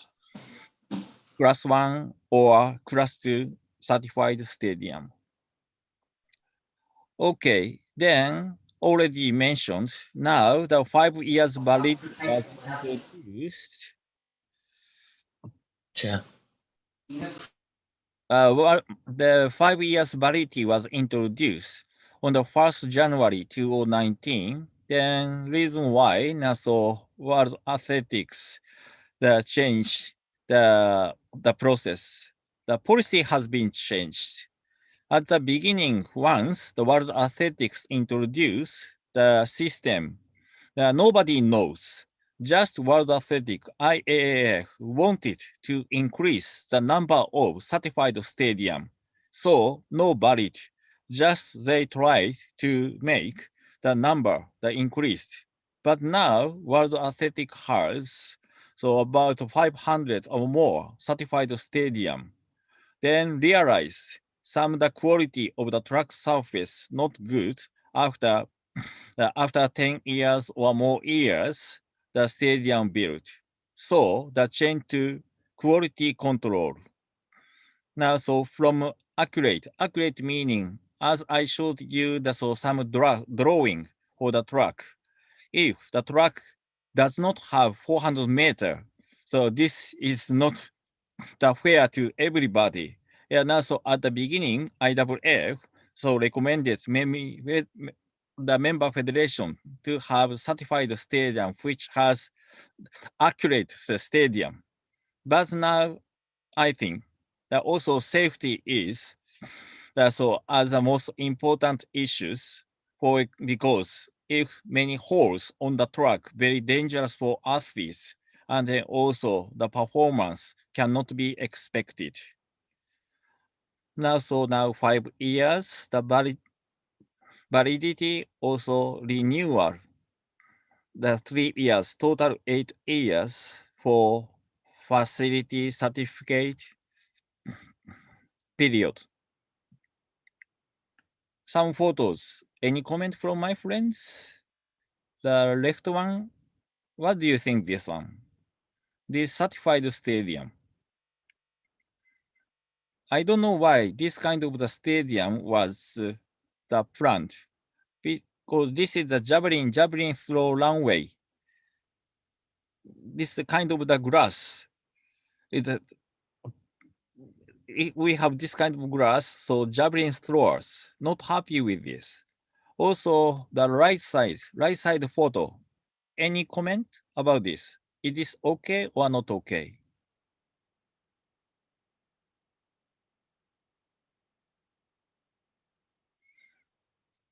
class 1 or class 2 certified stadium. Okay, then already mentioned, now the 5 years validity was introduced. The 5 years validity was introduced on the 1st January 2019. Then reason why NASA World Athletics changed the process. The policy has been changed. At the beginning, once the World Athletics introduced the system, nobody knows. Just World Athletic IAAF wanted to increase the number of certified stadium. So no valid. Just they tried to make the number that increased. But now World Athletic has so about 500 or more certified stadium. Then realized some the quality of the track surface not good after 10 years or more years, the stadium built. So the change to quality control. Now, so from accurate meaning, as I showed you, some drawing for the track. If the track does not have 400 meters, so this is not the fair to everybody. Yeah, now so at the beginning, IAAF so recommended the member federation to have certified stadium which has accurate stadium. But now I think that also safety is so as the most important issues because if many holes on the track very dangerous for athletes, and then also the performance cannot be expected. Now 5 years, the validity also renewal. The 3 years, total 8 years for facility certificate period. Some photos. Any comment from my friends? The left one, what do you think this one? This certified stadium. I don't know why this kind of the stadium was the plant. because this is the javelin throw runway. This kind of the grass. We have this kind of grass, so javelin throwers not happy with this. Also, the right side photo. Any comment about this? It is okay or not okay?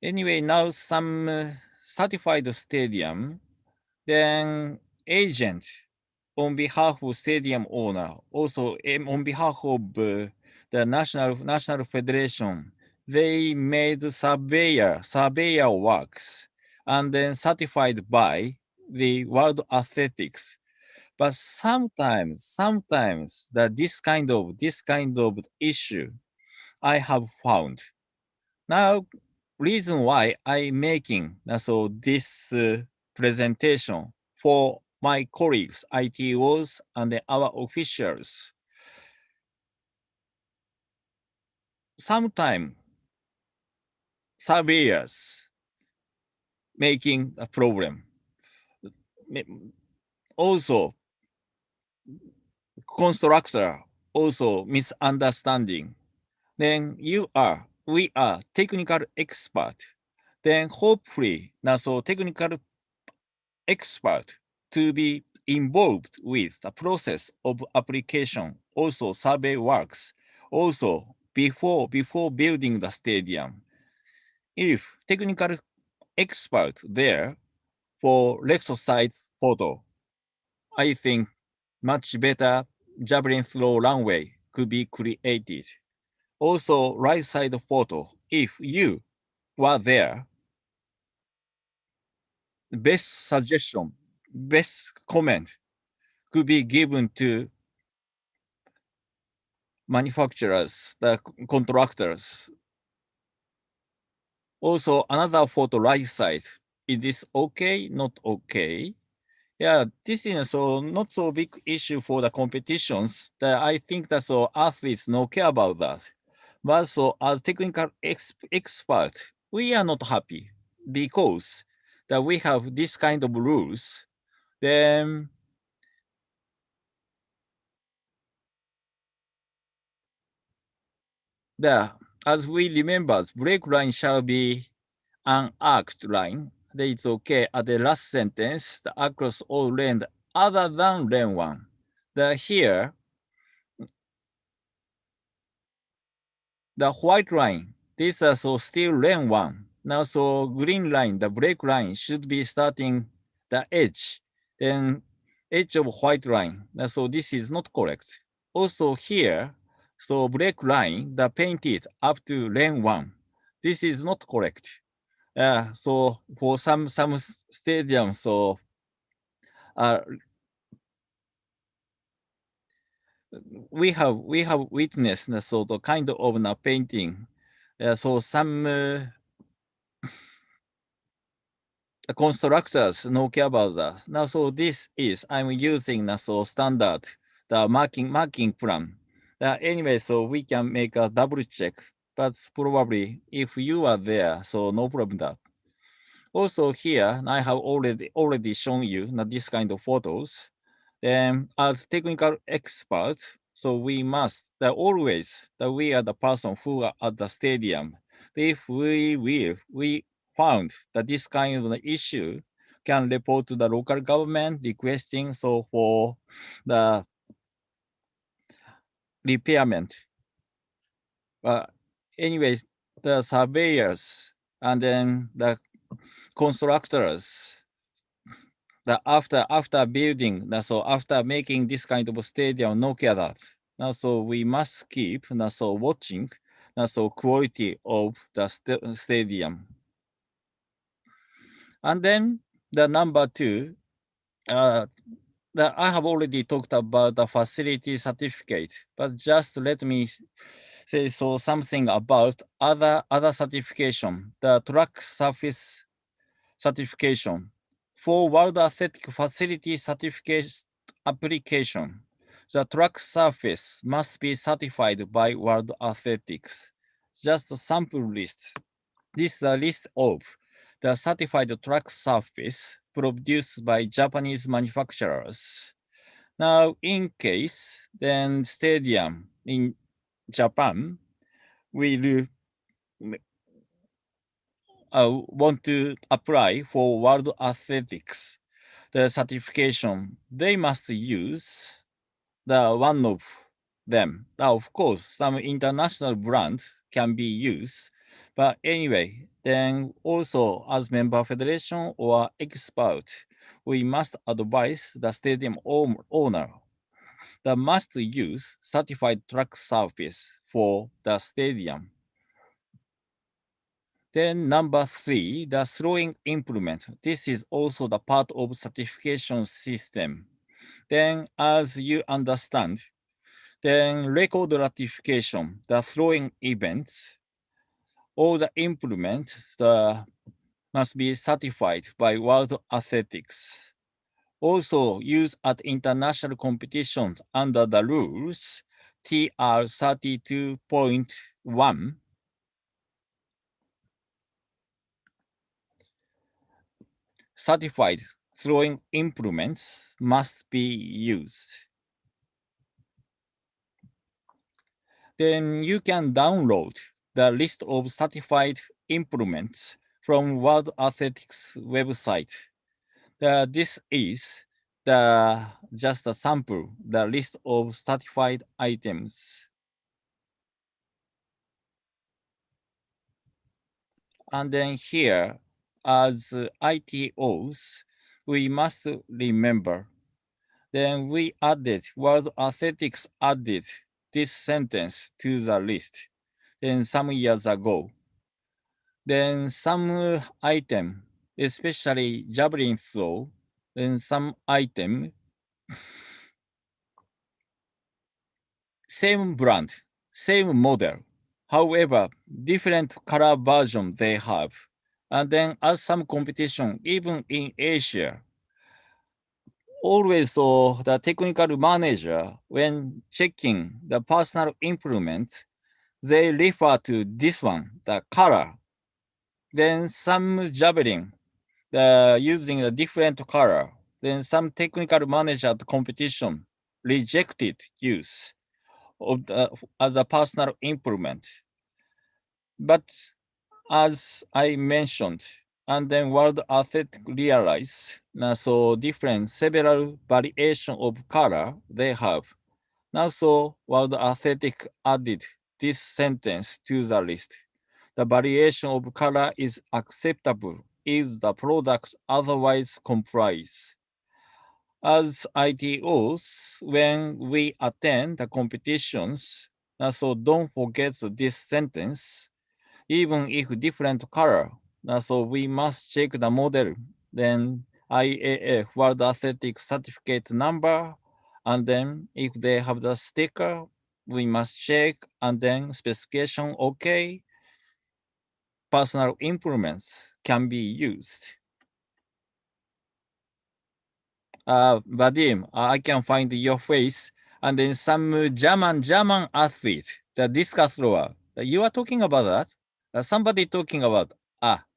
Anyway, now some certified stadium, then agent on behalf of stadium owner, also on behalf of the national federation, they made surveyor works and then certified by the World Athletics. But sometimes that this kind of issue I have found. Now, reason why I making so this presentation for my colleagues, ITOs, and our officials. Sometimes surveyors making a problem. Also, constructor also misunderstanding. Then we are technical expert. Then hopefully, so technical expert to be involved with the process of application, also survey works, also before building the stadium. If technical expert there for left side photo, I think much better javelin throw runway could be created. Also, right side photo, if you were there, best suggestion, best comment could be given to manufacturers, the contractors. Also, another photo right side. Is this okay? Not okay? Yeah, this is so not so big issue for the competitions. That I think that so athletes no care about that. But so as technical expert, we are not happy because that we have this kind of rules. Then as we remember, break line shall be an arced line. That it's okay at the last sentence, the across all lane other than lane one. Here, the white line, this is so still lane one. Now, so green line, the break line should be starting the edge, then edge of white line. Now, so this is not correct. Also here, so break line, the painted up to lane one. This is not correct. So for some stadiums, so we have witnessed so the kind of a painting. So some constructors no care about that. Now, so this is I'm using so standard the marking plan. Anyway, so we can make a double check. But probably if you are there, so no problem that. Also here, I have already shown you this kind of photos. Then as technical experts, so we must always that we are the person who are at the stadium. If we found that this kind of issue can report to the local government requesting so for the repairment. Anyways, the surveyors and then the constructors, after building, so after making this kind of stadium, no care that. Now, so we must keep so watching so quality of the stadium. And then the number two, I have already talked about the facility certificate, but just let me say so something about other certification, the track surface certification. For World Athletic Facility Certificate application, the track surface must be certified by World Athletics. Just a sample list. This is a list of the certified track surface produced by Japanese manufacturers. Now, in case, then stadium in Japan will want to apply for World Athletics, the certification, they must use the one of them. Now, of course, some international brand can be used, but anyway, then also as member federation or expert, we must advise the stadium owner that must use certified track surface for the stadium. Then number 3, the throwing implement. This is also the part of certification system. Then as you understand, then record ratification, the throwing events, all the implement must be certified by World Athletics. Also used at international competitions under the rules TR 32.1. Certified throwing implements must be used. Then you can download the list of certified implements from World Athletics website. This is just a sample, the list of certified items. And then here, as ITOs, we must remember. Then we added, World Athletics added this sentence to the list. Then some years ago. Then some item, especially javelin throw, then some item, same brand, same model. However, different color version they have. And then as some competition, even in Asia, always the technical manager, when checking the personal implement, they refer to this one, the color. Then some javelin, using a different color. Then some technical manager at the competition rejected use of as a personal implement. But as I mentioned, and then World Athletic realized so different several variation of color they have. Now so World Athletic added this sentence to the list. The variation of color is acceptable if the product otherwise complies. As ITOs, when we attend the competitions, so don't forget this sentence. Even if different color, so we must check the model, then IAF World Athletics certificate number, and then if they have the sticker, we must check, and then specification okay, personal implements can be used. Vadim, I can find your face, and then some German athlete, the discus thrower. You are talking about that? Somebody talking about,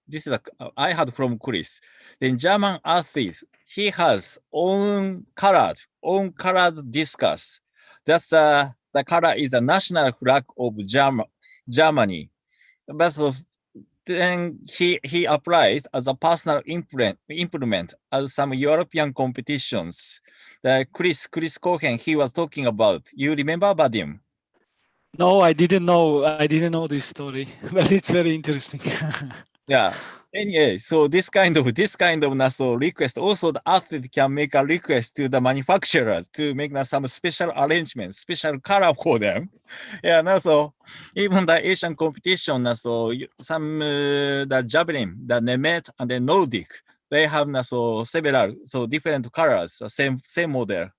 this is I had from Chris. Then German athlete, he has own colored discus. That's the color is the national flag of Germany. But so, then he applied as a personal implement as some European competitions. The Chris Cohen he was talking about. You remember Vadim? No, I didn't know this story, but it's very interesting. Yeah. Anyway, so this kind of NASA request, also the athlete can make a request to the manufacturers to make some special arrangements, special color for them. Yeah, now so even the Asian competition, so some the javelin, the Nemet and the Nordic, they have so several different colors, same model.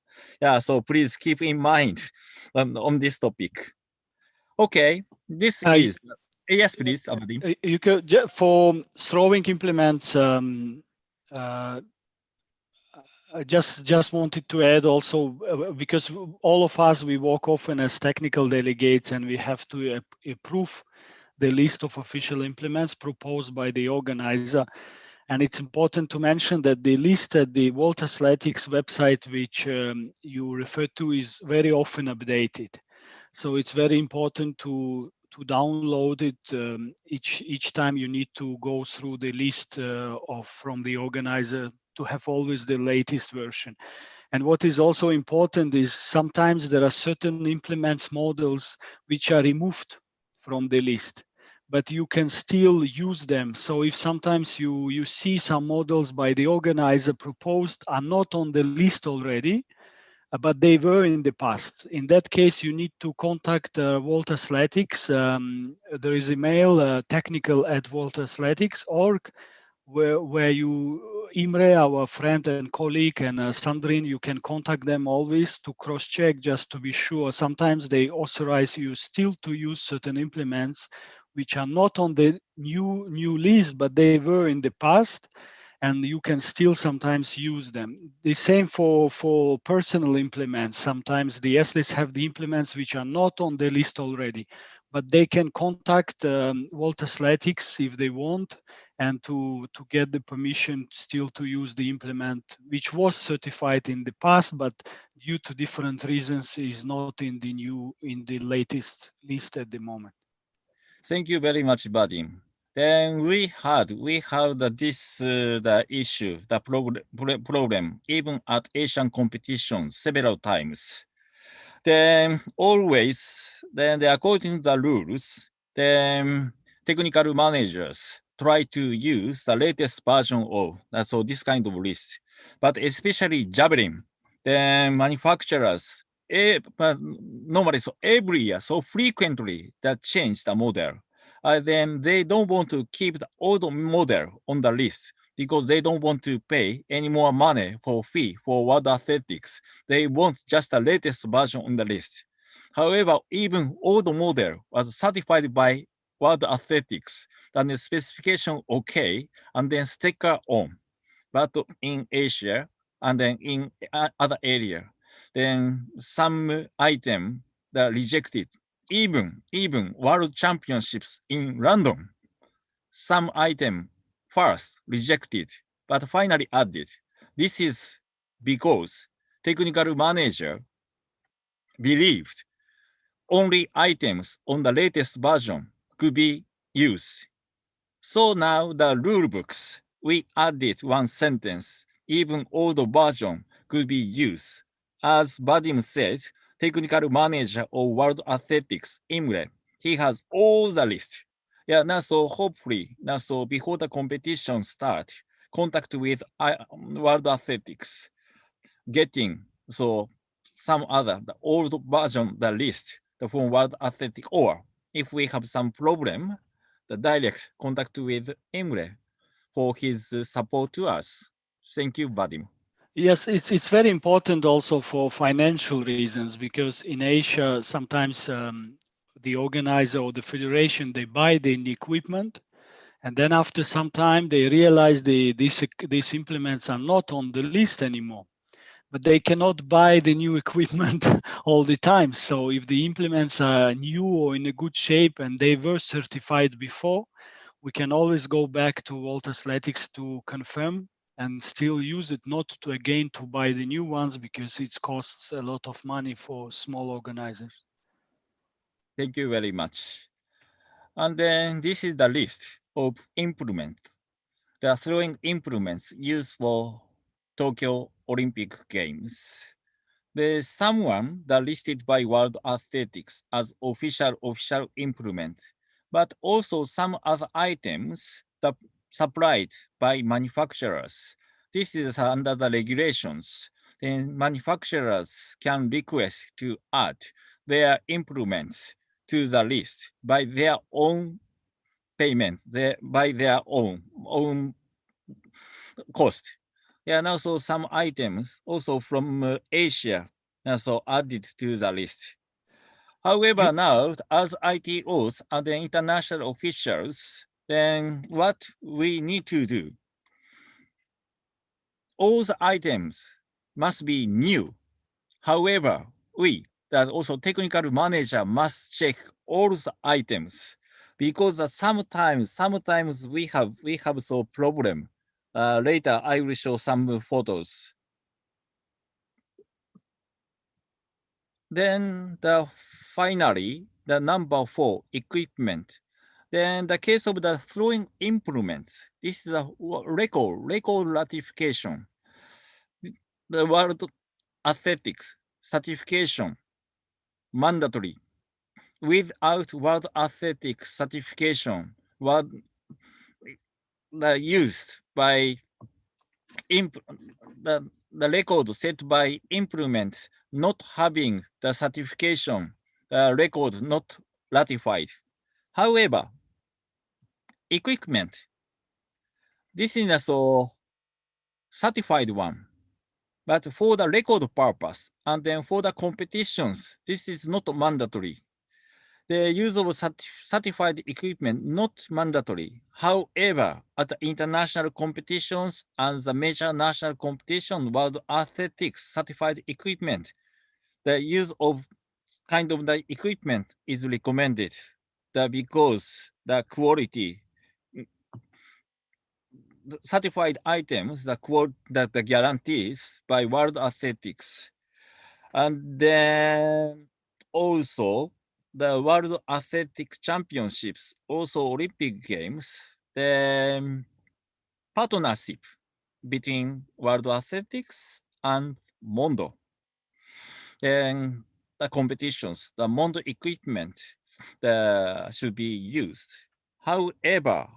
Yeah, so please keep in mind on this topic. Okay, this is. Yes, please, Aberdeen. You could for throwing implements. I just wanted to add also because all of us we work often as technical delegates and we have to approve the list of official implements proposed by the organizer. And it's important to mention that the list at the World Athletics website, which you refer to, is very often updated. So it's very important to download it each time you need to go through the list from the organizer to have always the latest version. And what is also important is sometimes there are certain implements models which are removed from the list, but you can still use them. So if sometimes you see some models by the organizer proposed are not on the list already, but they were in the past. In that case, you need to contact World Athletics. There is a mail, technical@worldathletics.org, where you, Imre, our friend and colleague, and Sandrine, you can contact them always to cross-check just to be sure. Sometimes they authorize you still to use certain implements which are not on the new list, but they were in the past, and you can still sometimes use them. The same for personal implements. Sometimes the athletes have the implements which are not on the list already, but they can contact World Athletics if they want, and to get the permission still to use the implement which was certified in the past, but due to different reasons is not in the latest list at the moment. Thank you very much, Vadim. Then we have the issue, the problem, even at Asian competitions several times. Then always, according to the rules, then technical managers try to use the latest version of this kind of list, but especially Javelin, then manufacturers but normally so every year so frequently that change the model. Then they don't want to keep the old model on the list because they don't want to pay any more money for fee for World Athletics. They want just the latest version on the list. However, even old model was certified by World Athletics, then the specification okay, and then sticker on. But in Asia and then in other area, then some item that rejected, even World Championships in London, some item first rejected, but finally added. This is because technical manager believed only items on the latest version could be used. So now the rule books, we added one sentence, even older version could be used. As Vadim said, technical manager of World Athletics, Imre, he has all the list. Yeah, now so hopefully, now so before the competition start, contact with World Athletics, getting so some other, the old version, the list, the from World Athletic, or if we have some problem, the direct contact with Imre for his support to us. Thank you, Vadim. Yes, it's very important also for financial reasons, because in Asia, sometimes the organizer or the federation, they buy the equipment, and then after some time, they realize these implements are not on the list anymore. But they cannot buy the new equipment all the time. So if the implements are new or in a good shape and they were certified before, we can always go back to World Athletics to confirm and still use it, not to again to buy the new ones, because it costs a lot of money for small organizers. Thank you very much. And then this is the list of implements. The throwing implements used for Tokyo Olympic Games. There's someone that listed by World Athletics as official implement, but also some other items that supplied by manufacturers. This is under the regulations. Then manufacturers can request to add their implements to the list by their own payment, by their own cost. Yeah, and also some items also from Asia also added to the list. However, now as ITOs and the international officials, then what we need to do, all the items must be new. However, we, that also technical manager, must check all the items because sometimes we have so problem. Later I will show some photos. Then finally the number 4, equipment. Then the case of the throwing implements. This is a record ratification. The World Athletics certification mandatory. Without World Athletics certification, the used by the record set by implements not having the certification, record not ratified. However, equipment, this is a certified one, but for the record purpose and then for the competitions, this is not mandatory. The use of certified equipment not mandatory. However, at the international competitions and the major national competition, World Athletics certified equipment, the use of kind of the equipment is recommended because the quality, the certified items, the guarantees by World Athletics. And then also the World Athletics Championships, also Olympic Games, the partnership between World Athletics and Mondo. Then the competitions, the Mondo equipment should be used. However,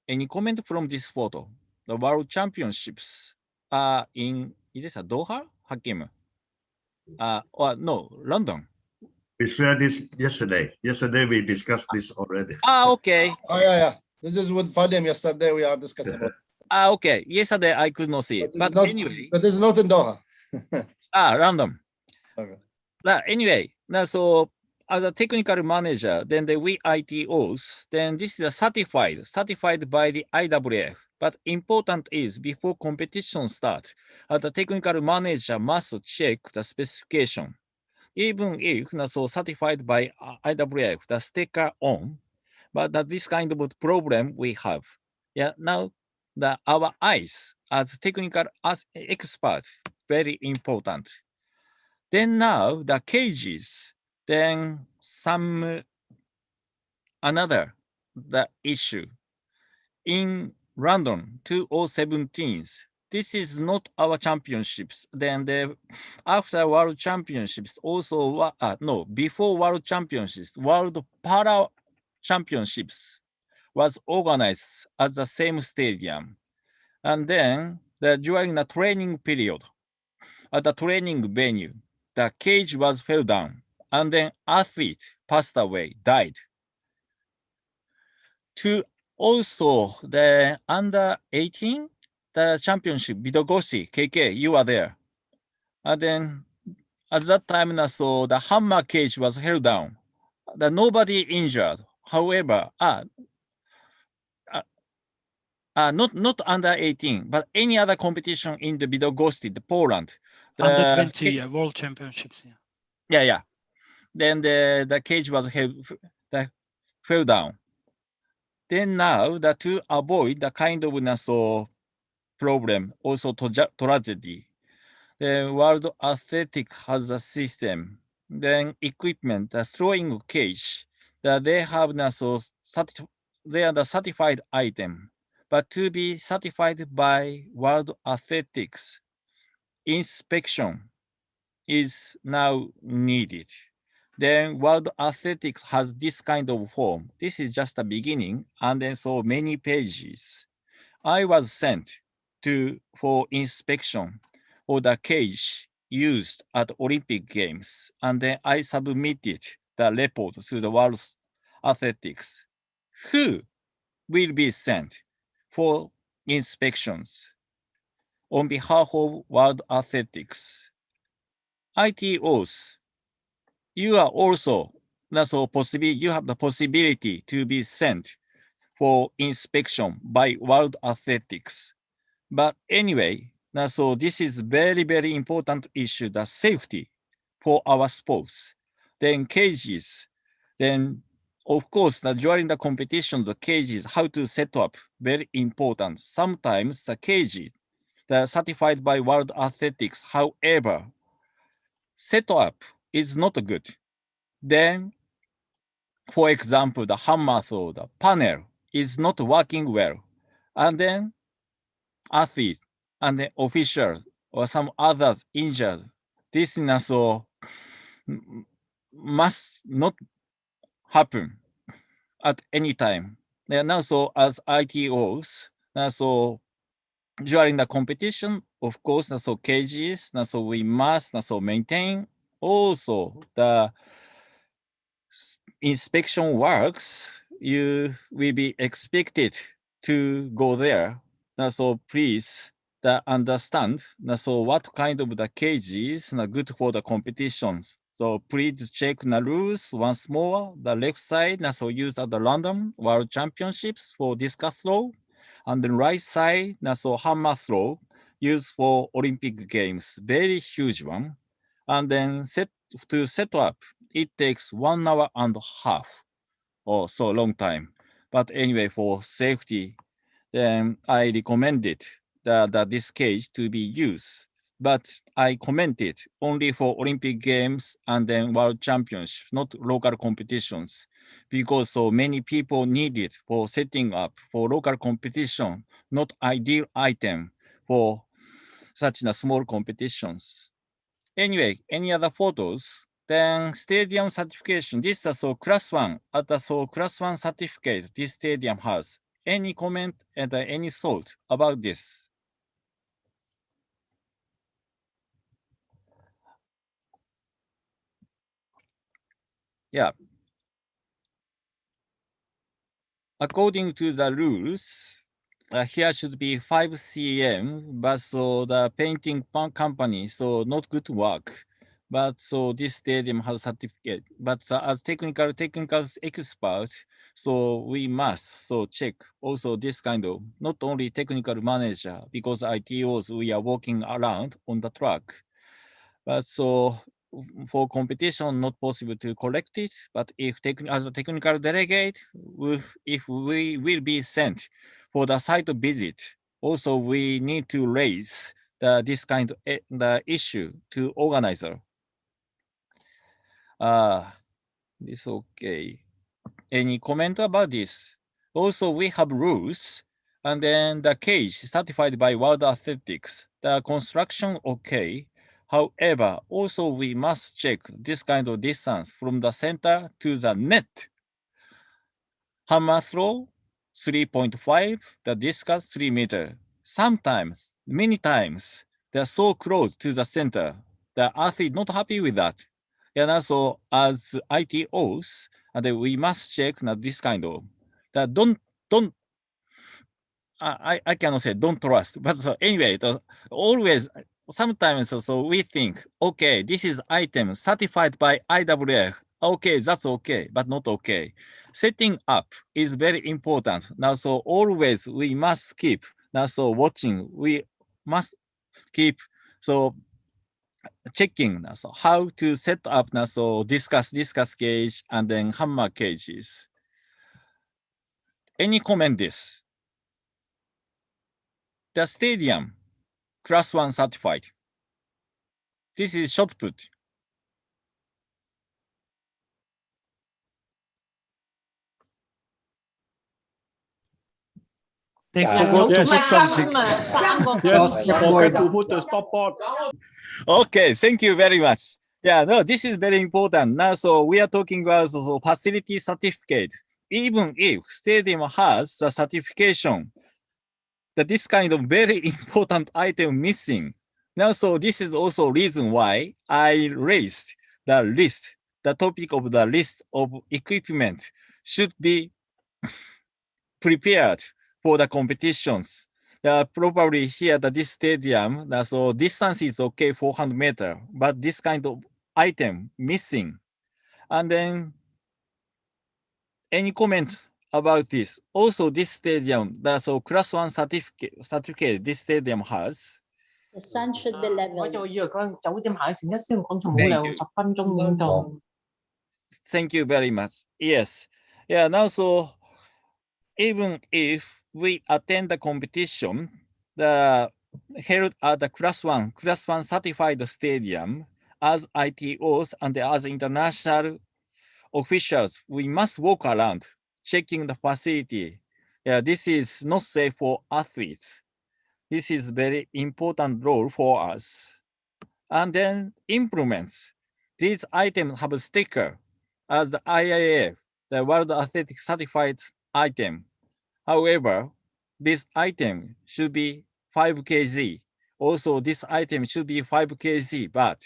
any comment from this photo? The World Championships are in, is it Doha? Hakim? Or no, London. We shared this yesterday. Yesterday we discussed this already. Okay. Oh, yeah. This is with Fadim yesterday. We are discussing about. Okay. Yesterday I could not see it. But anyway. But it's not in Doha. Random. Okay. Anyway, so as a technical manager, then the WITOs, then this is a certified by the IAAF. But important is before competition starts, the technical manager must check the specification. Even if so certified by IAAF, the sticker on, but this kind of problem we have. Yeah, now our eyes as technical as experts, very important. Then now the cages, then another the issue. In London 2017, this is not our championships. Then after World Championships, also before World Championships, World Para Championships was organized at the same stadium. And then during the training period, at the training venue, the cage was fell down, and then athlete passed away, died. Also, the under 18, the championship, Bidogoshi, KK, you are there. And then at that time, so the hammer cage was held down. Nobody injured. However, not under 18, but any other competition in the Bidogosti, the Poland. Under 20 World Championships. Yeah. Then the cage was fell down. Then now, to avoid the kind of problem, also tragedy, the World Athletics has a system, then equipment, the throwing cage, that they have they are the certified item, but to be certified by World Athletics, inspection is now needed. Then World Athletics has this kind of form. This is just the beginning, and then so many pages. I was sent for inspection for the cage used at Olympic Games, and then I submitted the report to the World Athletics, who will be sent for inspections on behalf of World Athletics. ITOs, you are also you have the possibility to be sent for inspection by World Athletics. But anyway, so this is very, very important issue, the safety for our sports. Then cages, then of course, during the competition, the cages, how to set up, very important. Sometimes the cage, the certified by World Athletics, however, setup is not good. Then, for example, the hammer throw, the panel is not working well. And then athlete and the official or some others injured. This is also must not happen at any time. And also as ITOs, so during the competition, of course, so cages, so we must so maintain also the inspection works. You will be expected to go there. So please understand so what kind of the cages good for the competitions. So please check the rules once more. The left side so use at the random world championships for discus throw, and the right side so hammer throw used for Olympic games. Very huge one. And then set up, it takes 1 hour and a half or so long time. But anyway, for safety, then I recommended that this cage to be used. But I commented only for Olympic Games and then World Championships, not local competitions, because so many people need it for setting up for local competition, not ideal item for such small competitions. Anyway, any other photos? Then stadium certification. This is so class 1. At the so class 1 certificate this stadium has. Any comment and any thought about this? Yeah. According to the rules, here should be 5 cm, but so the painting company, so not good work. But so this stadium has certificate. But as technical experts, so we must so check also this kind of not only technical manager, because ITOs we are walking around on the track. But so for competition, not possible to collect it. But if as a technical delegate, if we will be sent for the site visit, also we need to raise this kind of the issue to organizer. This okay. Any comment about this? Also, we have rules, and then the cage certified by World Athletics. The construction okay. However, also we must check this kind of distance from the center to the net. Hammer throw 3.5, the discus 3 meter. Sometimes, many times, they're so close to the center. The athlete not happy with that. And also as ITOs, and we must check this kind of that don't I cannot say don't trust, but so anyway, always sometimes so we think, okay, this is item certified by IWF. Okay, that's okay, but not okay. Setting up is very important. Now, so always we must keep now so watching. We must keep so checking now so how to set up now so discuss cage and then hammer cages. Any comment this? The stadium, class 1 certified. This is shot put. They Yeah. forgot to Yes. put something. Yes, forget to put the stopboard. Okay, thank you very much. Yeah, no, this is very important. Now, so we are talking about so facility certificate. Even if stadium has the certification, that this kind of very important item missing. Now, so this is also reason why I raised the list, the topic of the list of equipment should be prepared for the competitions. Probably here at this stadium, so distance is okay, 400 meters, but this kind of item missing. And then any comment about this? Also, this stadium, so class 1 certificate this stadium has. The sun should be level. Thank you very much. Yes. Yeah, now so even if we attend the competition, the held at the class one certified stadium as ITOs and as international officials, we must walk around checking the facility. Yeah, this is not safe for athletes. This is very important role for us. And then implements. These items have a sticker as the IAF, the World Athletics Certified item. However, this item should be 5 kg. Also, this item should be 5 kg, but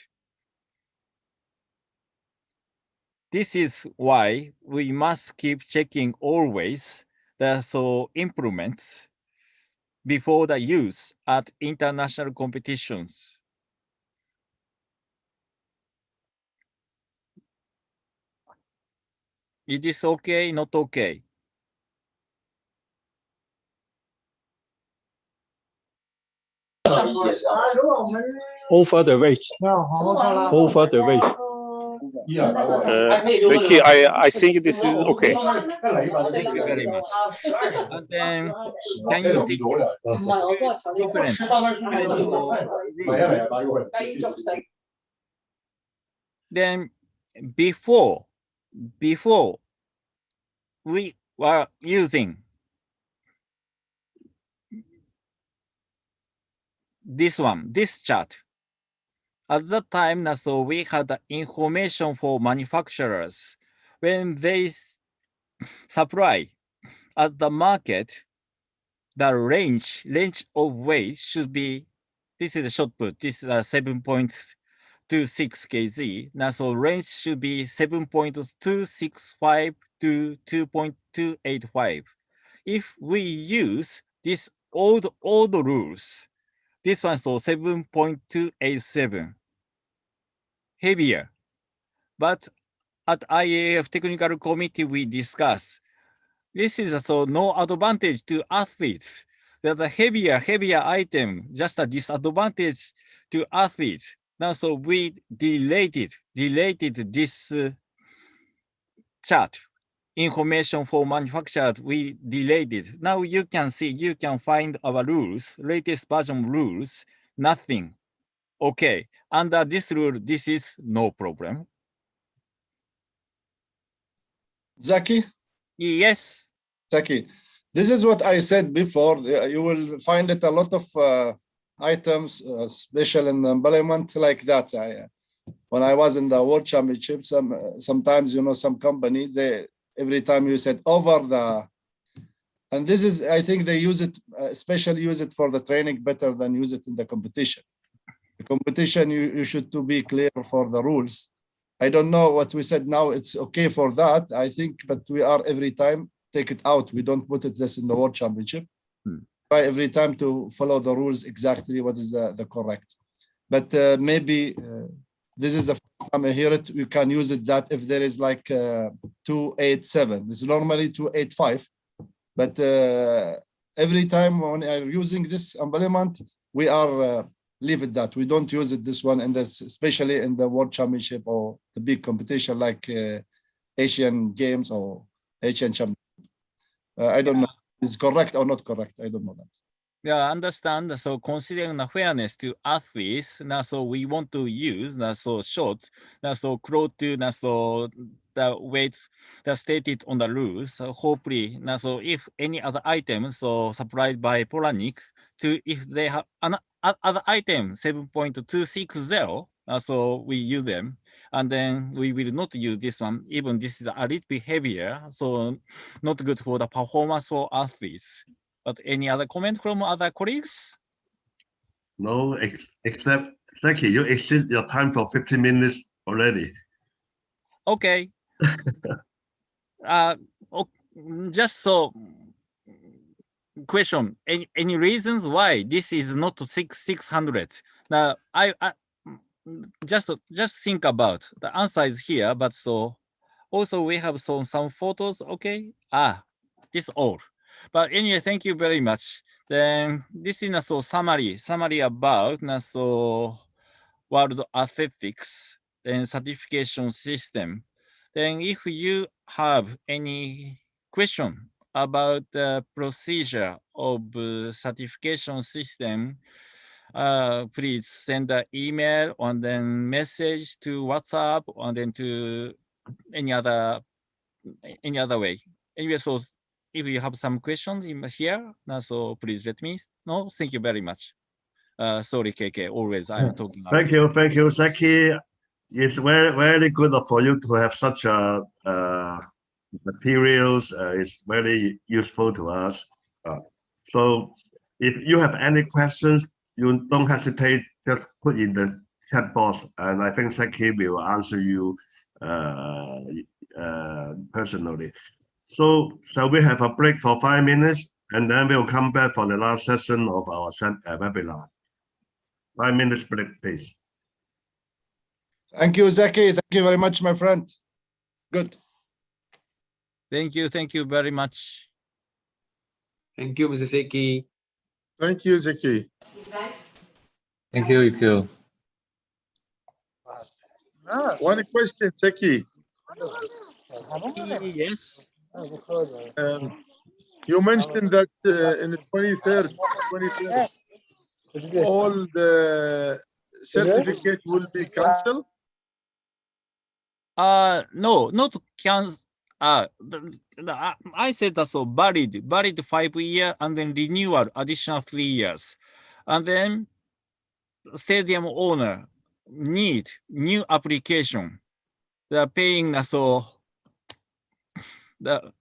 this is why we must keep checking always the implements before the use at international competitions. It is okay, not okay. Over the weight. Over the weight. Thank you. I think this is okay. Thank you very much. And then, can you see different then before we were using this chart. At that time, so we had the information for manufacturers when they supply at the market. The range of weight should be. This is a short put. This is 7.26 kg. Now, so range should be 7.265 to 2.285. If we use this old rules, this one so 7.287. Heavier. But at IAF technical committee, we discuss this is so no advantage to athletes. That a heavier item, just a disadvantage to athletes. Now, so we deleted this chart. Information for manufacturers, we deleted. Now you can see, you can find our rules, latest version rules, nothing. Okay, under this rule, this is no problem. Zaki? Yes. Zaki, this is what I said before. You will find it a lot of items, special in the embellishment like that. When I was in the World Championship, sometimes, you know, some company, every time you said over the, and this is, I think they use it, especially use it for the training better than use it in the competition. The competition, you should to be clear for the rules. I don't know what we said now, it's okay for that, I think, but we are every time take it out. We don't put it this in the World Championship. Try every time to follow the rules exactly what is the correct. But maybe this is the first time I hear it, you can use it that if there is like 287, it's normally 285. But every time when I'm using this embellishment, we are leave it that. We don't use it this one, and this especially in the World Championship or the big competition like Asian Games or Asian Championship. I don't know, is correct or not correct. I don't know that. Yeah, I understand. So considering the fairness to athletes, now so we want to use now so short, now so close to now so the weight that stated on the rules. So hopefully now so if any other item so supplied by Polanic to if they have other item 7.260, so we use them. And then we will not use this one, even this is a little bit heavier, so not good for the performance for athletes. But any other comment from other colleagues? No, except, Zaki, you exceed your time for 15 minutes already. Okay. Just so, question, any reasons why this is not 600? Now, I just think about the answer is here, but so also we have some photos. Okay, this all. But anyway, thank you very much. Then this is a summary about World Athletics and certification system. Then if you have any question about the procedure of certification system, please send an email and then message to WhatsApp and then to any other way. Anyway, so if you have some questions in here, so please let me know. Thank you very much. Sorry, KK, always I'm talking. Thank you, Zaki. It's very good for you to have such materials. It's very useful to us. So if you have any questions, you don't hesitate, just put in the chat box, and I think Zaki will answer you personally. So shall we have a break for 5 minutes, and then we'll come back for the last session of our webinar. 5 minutes break, please. Thank you, Zaki. Thank you very much, my friend. Good. Thank you very much. Thank you, Mr. Seki. Thank you, Zaki. Thank you, Yukio. One question, Zaki. Yes. You mentioned that in the 23rd, all the certificate will be cancelled? No, not cancel. I said that's so valid 5 years and then renewal additional 3 years, and then stadium owner need new application. They're paying so the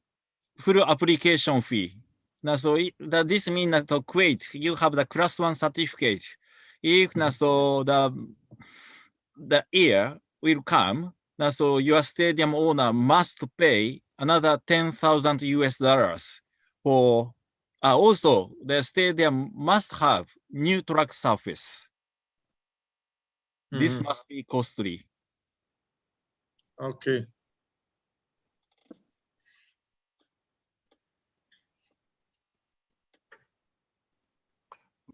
full application fee. Now, so this means that to create you have the class 1 certificate. If so the year will come. Now, so your stadium owner must pay another $10,000 for. Also, the stadium must have new track surface. This must be costly. Okay.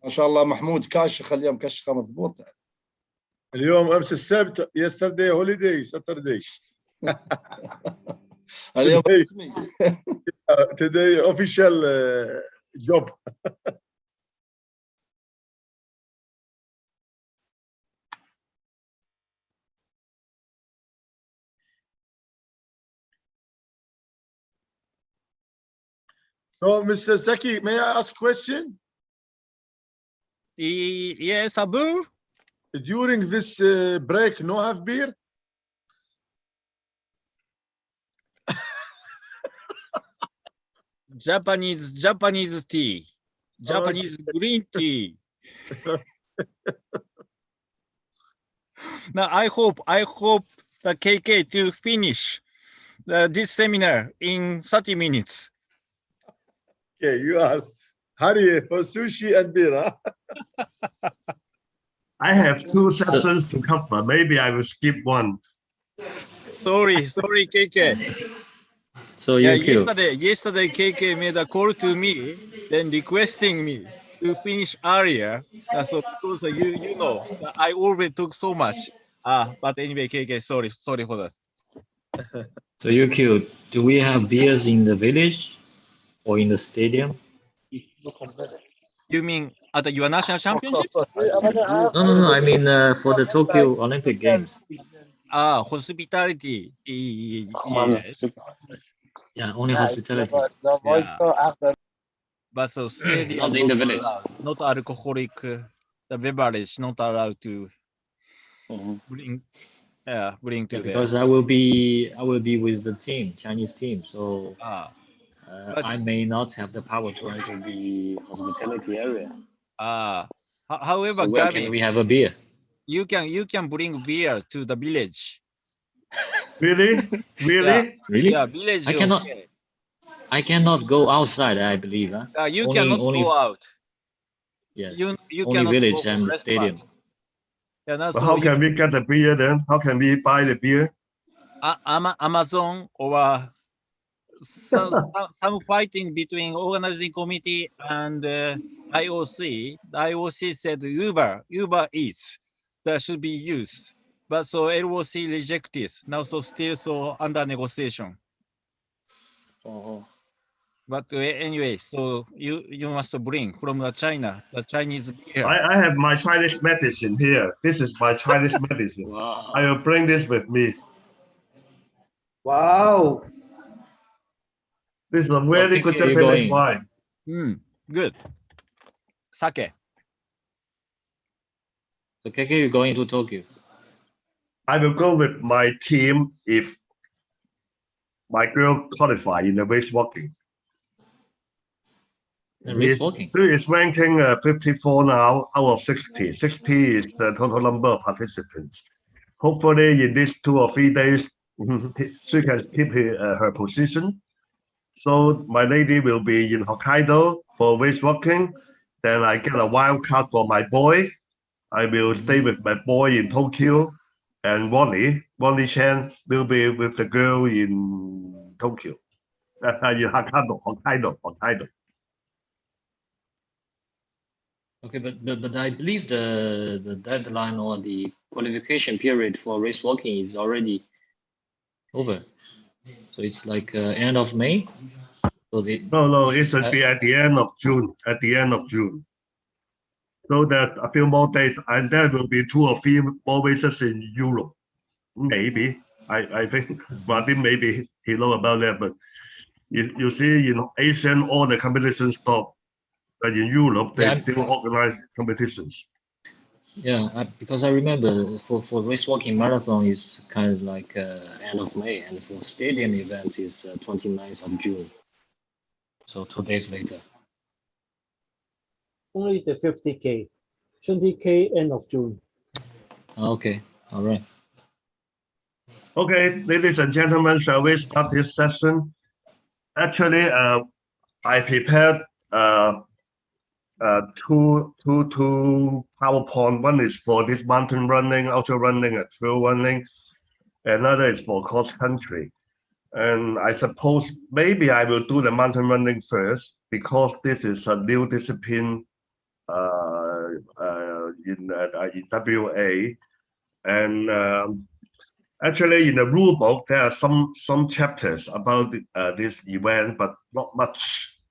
ما شاء الله محمود كاشخ اليوم كشخه مضبوطه. اليوم امس السبت yesterday holiday Saturday. اليوم رسمي. Today official job. So, Mr. Zaki, may I ask a question? Yes, Abu. During this break, no have beer? Japanese tea, Japanese green tea. Now I hope the KK to finish this seminar in 30 minutes. Okay, you are hurry for sushi and beer, huh? I have 2 sessions to cover. Maybe I will skip one. Sorry, KK. So yeah, Yukio. yesterday KK made a call to me, then requesting me to finish earlier. So because you know I already took so much. But anyway, KK, sorry for that. So Yukio, do we have beers in the village or in the stadium? You mean at your national championship? No. I mean for the Tokyo Olympic Games. Hospitality. Yeah, only hospitality. Yeah. But so stadium Not in the village. Not alcoholic the beverage not allowed to bring to there. Because I will be with the team, Chinese team, so I may not have the power to enter the hospitality area. However, So where can we have a beer? You can bring beer to the village. Really? Really? Yeah, village. I cannot go outside, I believe. You cannot go out. Yes. You only cannot village go and the stadium. Yeah, but how can we get the beer then? How can we buy the beer? Amazon or some fighting between organizing committee and IOC. The IOC said Uber Eats that should be used. but so LOC rejected. Now so still so under negotiation. Oh, But anyway, so you must bring from the China, the Chinese beer. I have my Chinese medicine here. This is my Chinese medicine. wow. I will bring this with me. Wow. This is a very good Keke, you're Japanese going. wine. Good. Sake. So Keke, you're going to Tokyo. I will go with my team if my girl qualify in the race walking. And race walking. She is ranking 54 now out of 60. 60 is the total number of participants. Hopefully, in these 2 or 3 days, she can keep her position. So my lady will be in Hokkaido for race walking. Then I get a wild card for my boy. I will stay with my boy in Tokyo. And Ronnie Chan will be with the girl in Tokyo. In Hokkaido. Okay, but I believe the deadline or the qualification period for race walking is already over. So it's like end of May. So No, it should be at the end of June. So there's a few more days, and there will be 2 or 3 more races in Europe. Maybe I think Vadim maybe he know about that, but you see in Asian all the competitions stop, but in Europe they still organize competitions. Yeah, because I remember for race walking marathon is kind of like end of May, and for stadium events is 29th of June. So 2 days later. Only the 50K. 20K end of June. Okay, all right. Okay, ladies and gentlemen, shall we start this session? Actually, I prepared two PowerPoint. One is for this mountain running, ultra running, and trail running. Another is for cross country. And I suppose maybe I will do the mountain running first because this is a new discipline in WA. And actually, in the rule book, there are some chapters about this event, but not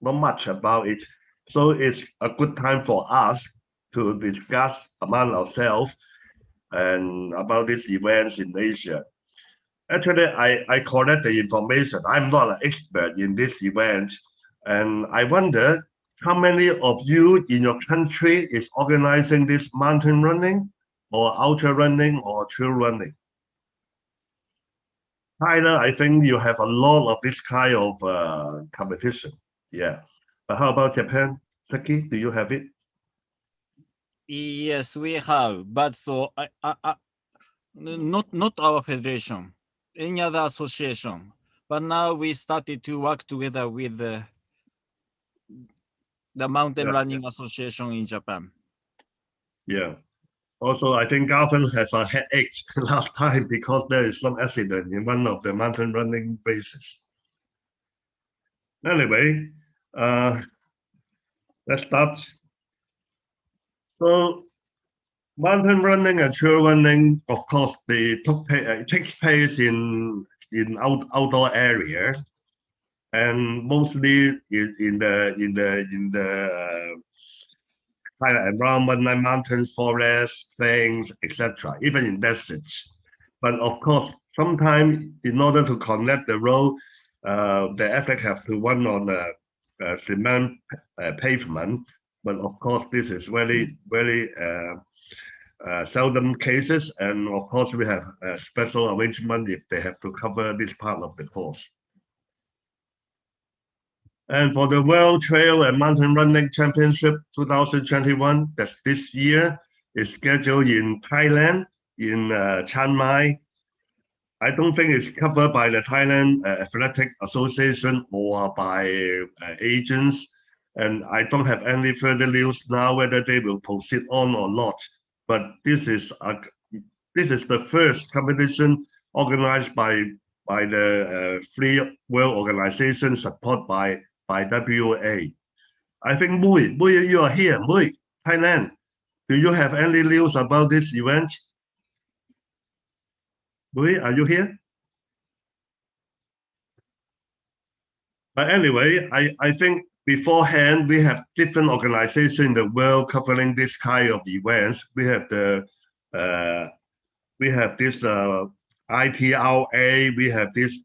much about it. So it's a good time for us to discuss among ourselves and about these events in Asia. Actually, I collect the information. I'm not an expert in this event, and I wonder how many of you in your country is organizing this mountain running or ultra running or trail running? China, I think you have a lot of this kind of competition. Yeah. But how about Japan? Saki, do you have it? Yes, we have, but so not our federation, any other association. But now we started to work together with the Mountain Running Association in Japan. Yeah. Also, I think Garvin has a headache last time because there is some accident in one of the mountain running races. Anyway, let's start. So, mountain running and trail running, of course, it takes place in outdoor area, and mostly in the kind of environment like mountains, forests, plains, etc., even in deserts. But of course, sometimes in order to connect the road, the athlete have to run on a cement pavement. But of course, this is very seldom cases, and of course, we have a special arrangement if they have to cover this part of the course. And for the World Trail and Mountain Running Championship 2021, that's this year, is scheduled in Thailand, in Chiang Mai. I don't think it's covered by the Thailand Athletic Association or by agents. And I don't have any further news now whether they will proceed on or not. But this is the first competition organized by the Free World Organization, supported by WA. I think Mui, you are here. Mui, Thailand. Do you have any news about this event? Louis, are you here? But anyway, I think beforehand we have different organizations in the world covering this kind of events. We have this ITRA, we have this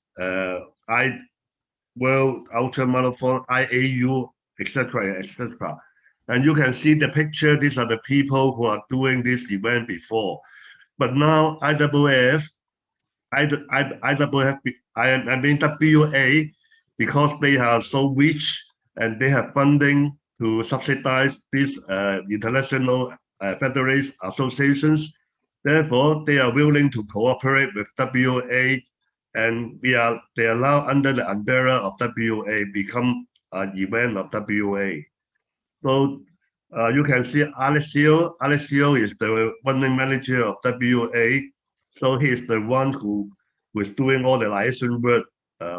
World Ultra Marathon, IAU, etc., etc. And you can see the picture. These are the people who are doing this event before. But now WA, because they are so rich and they have funding to subsidize these international federation associations. Therefore, they are willing to cooperate with WA, and they are now under the umbrella of WA become an event of WA. So you can see Alessio. Alessio is the running manager of WA. So he is the one who is doing all the liaison work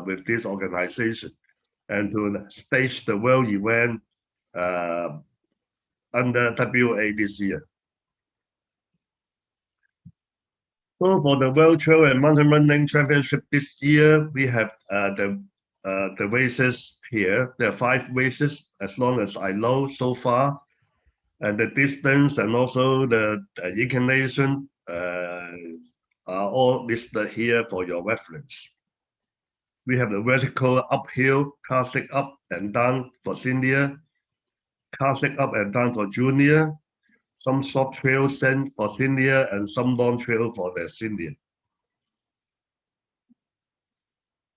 with this organization and to stage the world event under WA this year. So for the World Trail and Mountain Running Championship this year, we have the races here. There are 5 races, as long as I know so far. And the distance and also the inclination are all listed here for your reference. We have the vertical uphill, classic up and down for senior, classic up and down for junior, some short trail sent for senior, and some long trail for the senior.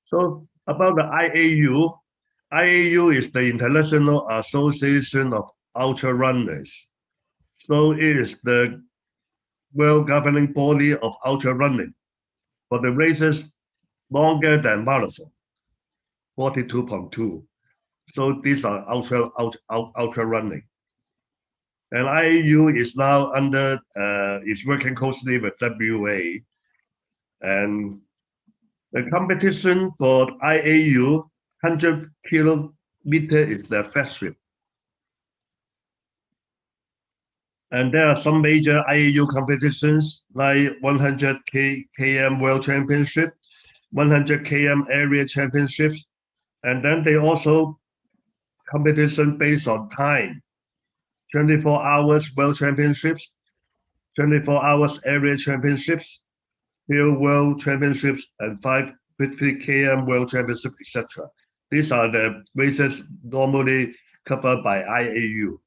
So about the IAU, IAU is the International Association of Ultra Runners. So it is the world governing body of ultra running for the races longer than marathon, 42.2. So these are ultra running. And IAU is now under, is working closely with WA. And the competition for IAU, 100 kilometer is the flagship. And there are some major IAU competitions like 100 km World Championship, 100 km Area Championships, and then they also competition based on time. 24 hours World Championships, 24 hours Area Championships, Hill World Championships, and 550 km World Championship, etc. These are the races normally covered by IAU.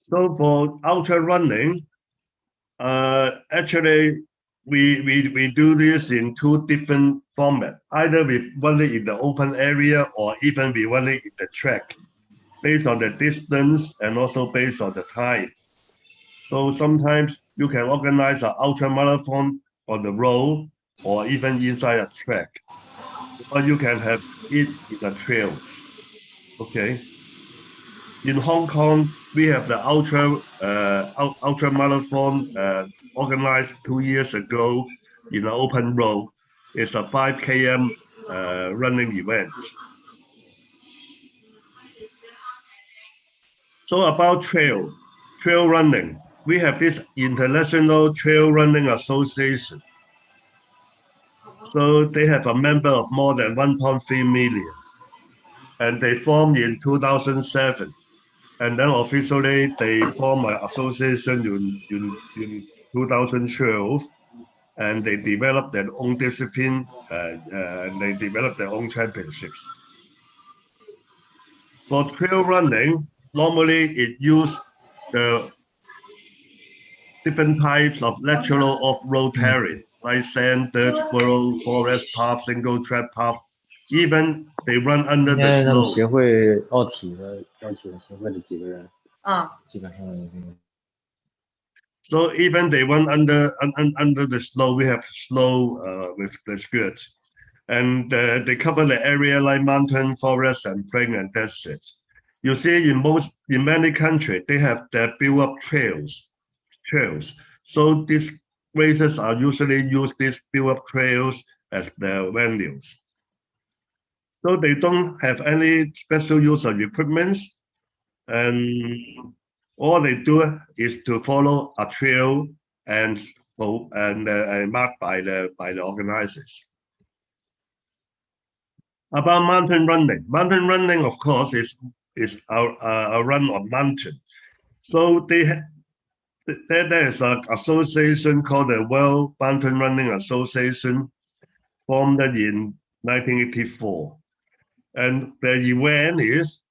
So for ultra running, actually we do this in 2 different formats. Either we run it in the open area or even we run it in the track, based on the distance and also based on the time. So sometimes you can organize an ultra marathon on the road or even inside a track, or you can have it in a trail. Okay. In Hong Kong, we have the ultra marathon organized 2 years ago in an open road. It's a 5 km running event. So about trail running, we have this International Trail Running Association. So they have a member of more than 1.3 million, and they formed in 2007. And then officially they formed an association in 2012, and they developed their own discipline and they developed their own championships. For trail running, normally it uses the different types of natural off-road terrain, like sand, dirt, burrow, forest path, single track path. Even they run under the 他们 snow. 协会奥体的邀请协会的几个人，基本上So even they run under the snow, we have snow with the skirts. And they cover the area like mountain, forest, and plain and desert. You see, in many countries, they have their built-up trails. So these races are usually use these built-up trails as their venues. So they don't have any special use of equipment, and all they do is to follow a trail and and marked by the organizers. About mountain running. Mountain running, of course, is a run on mountain. So there is an association called the World Mountain Running Association, formed in 1984. And the event is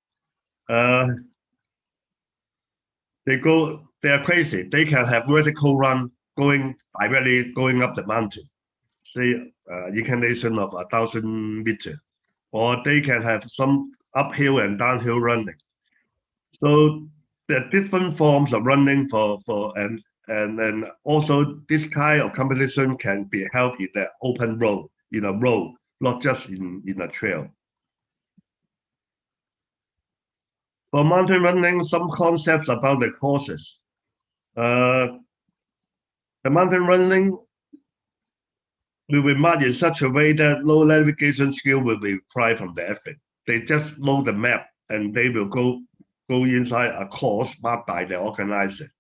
they are crazy. They can have vertical run directly going up the mountain, say inclination of 1,000 meters, or they can have some uphill and downhill running. So there are different forms of running and also this kind of competition can be held in the open road, in a road, not just in a trail. For mountain running, some concepts about the courses. The mountain running will be marked in such a way that no navigation skill will be required from the athlete. They just know the map and they will go inside a course marked by the organizer.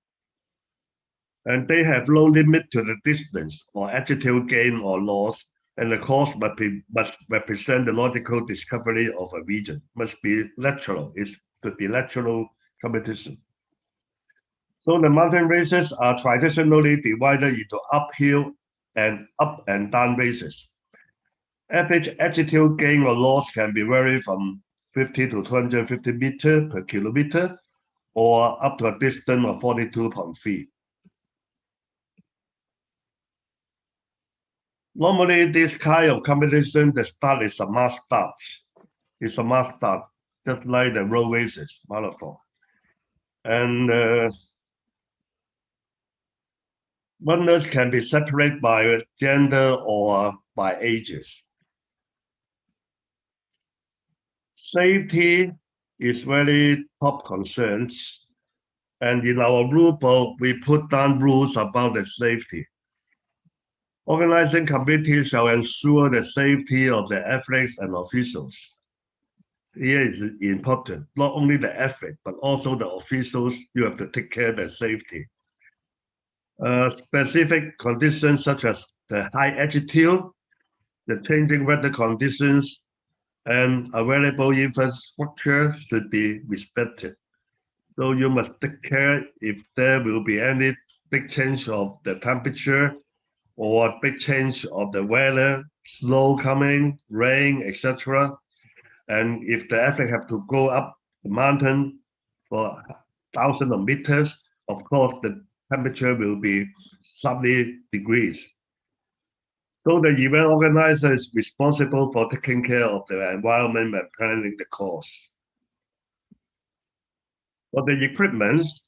And they have no limit to the distance or altitude gain or loss, and the course must represent the logical discovery of a region. Must be lateral. It could be lateral competition. So the mountain races are traditionally divided into uphill and up and down races. Average altitude gain or loss can be varied from 50 to 250 meters per kilometer, or up to a distance of 42.3. Normally, this kind of competition, the start is a mass start. It's a mass start, just like the road races, marathon. And runners can be separated by gender or by ages. Safety is very top concerns. And in our rule book, we put down rules about the safety. Organizing committee shall ensure the safety of the athletes and officials. Here is important, not only the athlete, but also the officials. You have to take care of their safety. Specific conditions such as the high altitude, the changing weather conditions, and available infrastructure should be respected. So you must take care if there will be any big change of the temperature or big change of the weather, snow coming, rain, etc. And if the athlete have to go up the mountain for thousands of meters, of course, the temperature will be 70 degrees. So the event organizer is responsible for taking care of the environment and planning the course. For the equipments,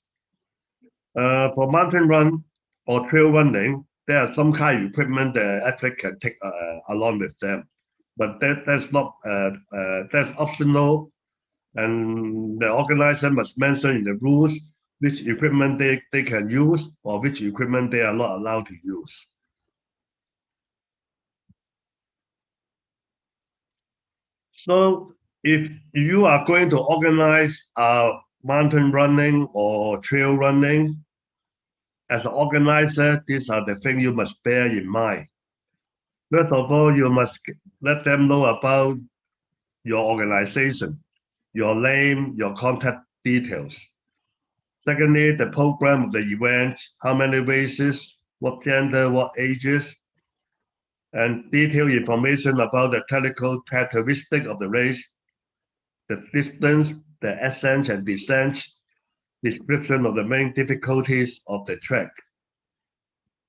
for mountain run or trail running, there are some kind of equipment the athlete can take along with them, but that's optional, and the organizer must mention in the rules which equipment they can use or which equipment they are not allowed to use. So if you are going to organize mountain running or trail running, as an organizer, these are the things you must bear in mind. First of all, you must let them know about your organization, your name, your contact details. Secondly, the program of the event, how many races, what gender, what ages, and detailed information about the technical characteristic of the race, the distance, the ascent and descent, description of the main difficulties of the track.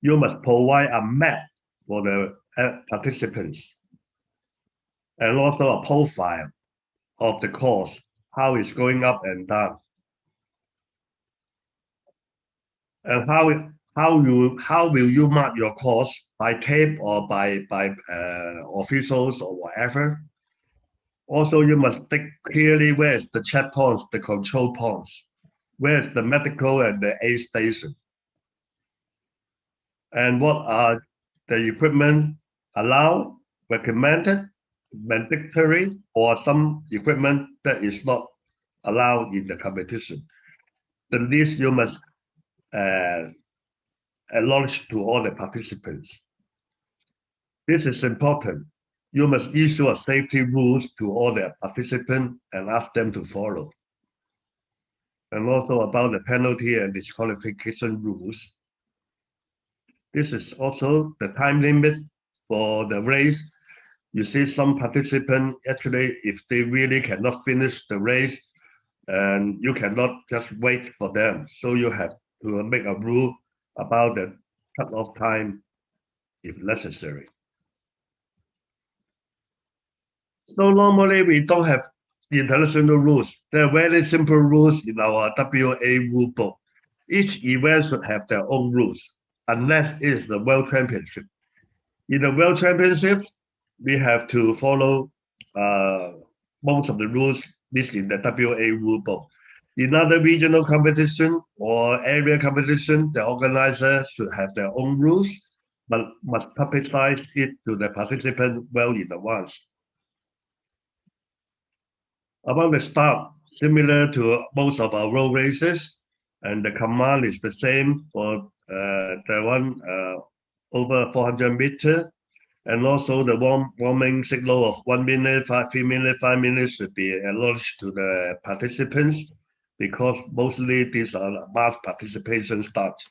You must provide a map for the participants and also a profile of the course, how it's going up and down. And how will you mark your course, by tape or by officials or whatever? Also, you must state clearly where is the checkpoints, the control points, where is the medical and the aid station, and what are the equipment allowed, recommended, mandatory, or some equipment that is not allowed in the competition. The list you must acknowledged to all the participants. This is important. You must issue a safety rules to all the participants and ask them to follow. And also about the penalty and disqualification rules. This is also the time limit for the race. You see some participants, actually, if they really cannot finish the race, and you cannot just wait for them. So you have to make a rule about the cut-off time if necessary. So normally we don't have international rules. There are very simple rules in our WA rule book. Each event should have their own rules, unless it is the World Championship. In the World Championships, we have to follow most of the rules listed in the WA rule book. In other regional competition or area competition, the organizer should have their own rules, but must publicize it to the participant well in advance. About the start, similar to most of our road races, and the command is the same for the one over 400 meters, and also the warming signal of 1 minute, 3 minutes, 5 minutes should be acknowledged to the participants, because mostly these are mass participation starts.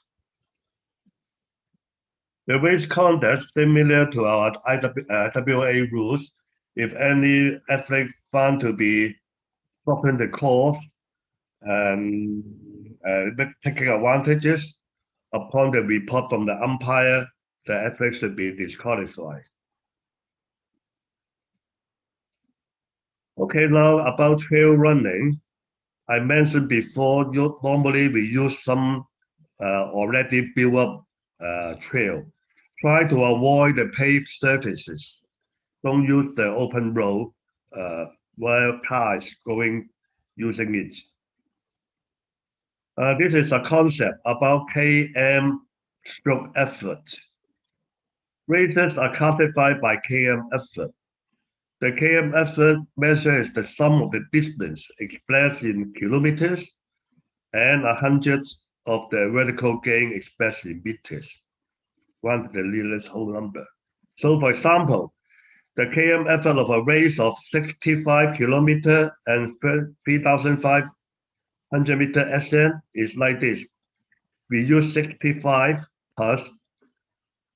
The race conduct, similar to our IWA rules, if any athlete found to be stopping the course and taking advantages, upon the report from the umpire, the athlete should be disqualified. Okay, now about trail running. I mentioned before, normally we use some already built up trail. Try to avoid the paved surfaces. Don't use the open road where cars going using it. This is a concept about km stroke effort. Races are classified by km effort. The km effort measures the sum of the distance expressed in kilometers and 100 of the vertical gain expressed in meters, one to the nearest whole number. So for example, the km effort of a race of 65 kilometers and 3,500 meter SN is like this. We use 65 plus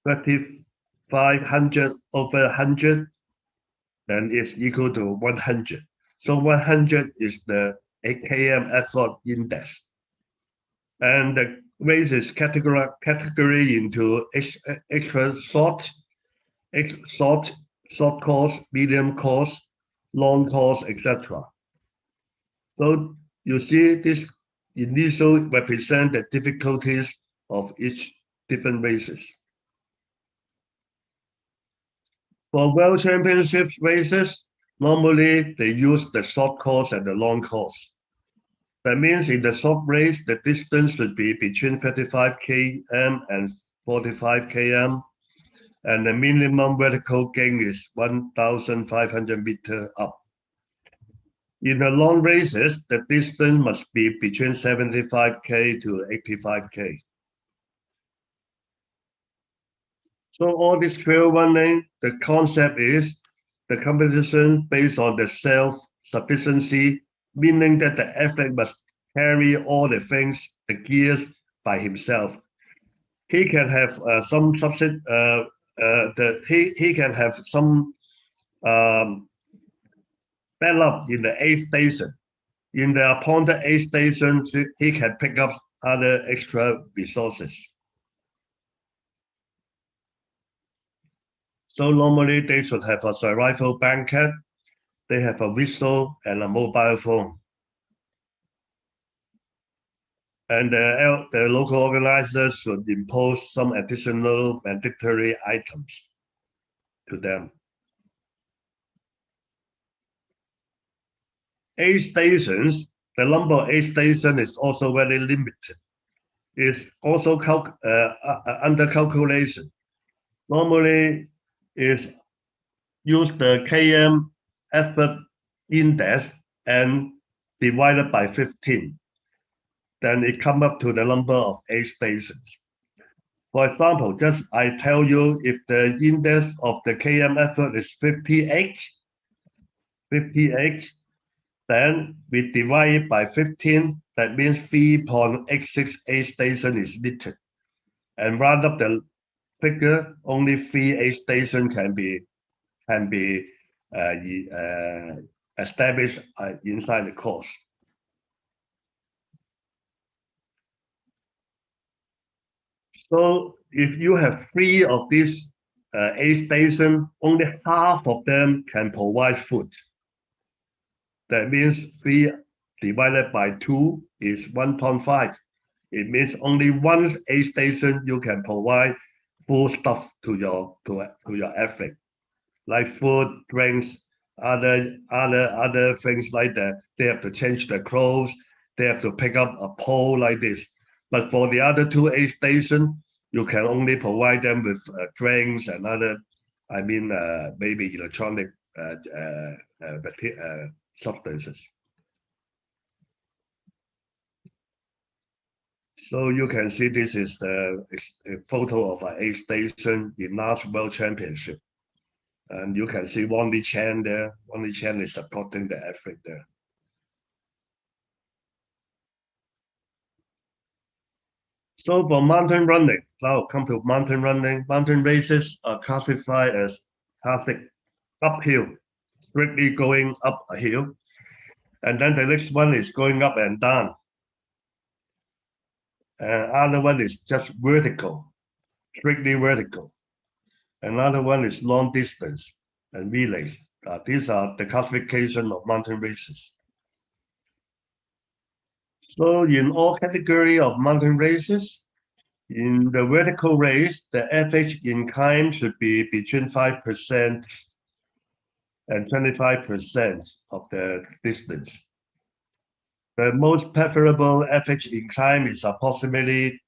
3,500 over 100, then it's equal to 100. So 100 is the km effort index. And the race is category into extra short course, medium course, long course, etc. So you see this initial represent the difficulties of each different races. For World Championships races, normally they use the short course and the long course. That means in the short race, the distance should be between 35 km and 45 km, and the minimum vertical gain is 1,500 meters up. In the long races, the distance must be between 75k to 85k. So all this trail running, the concept is the competition based on the self-sufficiency, meaning that the athlete must carry all the things, the gears by himself. He can have some subsidy. He can have some backup in the aid station. In the appointed aid station, he can pick up other extra resources. So normally they should have a survival blanket, they have a whistle and a mobile phone. And the local organizers should impose some additional mandatory items to them. Aid stations, the number of aid stations is also very limited. It's also under calculation. Normally, is use the km effort index and divided by 15. Then it comes up to the number of aid stations. For example, just I tell you, if the index of the KM effort is 58, then we divide it by 15. That means 3.86 aid station is needed. And round up the figure, only 3 aid station can be established inside the course. So if you have 3 of these aid stations, only half of them can provide food. That means 3 divided by 2 is 1.5. It means only one aid station you can provide full stuff to your effort, like food, drinks, other things like that. They have to change their clothes. They have to pick up a pole like this. But for the other 2 aid stations, you can only provide them with drinks and other, maybe electronic substances. So you can see this is the photo of an aid station in last World Championship. And you can see Wang Li Chen there. Wang Li Chen is supporting the effort there. So for mountain running, now come to mountain running. Mountain races are classified as classic uphill, strictly going up a hill. And then the next one is going up and down. And other one is just vertical, strictly vertical. Another one is long distance and relays. These are the classification of mountain races. So in all category of mountain races, in the vertical race, the average incline should be between 5% and 25% of the distance. The most preferable average incline is approximately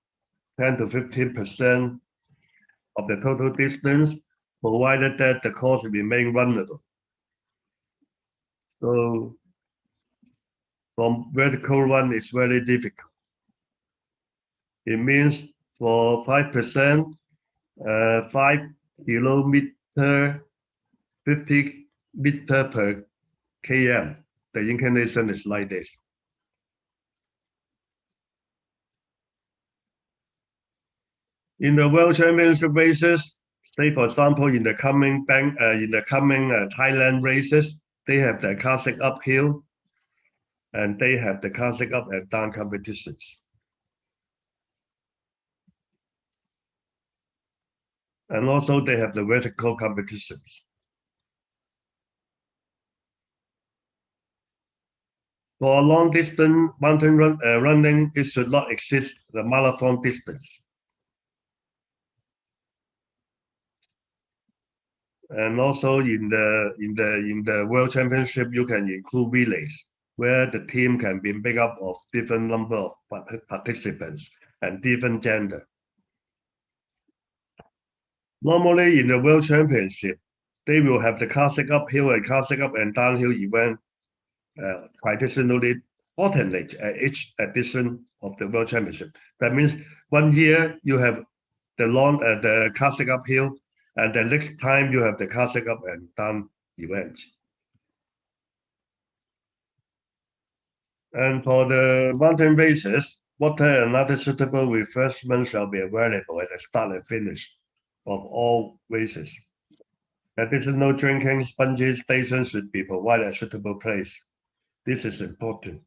10 to 15% of the total distance, provided that the course remain runnable. So from vertical run is very difficult. It means for 5%, 5 kilometer, 50 meter per km. The inclination is like this. In the World Championship races, say for example, in the coming Thailand races, they have the classic uphill, and they have the classic up and down competitions. And also they have the vertical competitions. For long distance mountain running, it should not exceed the marathon distance. And also in the World Championship, you can include relays, where the team can be made up of different number of participants and different gender. Normally in the World Championship, they will have the classic uphill and classic up and downhill event traditionally alternate at each edition of the World Championship. That means 1 year you have the classic uphill, and the next time you have the classic up and down events. And for the mountain races, water and other suitable refreshments shall be available at the start and finish of all races. Additional drinking sponges stations should be provided at a suitable place. This is important.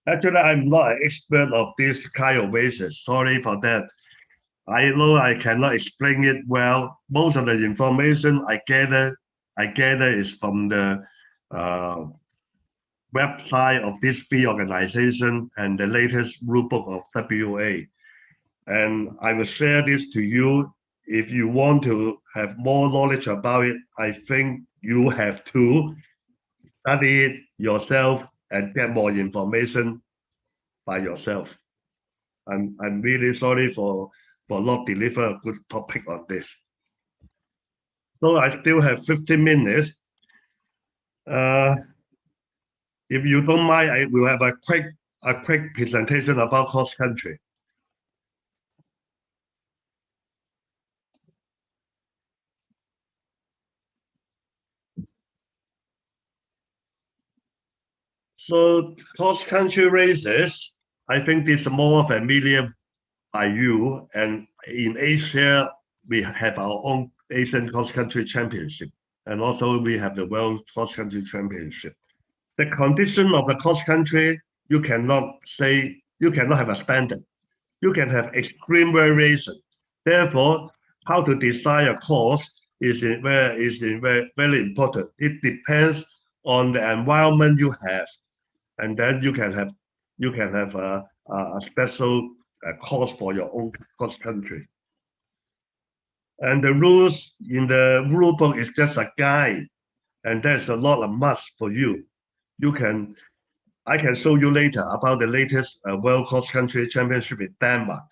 Actually, I'm not an expert of this kind of races. Sorry for that. I know I cannot explain it well. Most of the information I gather is from the website of these 3 organizations and the latest rulebook of WA. And I will share this to you. If you want to have more knowledge about it, I think you have to study it yourself and get more information by yourself. I'm really sorry for not deliver a good topic on this. So I still have 15 minutes. If you don't mind, I will have a quick presentation about cross country. So cross-country races, I think it's more familiar by you. And in Asia, we have our own Asian cross-country championship. And also we have the World Cross-Country Championship. The condition of the cross-country, you cannot have a standard. You can have extreme variation. Therefore, how to design a course is very important. It depends on the environment you have, and then you can have a special course for your own cross country. And the rules in the rule book is just a guide, and there's a lot of must for you. I can show you later about the latest World Cross Country Championship in Denmark.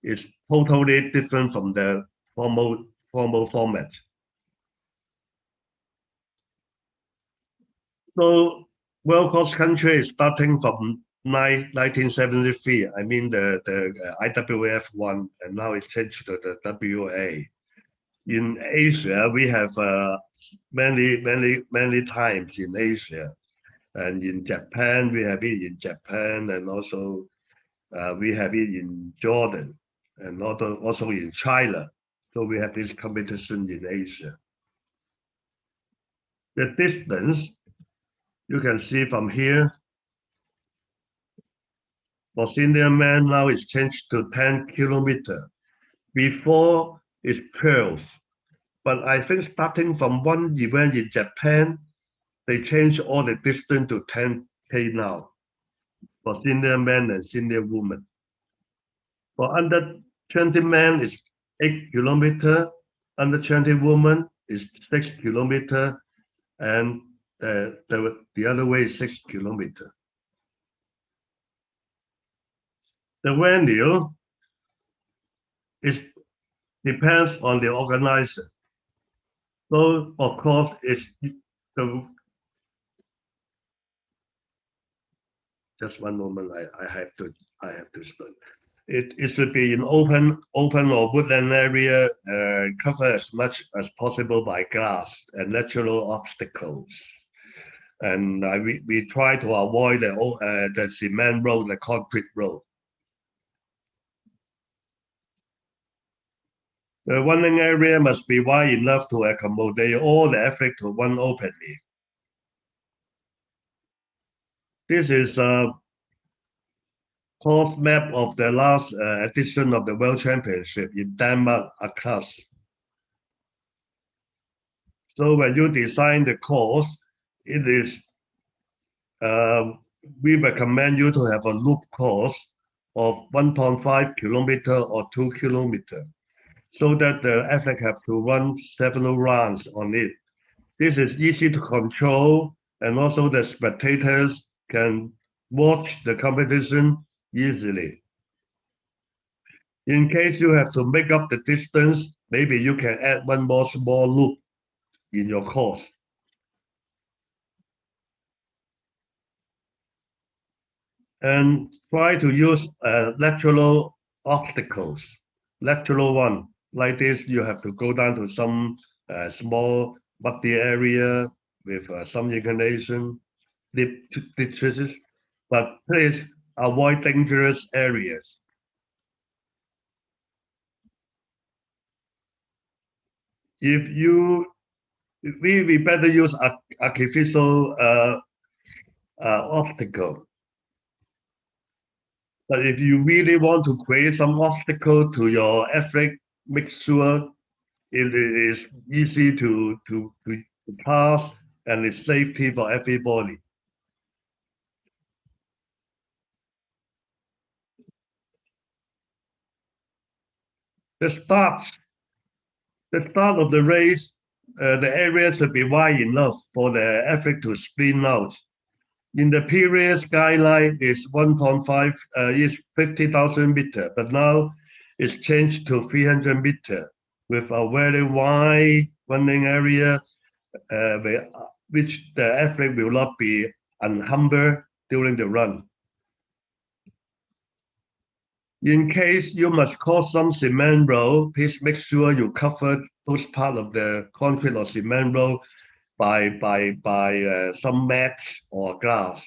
It's totally different from the formal format. So World Cross Country is starting from 1973. I mean the IWF one, and now it's changed to the WA. In Asia, we have many times in Asia, and in Japan we have it in Japan, and also we have it in Jordan, and also in China. So we have this competition in Asia. The distance, you can see from here, for senior men now it's changed to 10 kilometers. Before it's 12. But I think starting from one event in Japan, they changed all the distance to 10K now for senior men and senior women. For under 20 men is 8 kilometers, under 20 women is 6 kilometers, and the other way is 6 kilometers. The venue depends on the organizer. So of course it's just one moment. I have to start. It should be in open or woodland area, covered as much as possible by grass and natural obstacles. And we try to avoid the cement road, the concrete road. The running area must be wide enough to accommodate all the athletes to run openly. This is a course map of the last edition of the World Championship in Denmark class. So when you design the course, it is we recommend you to have a loop course of 1.5 kilometer or 2 kilometer, so that the athlete have to run several rounds on it. This is easy to control, and also the spectators can watch the competition easily. In case you have to make up the distance, maybe you can add one more small loop in your course. And try to use lateral obstacles. Lateral one, like this, you have to go down to some small muddy area with some inclination, ditches, but please avoid dangerous areas. We better use artificial obstacle. But if you really want to create some obstacle to your athlete, make sure it is easy to pass and it's safety for everybody. The start of the race, the area should be wide enough for the athlete to sprint out. In the previous guideline is 1.5 is 50,000 meters, but now it's changed to 300 meters with a very wide running area, which the athlete will not be encumbered during the run. In case you must cross some cement road, please make sure you cover those part of the concrete or cement road by some mats or glass.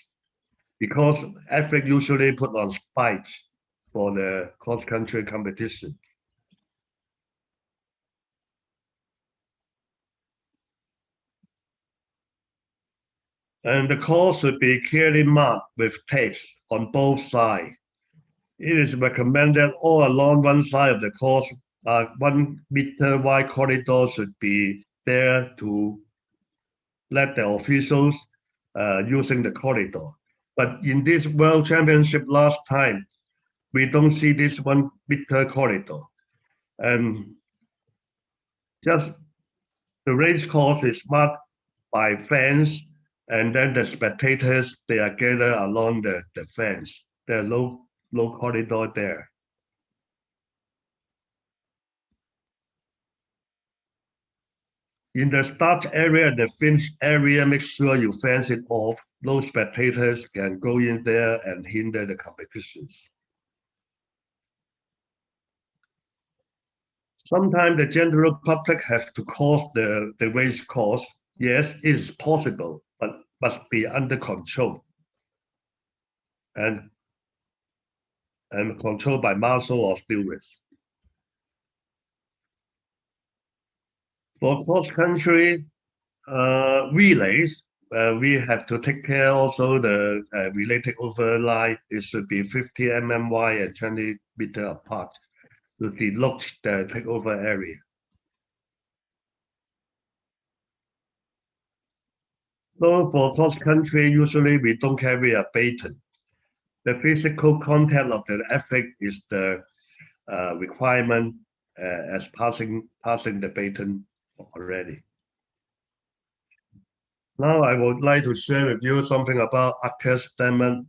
because athletes usually put on spikes for the cross-country competition. And the course should be clearly marked with tapes on both sides. It is recommended all along one side of the course, 1 meter wide corridor should be there to let the officials using the corridor. But in this World Championship last time, we don't see this 1 meter corridor. And just the race course is marked by fence, and then the spectators, they are gathered along the fence. There's no corridor there. In the start area and the finish area, make sure you fence it off. No spectators can go in there and hinder the competitions. Sometimes the general public has to cross the race course. Yes, it is possible, but must be under control and controlled by marshal or stewards. For cross-country relays, we have to take care also the relay takeover line. It should be 50 mm wide and 20 meter apart to delock the takeover area. So for cross-country, usually we don't carry a baton. The physical contact of the athlete is the requirement as passing the baton already. Now I would like to share with you something about Arcus Diamond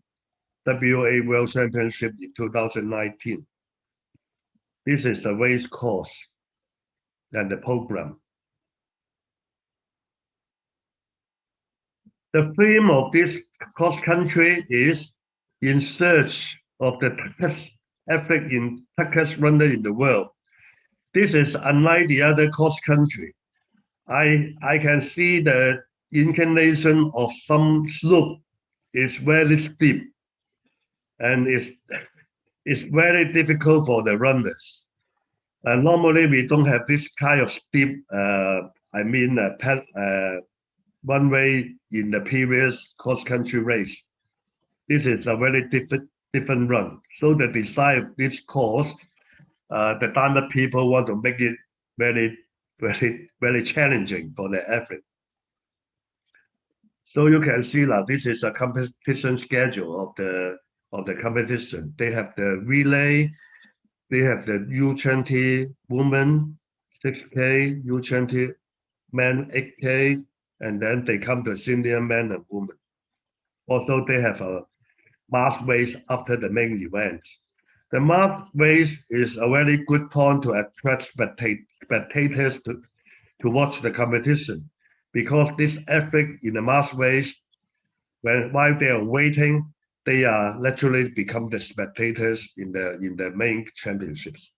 WA World Championship in 2019. This is the race course and the program. The theme of this cross country is in search of the toughest athlete in toughest runner in the world. This is unlike the other cross country. I can see the inclination of some slope is very steep and it's very difficult for the runners. And normally we don't have this kind of steep, runway in the previous cross-country race. This is a very different run. So the design of this course, the Dana people want to make it very challenging for the athlete. So you can see that this is a competition schedule of the competition. They have the relay, they have the U20 women 6K, U20 men 8K, and then they come to senior men and women. Also, they have a mass race after the main events. The mass race is a very good point to attract spectators to watch the competition, because this athlete in the mass race, while they are waiting, they are literally become the spectators in the main championships.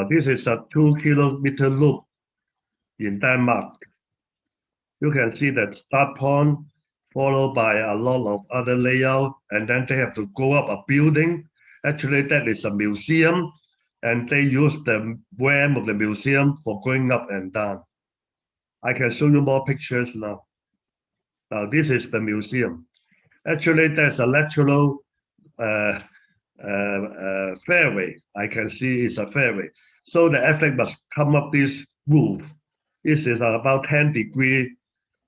This is a 2-kilometer loop in Denmark. You can see that start point followed by a lot of other layout, and then they have to go up a building. Actually, that is a museum, and they use the ramp of the museum for going up and down. I can show you more pictures now. This is the museum. Actually, there's a lateral fairway. I can see it's a fairway. So the athlete must come up this roof. This is about 10 degrees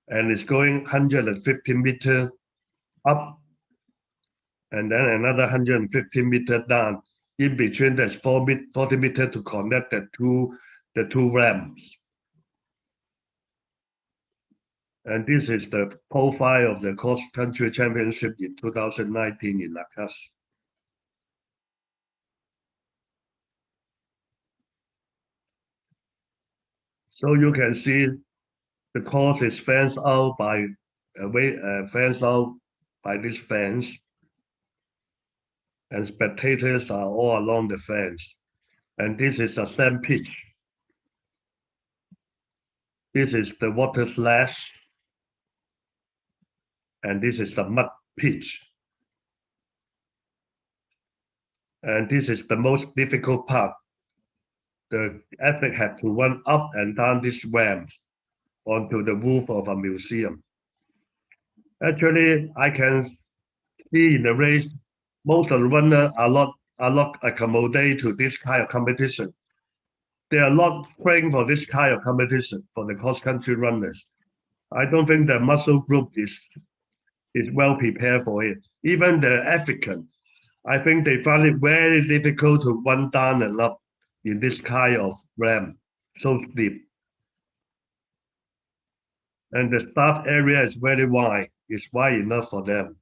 and it's going 150 meters up and then another 150 meters down. In between, there's 40 meters to connect the two ramps. And this is the profile of the cross-country championship in 2019 in Lakas. So you can see the course is fenced out by this fence, and spectators are all along the fence. And this is a sand pitch. This is the water slash. and this is the mud pitch. And this is the most difficult part. The athlete have to run up and down this ramp onto the roof of a museum. Actually, I can see in the race, most of the runners are not accommodated to this kind of competition. They are not trained for this kind of competition for the cross-country runners. I don't think the muscle group is well prepared for it. Even the African, I think they find it very difficult to run down and up in this kind of ramp, so steep. And the start area is very wide. It's wide enough for them.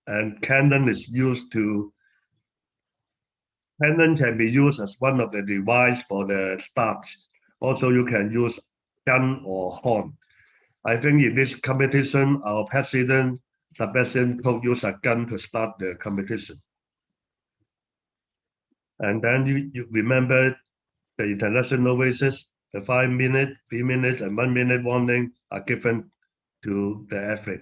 And cannon can be used as one of the device for the starts. Also, you can use gun or horn. I think in this competition, our president, Sebastian Coe, used a gun to start the competition. And then you remember the international races, the 5 minute, 3 minutes, and 1 minute warning are given to the athlete.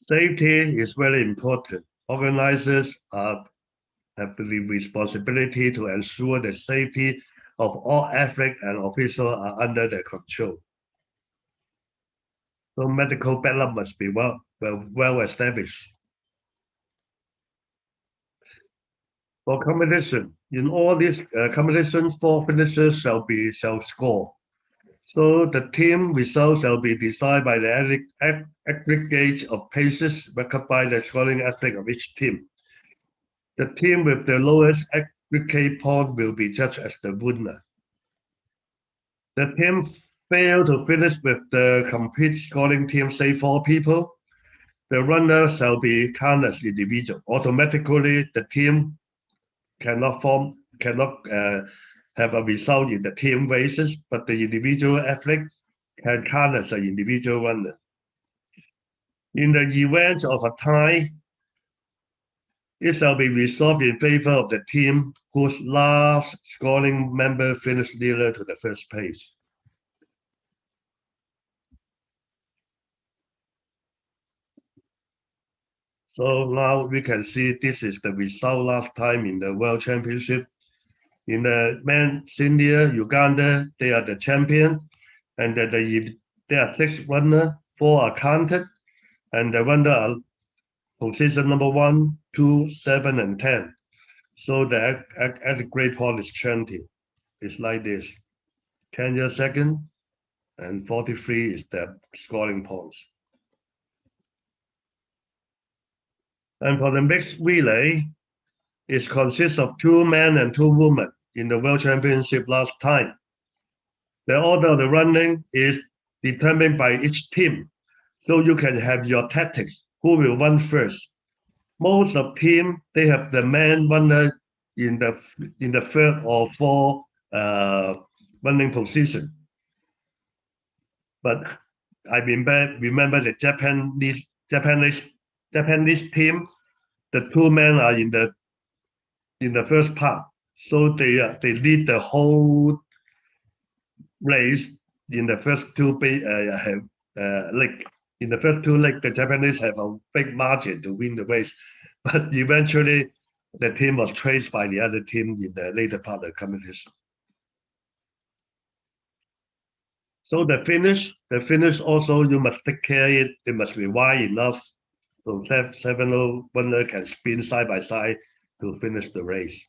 Safety is very important. Organizers have the responsibility to ensure the safety of all athletes and officials are under their control. So medical backup must be well established. For competition, in all these competitions, 4 finishers shall score. So the team results shall be decided by the aggregate of paces recorded by the scoring athlete of each team. The team with the lowest aggregate point will be judged as the winner. The team failed to finish with the complete scoring team, say 4 people. The runner shall be counted as individual. Automatically, the team cannot have a result in the team races, but the individual athlete can count as an individual runner. In the event of a tie, it shall be resolved in favor of the team whose last scoring member finished nearer to the first place. So now we can see this is the result last time in the World Championship. In the men senior, Uganda, they are the champion, and there are 6 runners, 4 are counted, and the runner are position number 1, 2, 7, and 10. So the aggregate point is 20. It's like this. Kenya second, and 43 is the scoring points. And for the mixed relay, it consists of 2 men and 2 women in the World Championship last time. The order of the running is determined by each team. So you can have your tactics, who will run first. Most of team, they have the man runner in the 3rd or 4th running position. But I remember the Japanese team, the 2 men are in the first part. So they lead the whole race in the first 2 leg. In the first 2 legs, the Japanese have a big margin to win the race, but eventually the team was chased by the other team in the later part of the competition. So the finish also, you must take care it must be wide enough so 7 runner can spin side by side to finish the race.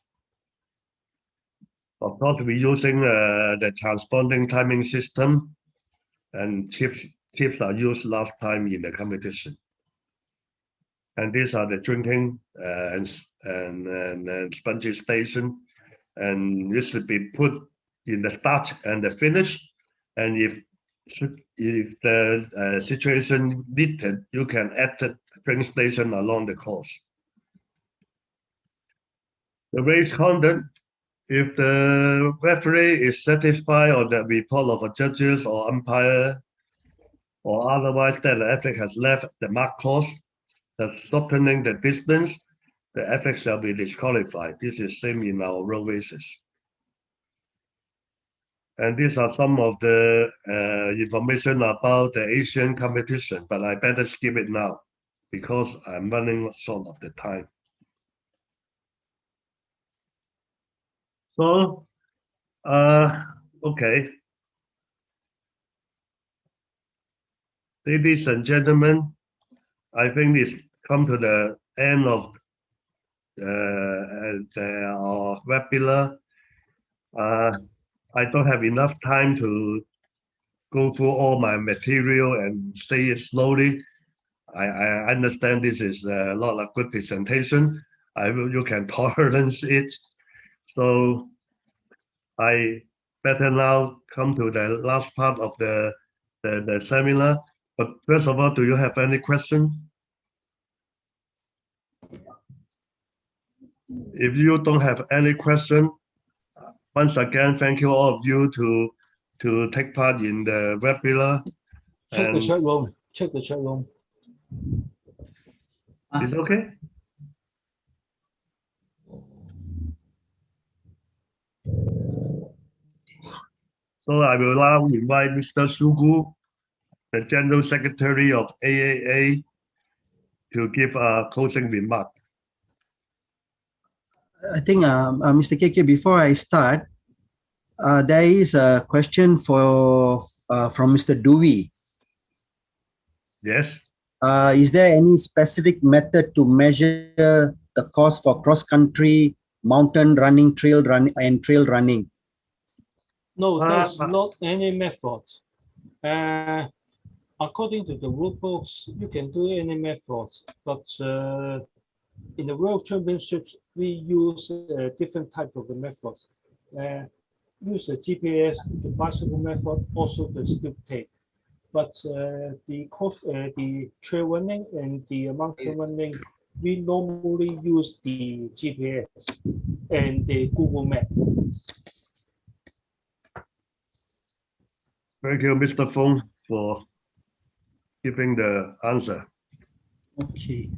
Of course, we're using the transponding timing system, and tips are used last time in the competition. And these are the drinking and spongy station, and this should be put in the start and the finish. And if the situation needed, you can add the drink station along the course. The race conduct, if the referee is satisfied on the report of a judges or umpire, or otherwise that the athlete has left the mark course, thus shortening the distance, the athlete shall be disqualified. This is same in our road races. And these are some of the information about the Asian competition, but I better skip it now because I'm running short of the time. So, okay. Ladies and gentlemen, I think it's come to the end of our webinar. I don't have enough time to go through all my material and say it slowly. I understand this is not a good presentation. You can tolerance it. So I better now come to the last part of the seminar. But first of all, do you have any question? If you don't have any question, once again, thank you all of you to take part in the webinar. Check the chat room. Check the chat room. Is it okay? So I will now invite Mr. Sugu, the General Secretary of AAA, to give a closing remark. I think, Mr. KK, before I start, there is a question from Mr. Dewey. Yes. Is there any specific method to measure the cost for cross-country, mountain running, trail running? No, there's not any method. According to the rule books, you can do any methods, but in the World Championships, we use different type of methods. Use the GPS, the bicycle method, also the steep tape. But the trail running and the mountain running, we normally use the GPS and the Google Map. Thank you, Mr. Fong, for giving the answer. Okay.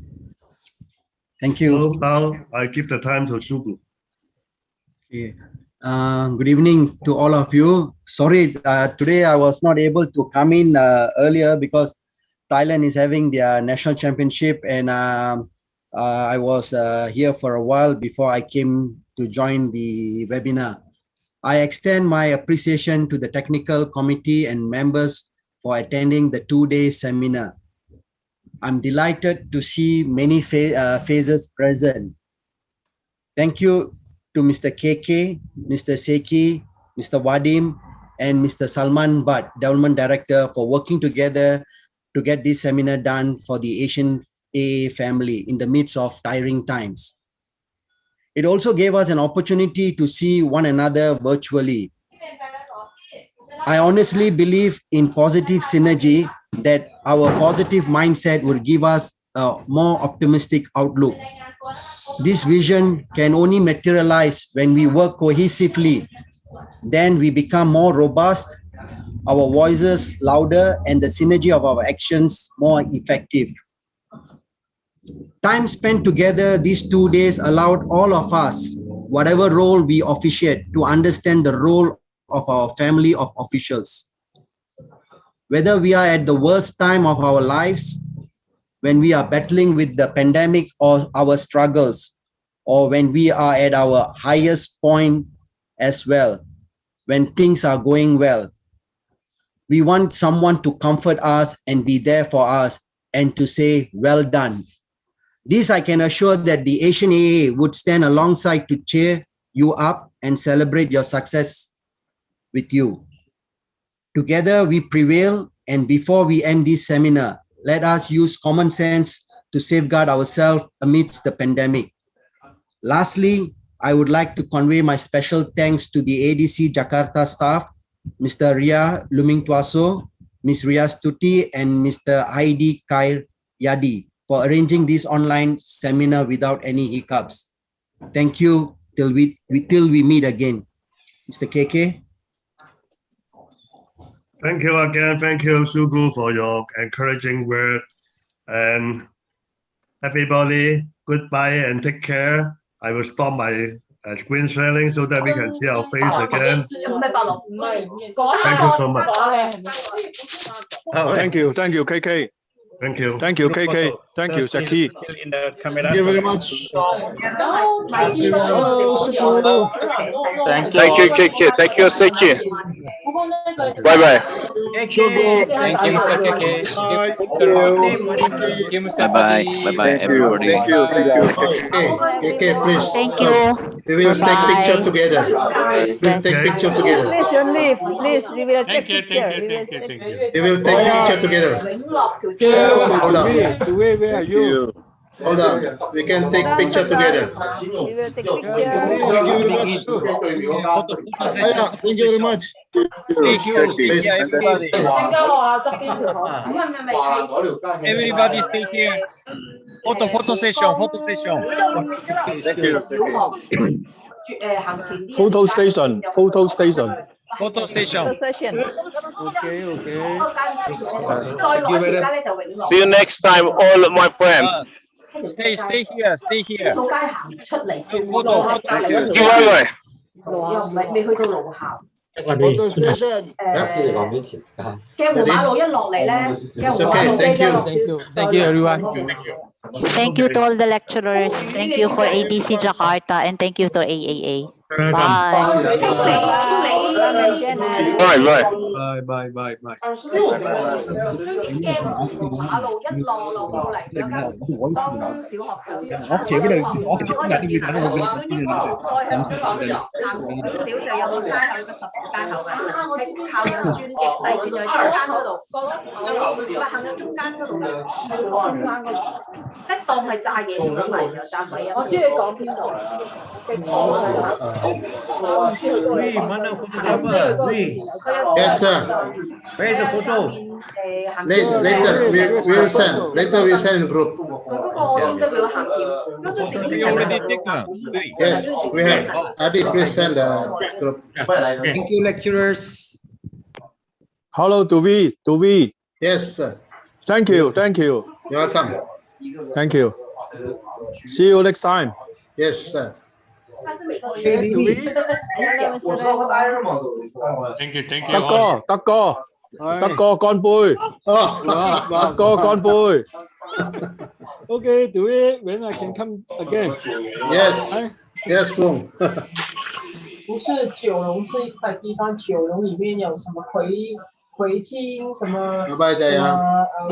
Thank you. So now I give the time to Sugu. Okay. Good evening to all of you. Sorry, today I was not able to come in earlier because Thailand is having their national championship, and I was here for a while before I came to join the webinar. I extend my appreciation to the technical committee and members for attending the two-day seminar. I'm delighted to see many faces present. Thank you to Mr. KK, Mr. Seki, Mr. Wadim, and Mr. Salman Bhatt, Development Director, for working together to get this seminar done for the Asian AA family in the midst of tiring times. It also gave us an opportunity to see one another virtually. I honestly believe in positive synergy, that our positive mindset will give us a more optimistic outlook. This vision can only materialize when we work cohesively. Then we become more robust, our voices louder, and the synergy of our actions more effective. Time spent together these 2 days allowed all of us, whatever role we officiate, to understand the role of our family of officials. Whether we are at the worst time of our lives, when we are battling with the pandemic or our struggles, or when we are at our highest point as well, when things are going well, we want someone to comfort us and be there for us and to say, well done. This I can assure that the Asian AA would stand alongside to cheer you up and celebrate your success with you. Together we prevail, and before we end this seminar, let us use common sense to safeguard ourselves amidst the pandemic. Lastly, I would like to convey my special thanks to the ADC Jakarta staff, Mr. Ria Lumingtuaso, Ms. Ria Stuti, and Mr. Heidi Kair Yadi for arranging this online seminar without any hiccups. Thank you till we meet again. Mr. KK. Thank you again. Thank you, Sugu, for your encouraging word. And everybody, goodbye and take care. I will stop my screen sharing so that we can see our face again. Thank you so much. Thank you, KK. Thank you. Thank you, KK. Thank you, Jackie. Thank you very much. Thank you, KK. Thank you, Seki. Bye bye. Thank you, Mr. KK. Bye. Bye bye, everybody. Thank you. Okay, please. Thank you. We will take picture Bye. together. We'll take picture together. Please don't leave. Please, we will take Thank you, picture. thank you, We will thank you, take thank you. We will take picture together. Hold on. Where are you? Hold on. We can take picture together. We will take picture. Thank you very much. Thank you very much. Thank you. Please. Yeah, everybody stay here. Photo session. Thank you. Photo station. Photo session. Photo session. Okay. See you next time, all my friends. Stay here. Photo. Bye bye. Photo station. It's okay. Thank you. Thank you, everyone. Thank you to all the lecturers. Thank you for ADC Jakarta and thank you to AAA. Bye. Bye bye. Bye. 喂 mana photographer? Yes, sir. Where is the photo? Later, we'll send. Later, we'll send in group. We already taken. Yes, we have. Adi, please send the group. Thank you, lecturers. Hello, Tuvi. Yes, sir. Thank you. You're welcome. Thank you. See you next time. Yes, sir. Tuvi. Thank you. Tắc co con bùi. Tắc co con bùi. Okay, Tuvi, when I can come again? Yes, Fung. 不是九龙是一块地方，九龙里面有什么葵青什么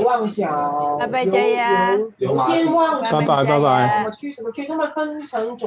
旺角，油尖旺什么区，他们分成